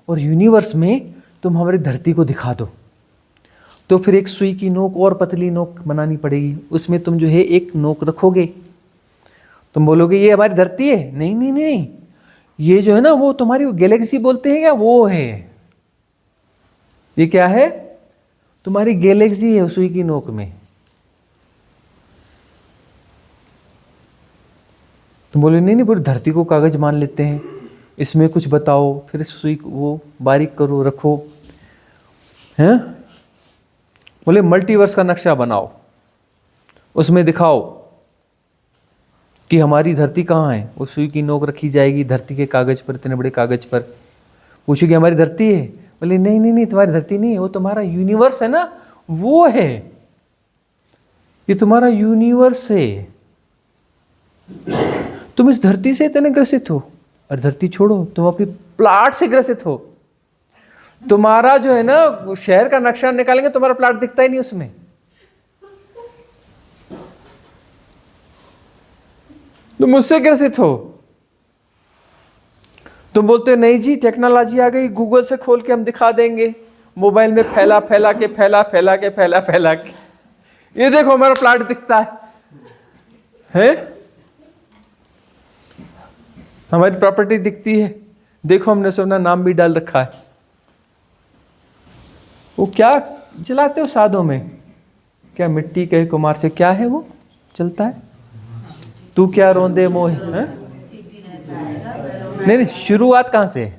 और यूनिवर्स में तुम हमारी धरती को दिखा दो। तो फिर एक सुई की नोक और पतली नोक बनानी पड़ेगी, उसमें तुम जो है एक नोक रखोगे। तुम बोलोगे ये हमारी धरती है? नहीं, ये जो है ना वो तुम्हारी गैलेक्सी बोलते हैं क्या, वो है। ये क्या है? तुम्हारी गैलेक्सी है सुई की नोक में। तुम बोले नहीं, पूरी धरती को कागज मान लेते हैं, इसमें कुछ बताओ। फिर सुई वो बारीक करो, रखो, हैं? बोले मल्टीवर्स का नक्शा बनाओ, उसमें दिखाओ कि हमारी धरती कहाँ है। वो सुई की नोक रखी जाएगी धरती के कागज पर, इतने बड़े कागज पर। पूछोगे हमारी धरती है? बोले नहीं, तुम्हारी धरती नहीं है, वो तुम्हारा यूनिवर्स है ना, वो है। ये तुम्हारा यूनिवर्स है। तुम इस धरती से इतने ग्रसित हो, और धरती छोड़ो, तुम अपनी प्लाट से ग्रसित हो। तुम्हारा जो है ना शहर का नक्शा निकालेंगे, तुम्हारा प्लाट दिखता ही नहीं उसमें। तुम मुझसे ग्रसित हो। तुम बोलते नहीं जी टेक्नोलॉजी आ गई, गूगल से खोल के हम दिखा देंगे, मोबाइल में फैला के ये देखो हमारा प्लाट दिखता है? हमारी प्रॉपर्टी दिखती है, देखो हमने अपना नाम भी डाल रखा है। वो क्या चलाते हो साधों में? क्या मिट्टी के कुमार से क्या है वो चलता है? तू क्या रोंदे मोहे? नहीं, शुरुआत कहां से?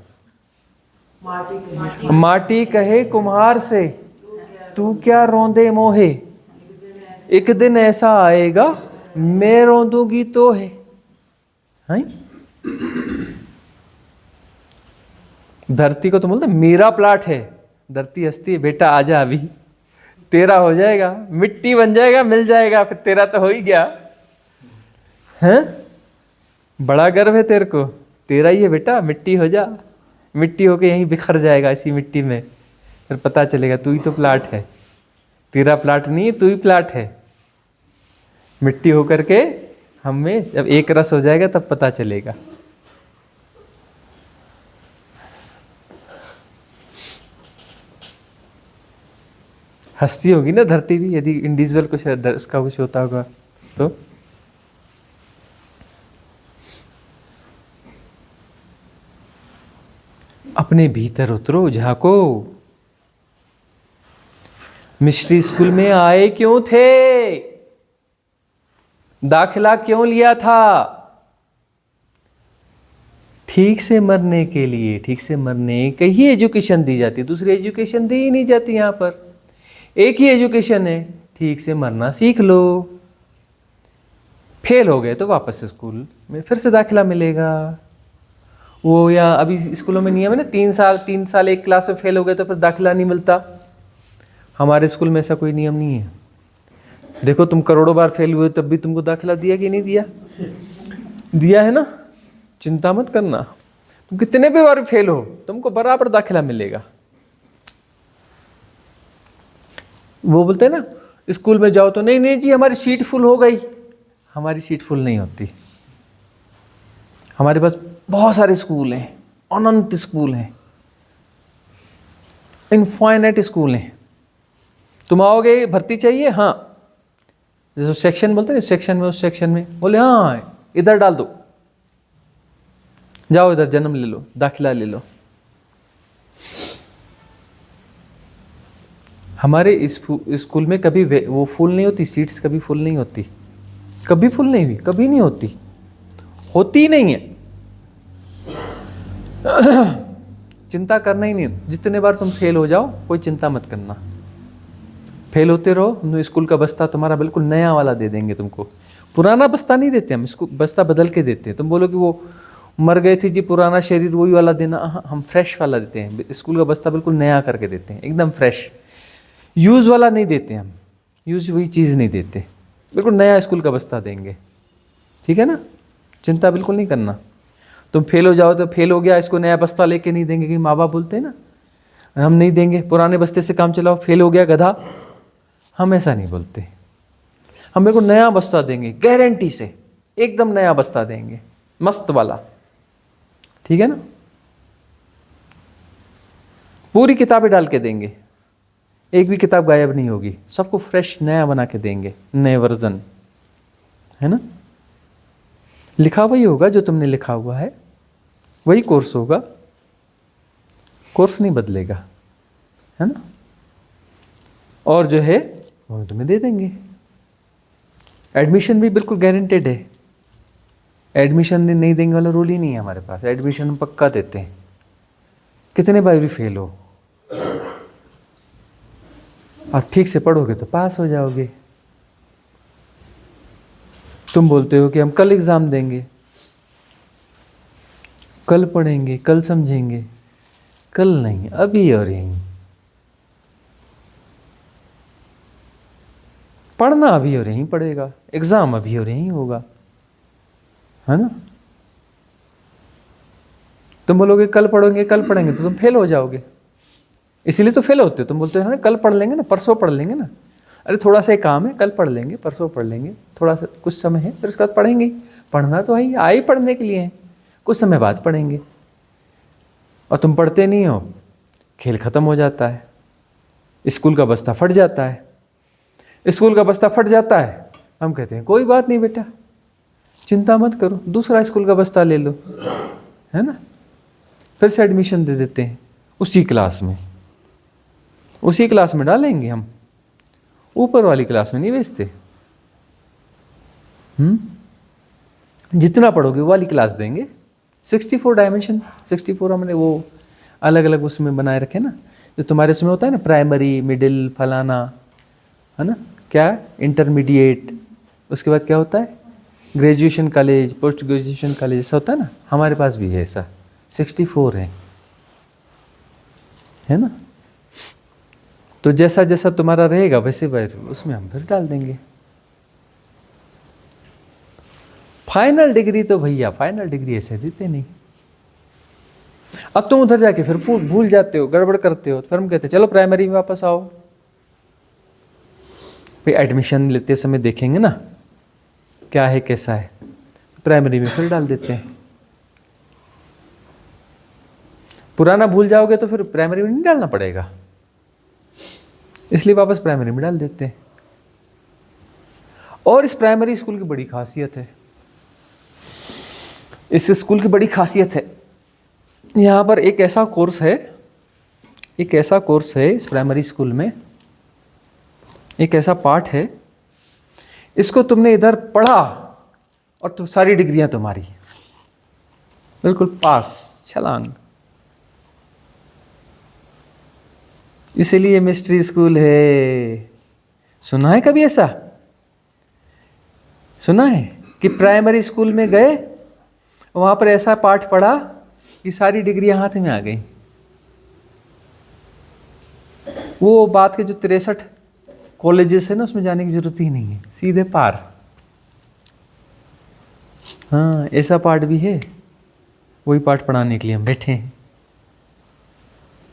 माटी कहे कुम्हार से, तू क्या रोंदे मोहे, एक दिन ऐसा आएगा मैं रोंदूंगी तो है। धरती को तो बोलते मेरा प्लाट है, धरती हंसती है, बेटा आजा अभी तेरा हो जाएगा, मिट्टी बन जाएगा, मिल जाएगा, फिर तेरा तो हो ही गया हैं। बड़ा गर्व है तेरे को, तेरा ही है बेटा, मिट्टी हो जा, मिट्टी होके यहीं बिखर जाएगा इसी मिट्टी में, फिर पता चलेगा तू ही तो प्लाट है, तेरा प्लाट नहीं है, तू ही प्लाट है। मिट्टी होकर के हम में जब एक रस हो जाएगा तब पता चलेगा। हंसती होगी ना धरती भी, यदि इंडिविजुअल कुछ उसका कुछ होता होगा तो। अपने भीतर उतरो, झांको। मिस्ट्री स्कूल में आए क्यों थे? दाखिला क्यों लिया था? ठीक से मरने के लिए, ठीक से मरने की ही एजुकेशन दी जाती है, दूसरी एजुकेशन दी ही नहीं जाती। यहाँ पर एक ही एजुकेशन है, ठीक से मरना सीख लो। फेल हो गए तो वापस स्कूल में फिर से दाखिला मिलेगा। वो या अभी स्कूलों में नियम है ना, 3 साल एक क्लास में फेल हो गए तो फिर दाखिला नहीं मिलता। हमारे स्कूल में ऐसा कोई नियम नहीं है। देखो तुम करोड़ों बार फेल हुए तब भी तुमको दाखिला दिया कि नहीं दिया? दिया है ना। चिंता मत करना, तुम कितने भी बार फेल हो तुमको बराबर दाखिला मिलेगा। वो बोलते हैं ना स्कूल में जाओ तो नहीं नहीं जी हमारी सीट फुल हो गई। हमारी सीट फुल नहीं होती। हमारे पास बहुत सारे स्कूल हैं, अनंत स्कूल हैं, इनफाइनाइट स्कूल हैं। तुम आओगे भर्ती चाहिए, हाँ जैसे सेक्शन बोलते हैं सेक्शन में, उस सेक्शन में बोले हाँ इधर डाल दो, जाओ इधर जन्म ले लो, दाखिला ले लो। हमारे इस स्कूल में कभी वो फुल नहीं होती, सीट्स कभी फुल नहीं होती, कभी फुल नहीं हुई, कभी नहीं होती, होती ही नहीं है। चिंता करना ही नहीं, जितने बार तुम फेल हो जाओ कोई चिंता मत करना, फेल होते रहो। हम स्कूल का बस्ता तुम्हारा बिल्कुल नया वाला दे देंगे तुमको। पुराना बस्ता नहीं देते हम, इसको बस्ता बदल के देते हैं। तुम बोलो कि वो मर गए थे जी पुराना शरीर वही वाला देना, हम फ्रेश वाला देते हैं। स्कूल का बस्ता बिल्कुल नया करके देते हैं, एकदम फ्रेश। यूज़ वाला नहीं देते हम, यूज़ हुई चीज़ नहीं देते, बिल्कुल नया स्कूल का बस्ता देंगे। ठीक है ना, चिंता बिल्कुल नहीं करना। तुम फेल हो जाओ तो फेल हो गया इसको नया बस्ता लेके नहीं देंगे, कि माँ बाप बोलते हैं ना हम नहीं देंगे, पुराने बस्ते से काम चलाओ, फेल हो गया गधा। हम ऐसा नहीं बोलते, हम बिल्कुल नया बस्ता देंगे, गारंटी से एकदम नया बस्ता देंगे, मस्त वाला। ठीक है ना, पूरी किताबें डाल के देंगे, एक भी किताब गायब नहीं होगी, सबको फ्रेश नया बना के देंगे, नए वर्जन। है ना, लिखा वही होगा जो तुमने लिखा हुआ है, वही कोर्स होगा, कोर्स नहीं बदलेगा। है ना, और जो है वो तुम्हें दे देंगे। एडमिशन भी बिल्कुल गारंटेड है, एडमिशन नहीं देंगे वाला रूल ही नहीं है हमारे पास, एडमिशन पक्का देते हैं। कितने बार भी फेल हो और ठीक से पढ़ोगे तो पास हो जाओगे। तुम बोलते हो कि हम कल एग्जाम देंगे, कल पढ़ेंगे, कल समझेंगे, कल नहीं, अभी और यहीं। पढ़ना अभी और यहीं पड़ेगा, एग्जाम अभी और यहीं होगा। है ना, तुम बोलोगे कल पढ़ेंगे कल पढ़ेंगे तो तुम फेल हो जाओगे, इसीलिए तो फेल होते हो। तुम बोलते हो ना कल पढ़ लेंगे ना, परसों पढ़ लेंगे ना, अरे थोड़ा सा एक काम है, कल पढ़ लेंगे, परसों पढ़ लेंगे, थोड़ा सा कुछ समय है, फिर उसके बाद पढ़ेंगे ही। पढ़ना तो है, आए पढ़ने के लिए है, कुछ समय बाद पढ़ेंगे। और तुम पढ़ते नहीं हो, खेल खत्म हो जाता है, स्कूल का बस्ता फट जाता है। स्कूल का बस्ता फट जाता है, हम कहते हैं कोई बात नहीं बेटा, चिंता मत करो, दूसरा स्कूल का बस्ता ले लो। है ना, फिर से एडमिशन दे देते हैं उसी क्लास में, उसी क्लास में डालेंगे हम, ऊपर वाली क्लास में नहीं भेजते। जितना पढ़ोगे वो वाली क्लास देंगे। 64 डायमेंशन, 64 हमने वो अलग अलग उसमें बनाए रखे ना, जो तुम्हारे उसमें होता है ना प्राइमरी, मिडिल, फलाना, है ना, क्या इंटरमीडिएट, उसके बाद क्या होता है graduation college, post graduation college, ऐसा होता है ना, हमारे पास भी है ऐसा, 64 है ना। तो जैसा जैसा तुम्हारा रहेगा वैसे उसमें हम फिर डाल देंगे। फाइनल डिग्री तो भैया फाइनल डिग्री ऐसे देते नहीं। अब तुम उधर जाके फिर भूल जाते हो, गड़बड़ करते हो, तो फिर हम कहते चलो प्राइमरी में वापस आओ। भाई एडमिशन लेते समय देखेंगे ना क्या है कैसा है, प्राइमरी में फिर डाल देते हैं। पुराना भूल जाओगे तो फिर प्राइमरी में नहीं डालना पड़ेगा, इसलिए वापस प्राइमरी में डाल देते हैं। और इस प्राइमरी स्कूल की बड़ी खासियत है, इस स्कूल की बड़ी खासियत है, यहाँ पर एक ऐसा कोर्स है, एक ऐसा कोर्स है इस प्राइमरी स्कूल में, एक ऐसा पाठ है, इसको तुमने इधर पढ़ा और तो सारी डिग्रियां तुम्हारी, बिल्कुल पास, छलांग। इसीलिए मिस्ट्री स्कूल है। सुना है कभी ऐसा? सुना है कि प्राइमरी स्कूल में गए, वहां पर ऐसा पाठ पढ़ा कि सारी डिग्रियां हाथ में आ गई। वो बात के जो 63 कॉलेजेस है ना, उसमें जाने की जरूरत ही नहीं है, सीधे पार। हाँ, ऐसा पाठ भी है, वही पाठ पढ़ाने के लिए हम बैठे हैं,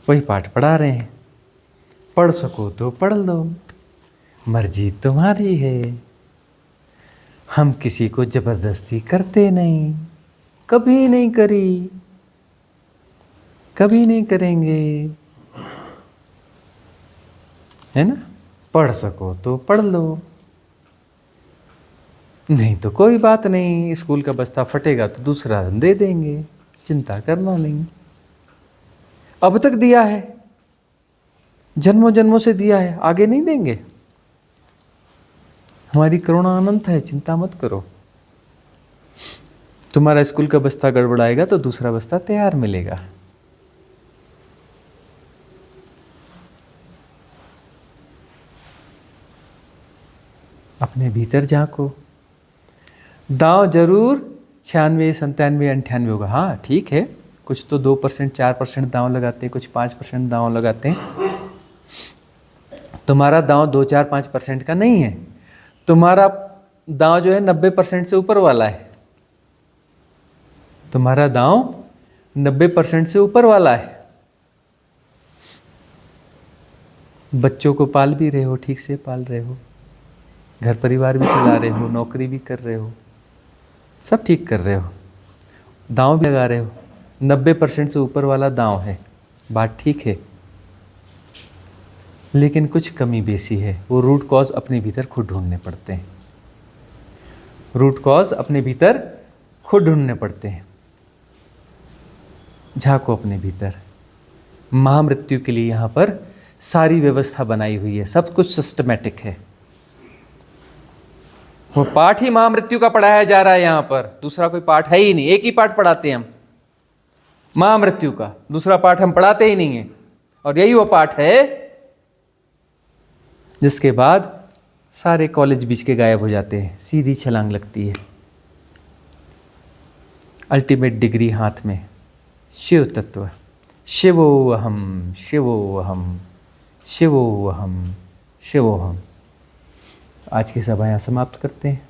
वही पाठ पढ़ा रहे हैं। पढ़ सको तो पढ़ लो, मर्जी तुम्हारी है, हम किसी को जबरदस्ती करते नहीं, कभी नहीं करी, कभी नहीं करेंगे, है ना। पढ़ सको तो पढ़ लो, नहीं तो कोई बात नहीं, स्कूल का बस्ता फटेगा तो दूसरा दे देंगे, चिंता करना नहीं। अब तक दिया है, जन्मों जन्मों से दिया है, आगे नहीं देंगे। हमारी करुणा अनंत है, चिंता मत करो। तुम्हारा स्कूल का बस्ता गड़बड़ाएगा तो दूसरा बस्ता तैयार मिलेगा। अपने भीतर झांको। दांव जरूर 96, 97, 98 होगा। हाँ ठीक है, कुछ तो 2%, 4% दांव लगाते हैं, कुछ 5% दांव लगाते हैं। तुम्हारा दांव 2, 4, 5% का नहीं है, तुम्हारा दांव जो है 90% से ऊपर वाला है। तुम्हारा दांव 90% से ऊपर वाला है। बच्चों को पाल भी रहे हो, ठीक से पाल रहे हो, घर परिवार भी चला रहे हो, नौकरी भी कर रहे हो, सब ठीक कर रहे हो, दांव भी लगा रहे हो, 90% से ऊपर वाला दांव है, बात ठीक है। लेकिन कुछ कमी बेसी है, वो रूट कॉज अपने भीतर खुद ढूंढने पड़ते हैं। रूट कॉज अपने भीतर खुद ढूंढने पड़ते हैं। झांको अपने भीतर। महामृत्यु के लिए यहाँ पर सारी व्यवस्था बनाई हुई है, सब कुछ सिस्टमेटिक है। वो पाठ ही महामृत्यु का पढ़ाया जा रहा है यहाँ पर, दूसरा कोई पाठ है ही नहीं। एक ही पाठ पढ़ाते हैं हम, महामृत्यु का, दूसरा पाठ हम पढ़ाते ही नहीं है। और यही वो पाठ है जिसके बाद सारे कॉलेज बीच के गायब हो जाते हैं, सीधी छलांग लगती है, अल्टीमेट डिग्री हाथ में। शिव तत्व, शिवोहम शिवोहम शिवोहम शिवोहम। आज की सभा यहाँ समाप्त करते हैं।